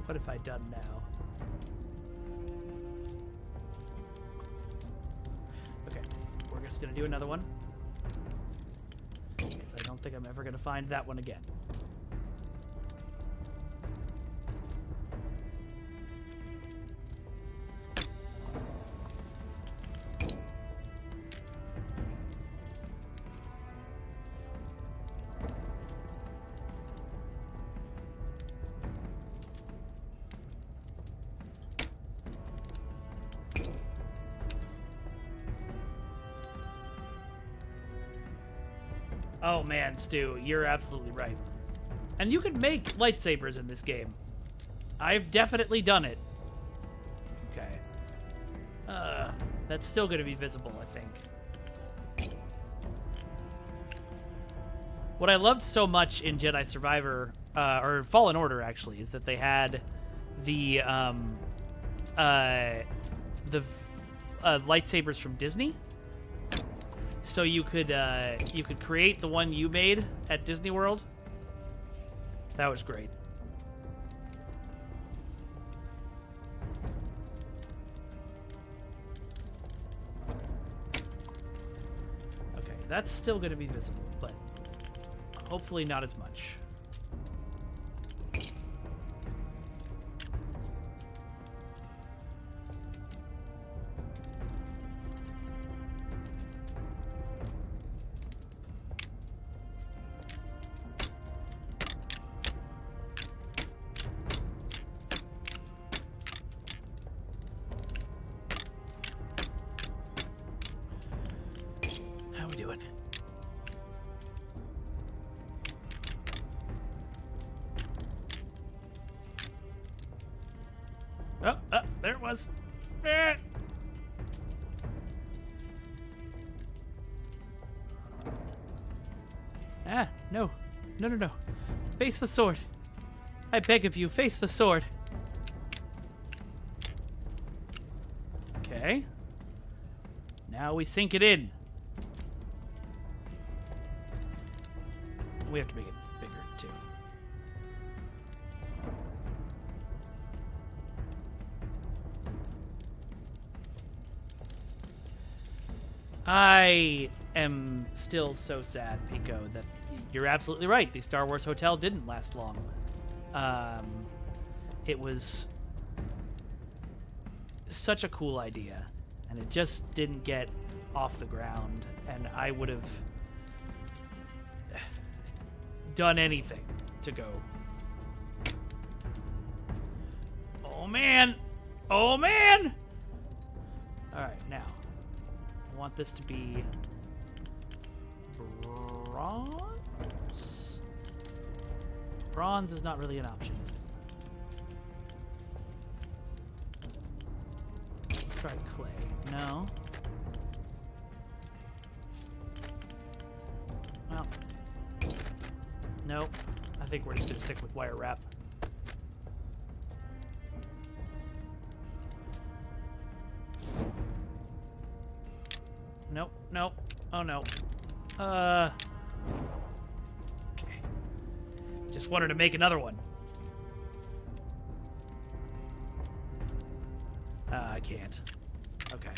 What have I done now? Okay, we're just gonna do another one. Because I don't think I'm ever gonna find that one again. Oh man, Stu, you're absolutely right. And you can make lightsabers in this game. I've definitely done it. Okay. That's still going to be visible, I think. What I loved so much in Jedi Survivor, or Fallen Order actually, is that they had the lightsabers from Disney. So you could create the one you made at Disney World. That was great. Okay, that's still going to be visible, but hopefully not as much. There it was. Ah, no. No, no, no. Face the sword. I beg of you, face the sword. Okay. Now we sink it in. We have to make it bigger, too. I am still so sad, Pico, that you're absolutely right. The Star Wars Hotel didn't last long. It was such a cool idea, and it just didn't get off the ground, and I would have done anything to go. Oh, man! Oh, man! Alright, now. I want this to be bronze? Bronze is not really an option, is it? Let's try clay. No. Well. Nope. I think we're just going to stick with wire wrap. Nope, nope. Oh, no. Okay. Just wanted to make another one. I can't. Okay.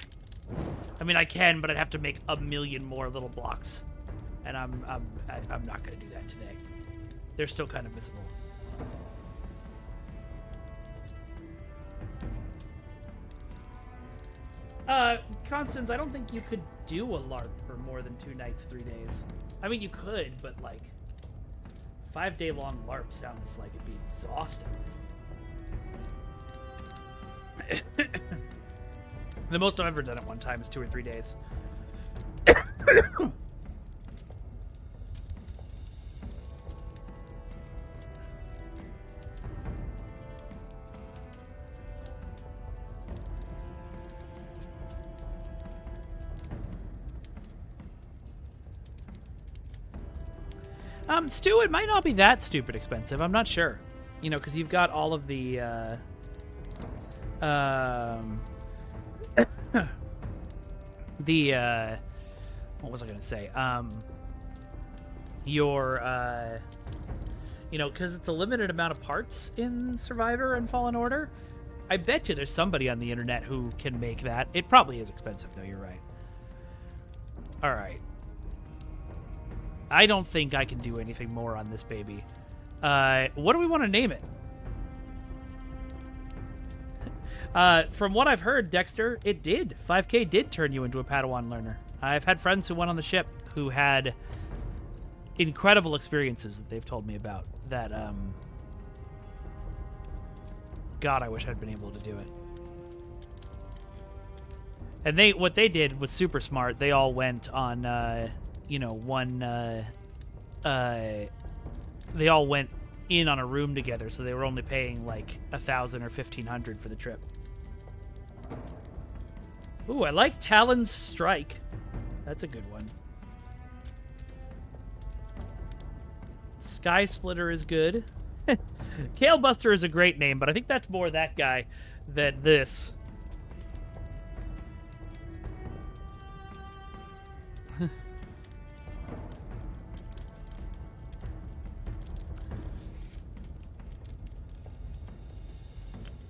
I mean, I can, but I'd have to make a million more little blocks. And I'm not going to do that today. They're still kind of visible. Constance, I don't think you could do a LARP for more than 2 nights, 3 days. I mean, you could, but, like, 5-day-long LARP sounds like it'd be exhausting. The most I've ever done at one time is 2 or 3 days. Stu, it might not be that stupid expensive. I'm not sure. You know, because you've got all of the, what was I going to say? You know, because it's a limited amount of parts in Survivor and Fallen Order. I bet you there's somebody on the internet who can make that. It probably is expensive, though. You're right. All right. I don't think I can do anything more on this baby. What do we want to name it? From what I've heard, Dexter, it did. 5K did turn you into a Padawan learner. I've had friends who went on the ship who had incredible experiences that they've told me about. That, God, I wish I'd been able to do it. And what they did was super smart. They all went on, you know, they all went in on a room together, so they were only paying like 1,000 or 1,500 for the trip. Ooh, I like Talon's Strike. That's a good one. Sky Splitter is good. Kale Buster is a great name, but I think that's more that guy than this.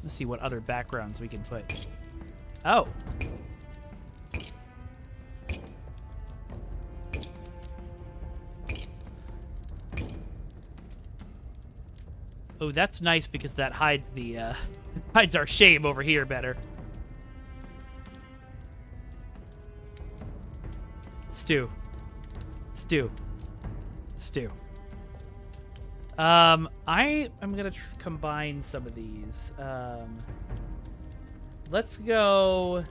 Let's see what other backgrounds we can put. Oh. Oh, that's nice because that hides the hides our shame over here better. Stew. I am gonna combine some of these. Let's go.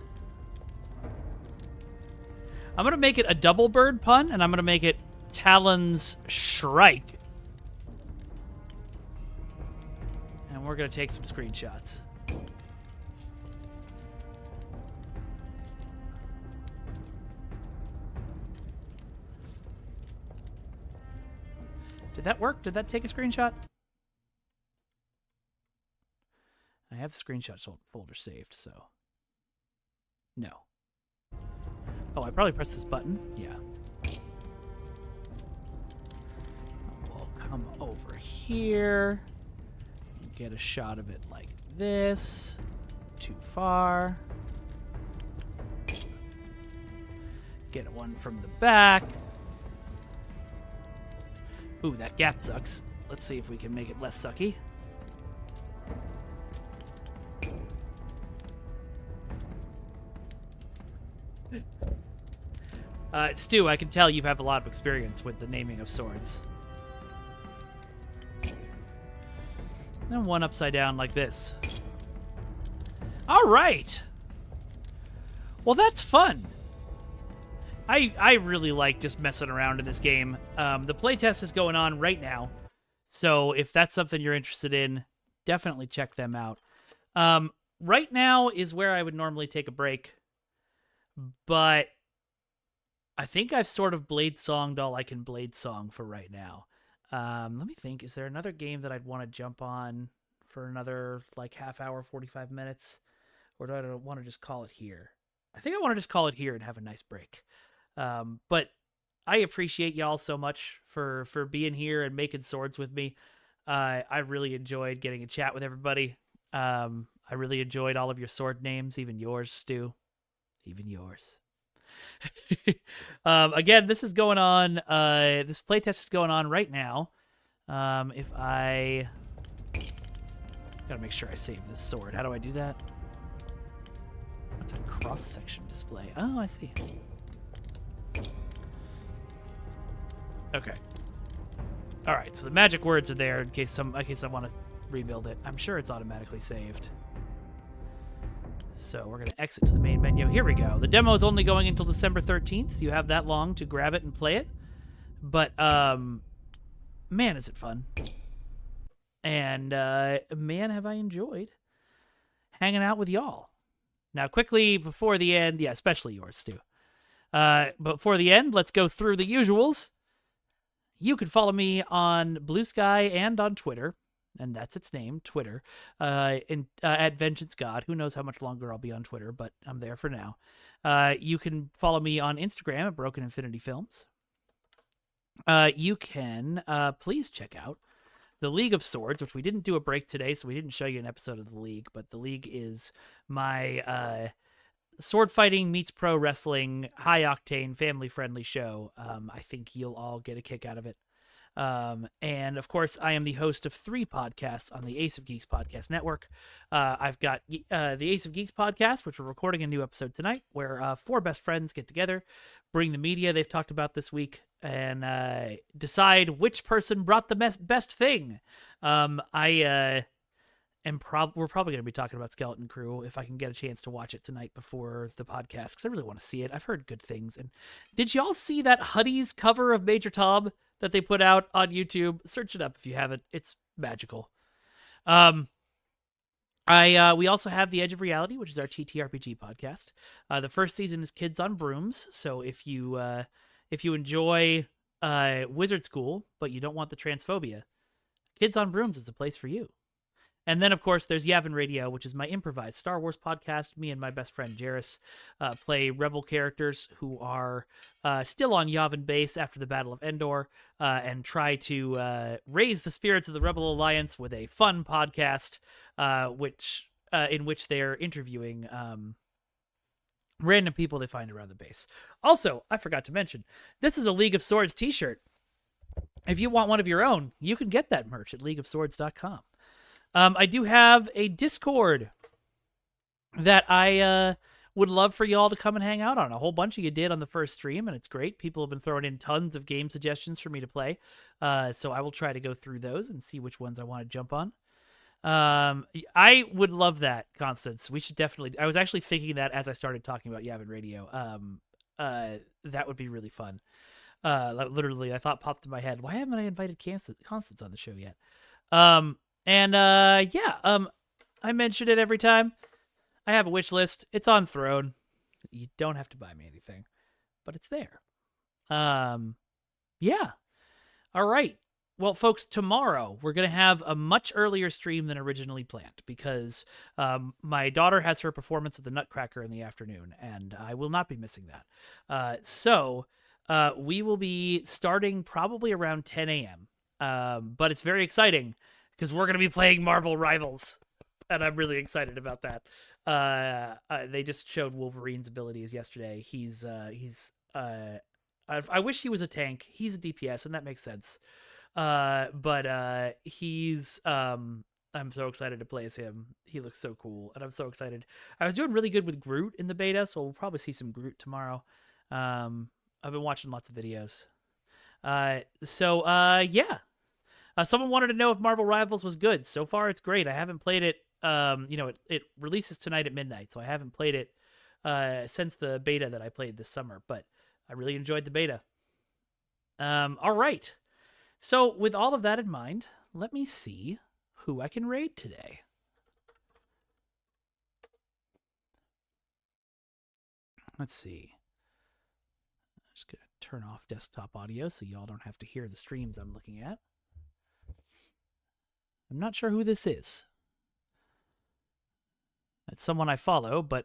I'm gonna make it a double bird pun, and I'm gonna make it Talon's Shrike. And we're gonna take some screenshots. Did that work? Did that take a screenshot? I have the screenshot folder saved, so... No. Oh, I probably pressed this button? Yeah. We'll come over here. Get a shot of it like this. Too far. Get one from the back. Ooh, that gap sucks. Let's see if we can make it less sucky. Stu, I can tell you have a lot of experience with the naming of swords. And one upside down like this. All right. Well, that's fun. I really like just messing around in this game. The playtest is going on right now, so if that's something you're interested in, definitely check them out. Right now is where I would normally take a break, but I think I've sort of Bladesonged all I can Bladesong for right now. Let me think. Is there another game that I'd want to jump on for another like half hour, 45 minutes? Or do I want to just call it here? I think I want to just call it here and have a nice break. But I appreciate y'all so much for being here and making swords with me. I really enjoyed getting a chat with everybody. I really enjoyed all of your sword names, even yours, Stu. Even yours. Again, this is going on. This playtest is going on right now. If I gotta make sure I save this sword. How do I do that? That's a cross-section display. Oh, I see. Okay. All right. So the magic words are there in case I want to rebuild it. I'm sure it's automatically saved. So we're going to exit to the main menu. Here we go. The demo is only going until December 13th, so you have that long to grab it and play it. But, man, is it fun. And, man, have I enjoyed hanging out with y'all. Now, quickly, before the end, yeah, especially yours, too. Before the end, let's go through the usuals. You can follow me on Blue Sky and on Twitter. And that's its name, Twitter, at Vengeance God. Who knows how much longer I'll be on Twitter, but I'm there for now. You can follow me on Instagram at Broken Infinity Films. You can please check out the League of Swords, which we didn't do a break today, so we didn't show you an episode of the League, but the League is my sword fighting meets pro wrestling, high-octane, family-friendly show. I think you'll all get a kick out of it. And of course, I am the host of 3 podcasts on the Ace of Geeks podcast network. I've got the Ace of Geeks podcast, which we're recording a new episode tonight, where 4 best friends get together, bring the media they've talked about this week, and decide which person brought the best thing. We're probably going to be talking about Skeleton Crew if I can get a chance to watch it tonight before the podcast, because I really want to see it. I've heard good things. And did y'all see that Huddy's cover of Major Tom that they put out on YouTube? Search it up if you haven't. It's magical. We also have The Edge of Reality, which is our TTRPG podcast. The first season is Kids on Brooms, so if you enjoy Wizard School but you don't want the transphobia, Kids on Brooms is the place for you. And then, of course, there's Yavin Radio, which is my improvised Star Wars podcast. Me and my best friend Jairus play rebel characters who are still on Yavin base after the Battle of Endor and try to raise the spirits of the Rebel Alliance with a fun podcast in which they're interviewing random people they find around the base. Also, I forgot to mention, this is a League of Swords t-shirt. If you want one of your own, you can get that merch at leagueofswords.com. I do have a Discord that I would love for y'all to come and hang out on. A whole bunch of you did on the first stream, and it's great. People have been throwing in tons of game suggestions for me to play. So I will try to go through those and see which ones I want to jump on. I would love that, Constance. We should definitely... I was actually thinking that as I started talking about Yavin Radio. That would be really fun. Literally, a thought popped in my head. Why haven't I invited Constance on the show yet? I mention it every time. I have a wish list. It's on Throne. You don't have to buy me anything, but it's there. Yeah. All right. Well, folks, tomorrow we're going to have a much earlier stream than originally planned because my daughter has her performance at the Nutcracker in the afternoon, and I will not be missing that. So we will be starting probably around 10 a.m., but it's very exciting because we're going to be playing Marvel Rivals, and I'm really excited about that. They just showed Wolverine's abilities yesterday. I wish he was a tank. He's a DPS, and that makes sense. But I'm so excited to play as him. He looks so cool, and I'm so excited. I was doing really good with Groot in the beta, so we'll probably see some Groot tomorrow. I've been watching lots of videos. Yeah. Someone wanted to know if Marvel Rivals was good. So far, it's great. I haven't played it. It releases tonight at midnight, so I haven't played it since the beta that I played this summer. But I really enjoyed the beta. All right. So with all of that in mind, let me see who I can raid today. Let's see. I'm just gonna turn off desktop audio so y'all don't have to hear the streams I'm looking at. I'm not sure who this is. It's someone I follow, but...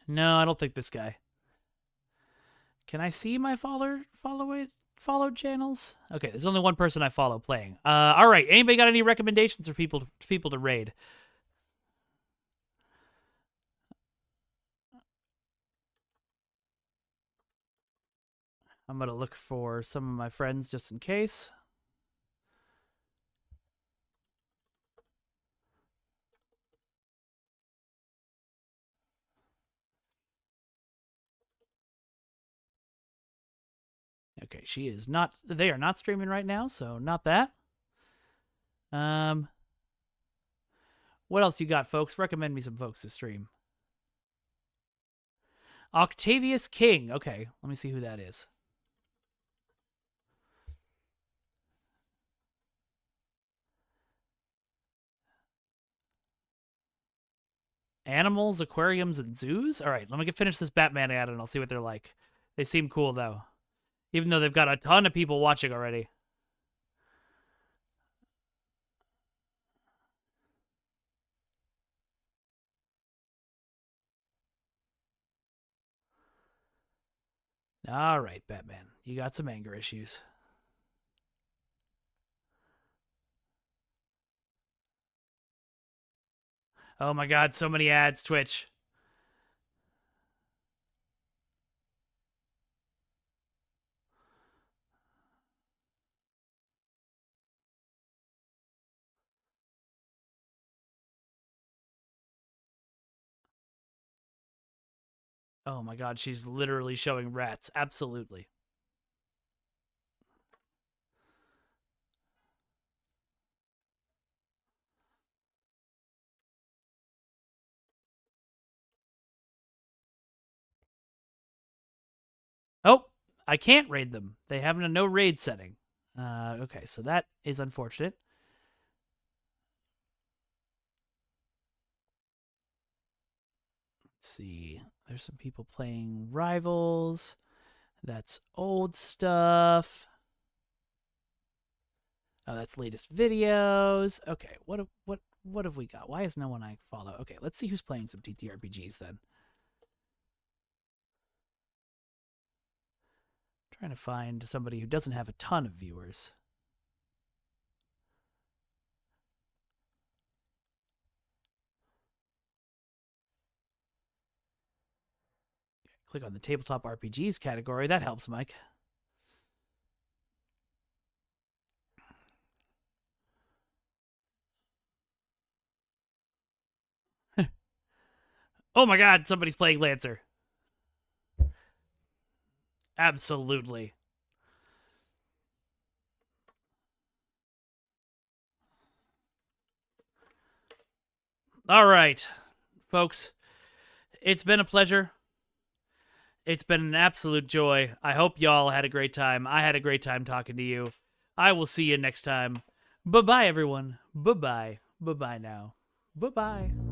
No, I don't think this guy. Can I see my followed channels? Okay, there's only one person I follow playing. All right. Anybody got any recommendations for people to raid? I'm gonna look for some of my friends just in case. Okay, she is not. They are not streaming right now, so not that. What else you got, folks? Recommend me some folks to stream. Octavius King. Okay, let me see who that is. Animals, aquariums, and zoos? All right, let me finish this Batman ad and I'll see what they're like. They seem cool, though. Even though they've got a ton of people watching already. All right, Batman. You got some anger issues. Oh my god, so many ads, Twitch. Oh my god, she's literally showing rats. Absolutely. Oh, I can't raid them. They have a no raid setting. Okay, so that is unfortunate. Let's see. There's some people playing Rivals. That's old stuff. Oh, that's latest videos. Okay, what have we got? Why is no one I follow? Okay, let's see who's playing some TTRPGs then. Trying to find somebody who doesn't have a ton of viewers. Click on the tabletop RPGs category. That helps, Mike. Oh my god, somebody's playing Lancer. Absolutely. All right, folks. It's been a pleasure. It's been an absolute joy. I hope y'all had a great time. I had a great time talking to you. I will see you next time. Bye-bye, everyone. Bye-bye. Bye-bye now. Bye-bye.